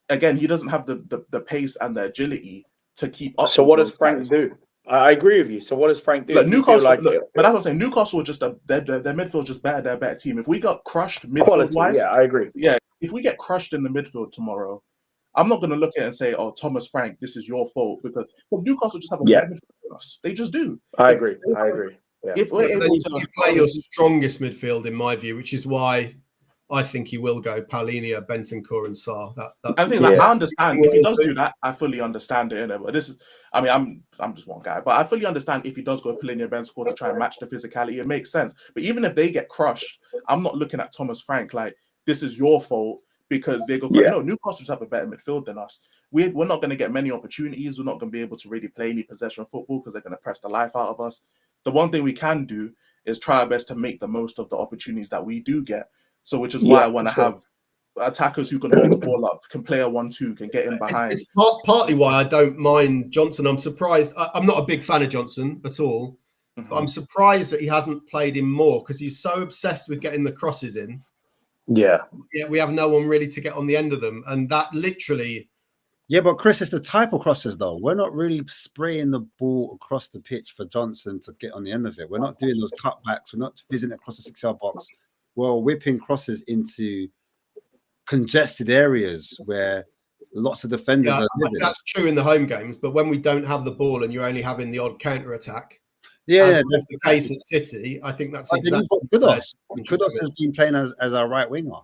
again, he doesn't have the pace and the agility to keep up. So what does Frank do? I agree with you. So what does Frank do? Look, Newcastle, but that's what I'm saying. Newcastle are just their midfield just better. They're a better team. If we got crushed midfield-wise, I agree. Yeah, if we get crushed in the midfield tomorrow, I'm not going to look at it and say, "Oh, Thomas Frank, this is your fault," because Newcastle just have a better midfield than us. They just do. I agree. Yeah. If we're able to play your strongest midfield, in my view, which is why I think he will go Palhinha, Bentancur, and Sarr. I understand if he does do that. I fully understand it. But this is, I mean, I'm just one guy, but I fully understand if he does go Palhinha, Bentancur to try and match the physicality. It makes sense. But even if they get crushed, I'm not looking at Thomas Frank like this is your fault because they go. No, Newcastle just have a better midfield than us. We're not going to get many opportunities. We're not going to be able to really play any possession football because they're going to press the life out of us. The one thing we can do is try our best to make the most of the opportunities that we do get. So, which is why I want to have attackers who can hold the ball up, can play a 1-2, can get in behind. It's partly why I don't mind Johnson. I'm surprised. I'm not a big fan of Johnson at all, but I'm surprised that he hasn't played him more because he's so obsessed with getting the crosses in. Yeah, we have no one really to get on the end of them, and that literally. Yeah, but Chris, it's the type of crosses though. We're not really spraying the ball across the pitch for Johnson to get on the end of it. We're not doing those cutbacks. We're not fizzing it across the 6-yard box. We're whipping crosses into congested areas where lots of defenders are living. That's true in the home games, but when we don't have the ball and you're only having the odd counter attack, that's the case at City. I think that's exactly. Kudus has been playing as our right winger.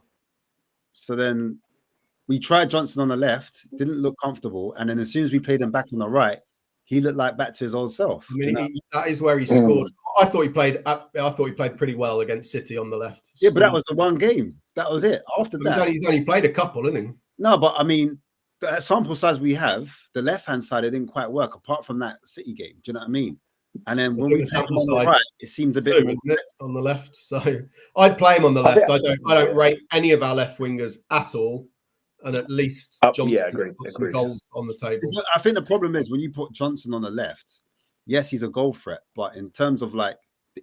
So then we tried Johnson on the left, didn't look comfortable, and then as soon as we played him back on the right, he looked like back to his old self. I mean, that is where he scored. I thought he played pretty well against City on the left. Yeah, but that was the one game. That was it. After that, he's only played a couple, isn't he? No, but I mean, the sample size we have, the left-hand side, it didn't quite work. Apart from that City game, do you know what I mean? And then when we played him on the right, it seemed a bit on the left. So I'd play him on the left. I don't rate any of our left wingers at all. And at least Johnson put some goals on the table. I think the problem is when you put Johnson on the left, yes, he's a goal threat, but in terms of like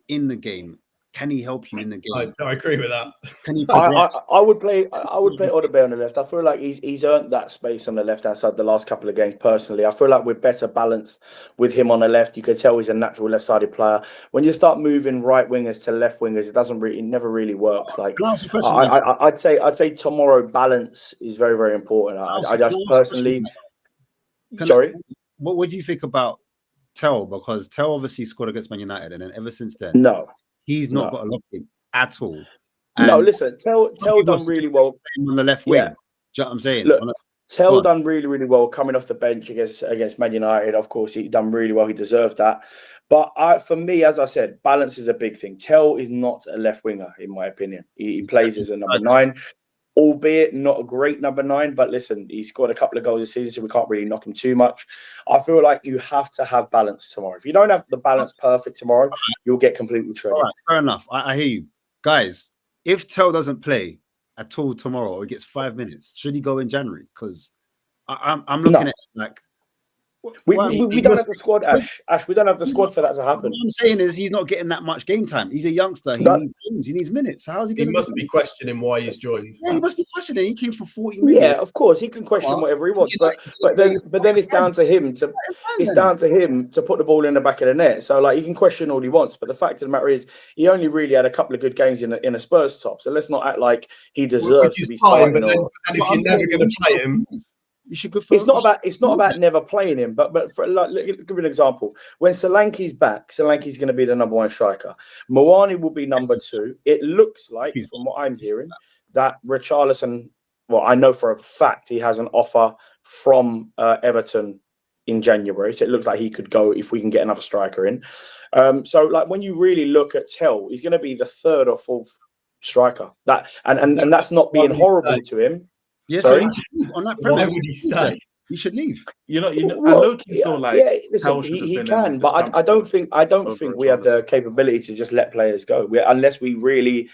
in the game, can he help you in the game? I agree with that. Can he? I would play Odegaard on the left. I feel like he's earned that space on the left hand side the last couple of games. Personally, I feel like we're better balanced with him on the left. You could tell he's a natural left-sided player. When you start moving right wingers to left wingers, it never really works. Like I'd say tomorrow balance is very, very important. I just personally. Sorry, what would you think about Tel? Because Tel obviously scored against Man United, and then ever since then, no. He's not got a lock in at all. No, And listen, Tel done really well on the left wing. Yeah. Do you know what I'm saying? Look, Tel done really, really well coming off the bench against Man United. Of course, he done really well. He deserved that. But for me, as I said, balance is a big thing. Tel is not a left winger, in my opinion. He plays as a number 9, albeit not a great number 9. But listen, he scored a couple of goals this season, so we can't really knock him too much. I feel like you have to have balance tomorrow. If you don't have the balance perfect tomorrow, you'll get completely shredded. All right, fair enough. I hear you. Guys, if Tel doesn't play at all tomorrow or he gets 5 minutes, should he go in January? Because I'm looking at it like we don't have the squad, Ash. We don't have the squad for that to happen. What I'm saying is he's not getting that much game time. He's a youngster. He needs games. He needs minutes. How's he going to? He must be questioning why he's joined. Yeah, he must be questioning. He came for 40 minutes. Yeah, of course he can question whatever he wants, but then it's down to him to put the ball in the back of the net. So like he can question all he wants, but the fact of the matter is he only really had a couple of good games in a Spurs top. So let's not act like he deserves to be starting. But then if you're never going to play him. You should go it's not about never playing him, but for like, give you an example. When Solanke's back, Solanke's going to be the number 1 striker. Moani will be number 2. It looks like, from what I'm hearing, that Richarlison. Well, I know for a fact he has an offer from Everton in January, so it looks like he could go if we can get another striker in. So, like when you really look at Tel, he's going to be the 3rd or 4th striker. And that's not being horrible to him. Yes, so he should leave on that premise. Why would he stay? He should leave. I know feel like listen, he can, but I don't think we have the capability to just let players go. Unless we really,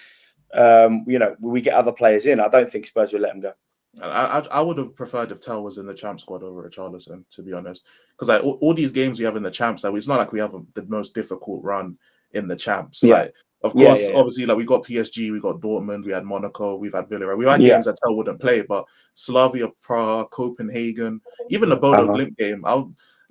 we get other players in. I don't think Spurs will let him go. I would have preferred if Tel was in the champ squad over Richarlison, to be honest, because like all these games we have in the champs, like it's not like we have the most difficult run in the champs. Yeah. Like, of course, obviously, like we got PSG, we got Dortmund, we had Monaco, we've had Villarreal. We had games that Tel wouldn't play, but Slavia Prague, Copenhagen, even the Bodo Glimt game.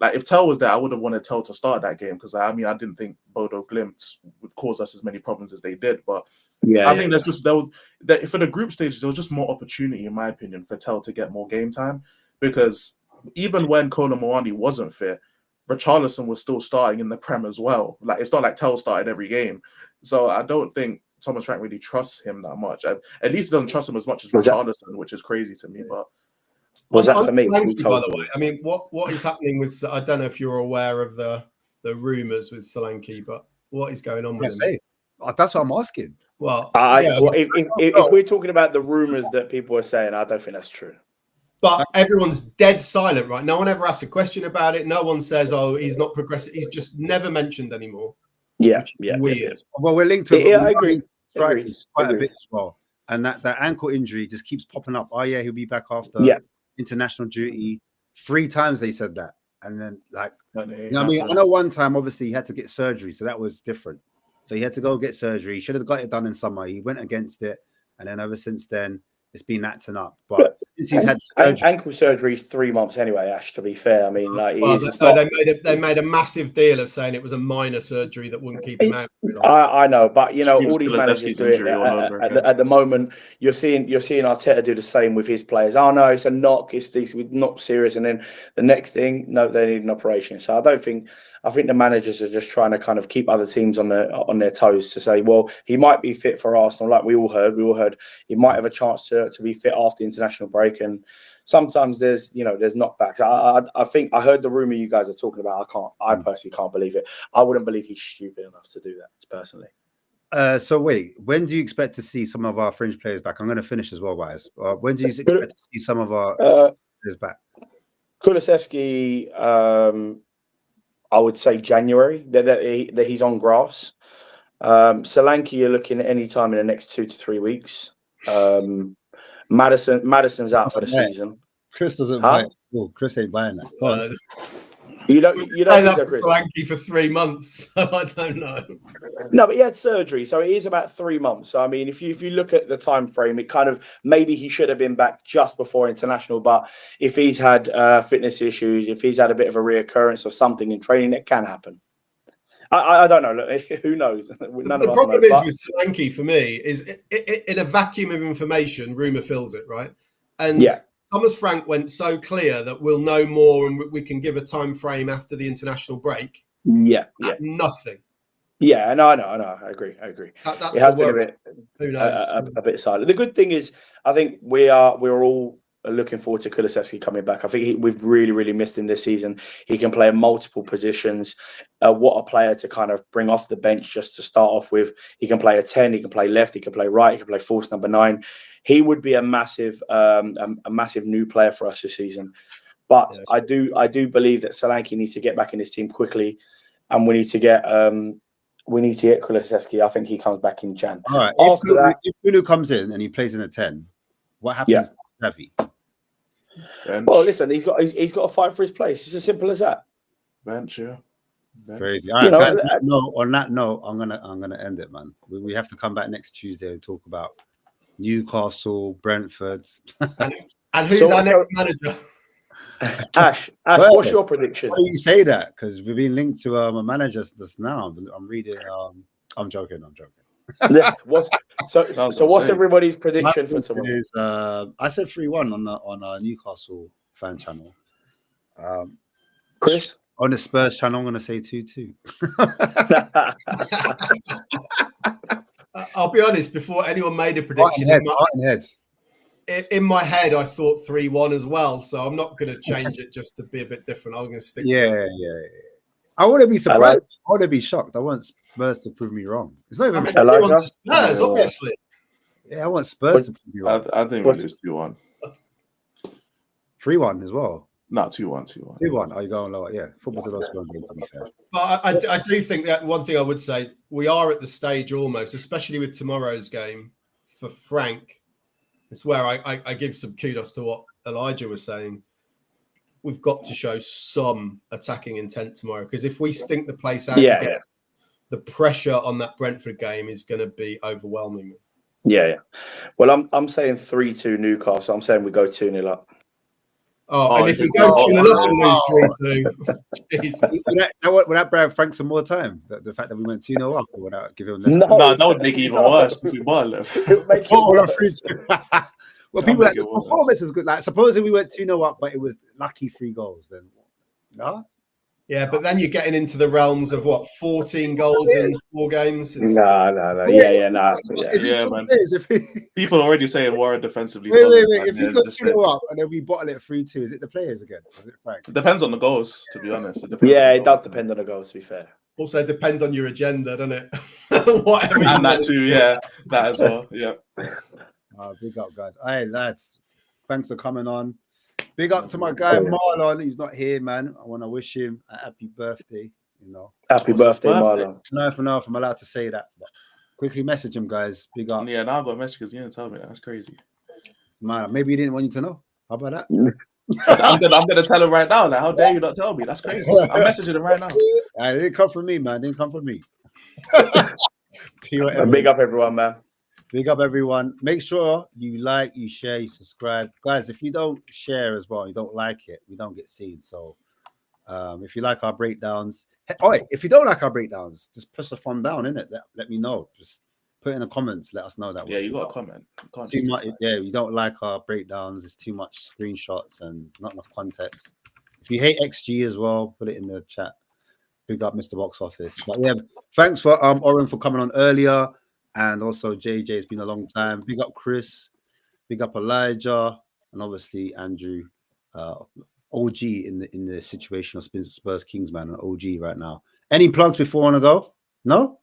If Tel was there, I would have wanted Tel to start that game because I didn't think Bodo Glimt would cause us as many problems as they did. But I think there's just for the group stage, there was just more opportunity, in my opinion, for Tel to get more game time because even when Kolo Muani wasn't fit, Richarlison was still starting in the Prem as well. Like it's not like Tel started every game. So I don't think Thomas Frank really trusts him that much. At least he doesn't trust him as much as Richarlison, which is crazy to me. But was that for me? By the way, I mean, what is happening with? I don't know if you're aware of the rumours with Solanke, but what is going on with him? That's what I'm asking. Well, if we're talking about the rumours that people are saying, I don't think that's true. But everyone's dead silent, right? No one ever asks a question about it. No one says, "Oh, he's not progressing." He's just never mentioned anymore. Yeah, weird. Yeah. Well, we're linked to I agree. Quite a bit as well, and that ankle injury just keeps popping up. Oh yeah, he'll be back after international duty. 3 times they said that, and then I know one time obviously he had to get surgery, so that was different. So he had to go get surgery. He should have got it done in summer. He went against it, and then ever since then it's been acting up. But since he's had surgery, ankle surgery is 3 months anyway, Ash, to be fair. I mean, like they made a massive deal of saying it was a minor surgery that wouldn't keep him out. I know, but all these managers do it at the moment. You're seeing Arteta do the same with his players. Oh no, it's a knock. It's not serious, and then the next thing, no, they need an operation. So I think the managers are just trying to kind of keep other teams on their toes to say, well, he might be fit for Arsenal, like we all heard he might have a chance to be fit after the international break. And sometimes there's knockbacks. I think I heard the rumor you guys are talking about. I personally can't believe it. I wouldn't believe he's stupid enough to do that personally. So wait, when do you expect to see some of our fringe players back? I'm going to finish as well, guys. When do you expect to see some of our players back? Kulusevski, I would say January. That he's on grass. Solanke, you're looking at any time in the next 2 to 3 weeks. Madison's out for the season. Chris doesn't buy it. Well, Chris ain't buying that. You don't think so, Chris? Solanke for 3 months. So I don't know. No, but he had surgery, so it is about 3 months. So I mean, if you look at the time frame, it kind of maybe he should have been back just before international. But if he's had fitness issues, if he's had a bit of a reoccurrence of something in training, it can happen. I don't know. Look, who knows? The problem is with Solanke for me is in a vacuum of information, rumor fills it, right? And Thomas Frank went so clear that we'll know more and we can give a time frame after the international break. Yeah. Nothing. Yeah, no, I agree. That's It has the been worry. Who knows? a bit silent. The good thing is, I think we're all looking forward to Kulusevski coming back. I think we've really missed him this season. He can play in multiple positions. What a player to kind of bring off the bench just to start off with. He can play a 10, he can play left, he can play right, he can play false number 9. He would be a massive new player for us this season. But yeah. I do believe that Solanke needs to get back in his team quickly, and we need to get Kulusevski. I think he comes back in Jan. All right. If Kudus comes in and he plays in a 10, what happens to Xavi? Well, listen, he's got to fight for his place. It's as simple as that. Bench, yeah. Bench. Crazy. All right, guys. On that note, I'm gonna end it, man. We have to come back next Tuesday and talk about Newcastle, Brentford, and who's our next manager? Ash, what's your prediction? Why do you say that? Because we've been linked to a manager just now. I'm reading. I'm joking. What's everybody's prediction for tomorrow? I said 3-1 on our Newcastle fan channel. Chris? On the Spurs channel, I'm going to say 2-2. I'll be honest, before anyone made a prediction, in my head, I thought 3-1 as well. So I'm not going to change it just to be a bit different. I'm going to stick to it. Yeah. I want to be surprised. I want to be shocked. I want Spurs to prove me wrong. It's not even Spurs, obviously. Yeah, I want Spurs to prove me wrong. I think we'll lose 2-1. 3-1 as well. No, 2-1. 2-1. Are you going lower? Yeah, football's a low scoring game, to be fair. But I do think that one thing I would say, we are at the stage almost, especially with tomorrow's game, for Frank. It's where I give some kudos to what Elijah was saying. We've got to show some attacking intent tomorrow, because if we stink the place out, the pressure on that Brentford game is going to be overwhelming. Yeah. Well, I'm saying 3-2 Newcastle. I'm saying we go 2-0 up. And if we go 2-0 up and lose 3-2, would that brand Frank some more time? The fact that we went 2-0 up, or would that give him less? No, that would make it even worse if we won. Well, people like the performance is good. Like, supposing we went 2-0 up, but it was lucky 3 goals. Then, no. Yeah, but then you're getting into the realms of 14 goals in 4 games. No. Yeah, man. People already saying Warren defensively. Wait. If you go 2-0 up and then we bottle it 3-2, is it the players again? Is it Frank? It depends on the goals, to be honest. It does depend on the goals, to be fair. Also, it depends on your agenda, doesn't it? Whatever. And that too, that as well. Yeah. Big up, guys. Hey, lads. Thanks for coming on. Big up to my guy Marlon. He's not here, man. I want to wish him a happy birthday. Happy birthday, Marlon. Enough. I'm allowed to say that. But quickly message him, guys. Big up. Yeah, now I got a message because you didn't tell me that. That's crazy. Man, maybe he didn't want you to know. How about that? I'm gonna tell him right now. Like, how dare you not tell me? That's crazy. I'm messaging him right now. It didn't come from me, man. It didn't come from me. Big up, everyone, man. Big up, everyone. Make sure you like, you share, you subscribe. Guys, if you don't share as well, you don't like it, we don't get seen. So if you like our breakdowns, if you don't like our breakdowns, just push the thumb down, innit? Let me know. Just put in the comments, let us know that. Yeah, you got a comment. Too much, we don't like our breakdowns. There's too much screenshots and not enough context. If you hate XG as well, put it in the chat. Big up Mr. Box Office. But yeah, thanks for Oren for coming on earlier. And also JJ, it's been a long time. Big up Chris, big up Elijah, and obviously Andrew, OG in the situation of Spurs Kings, man, an OG right now. Any plugs before I want to go? No?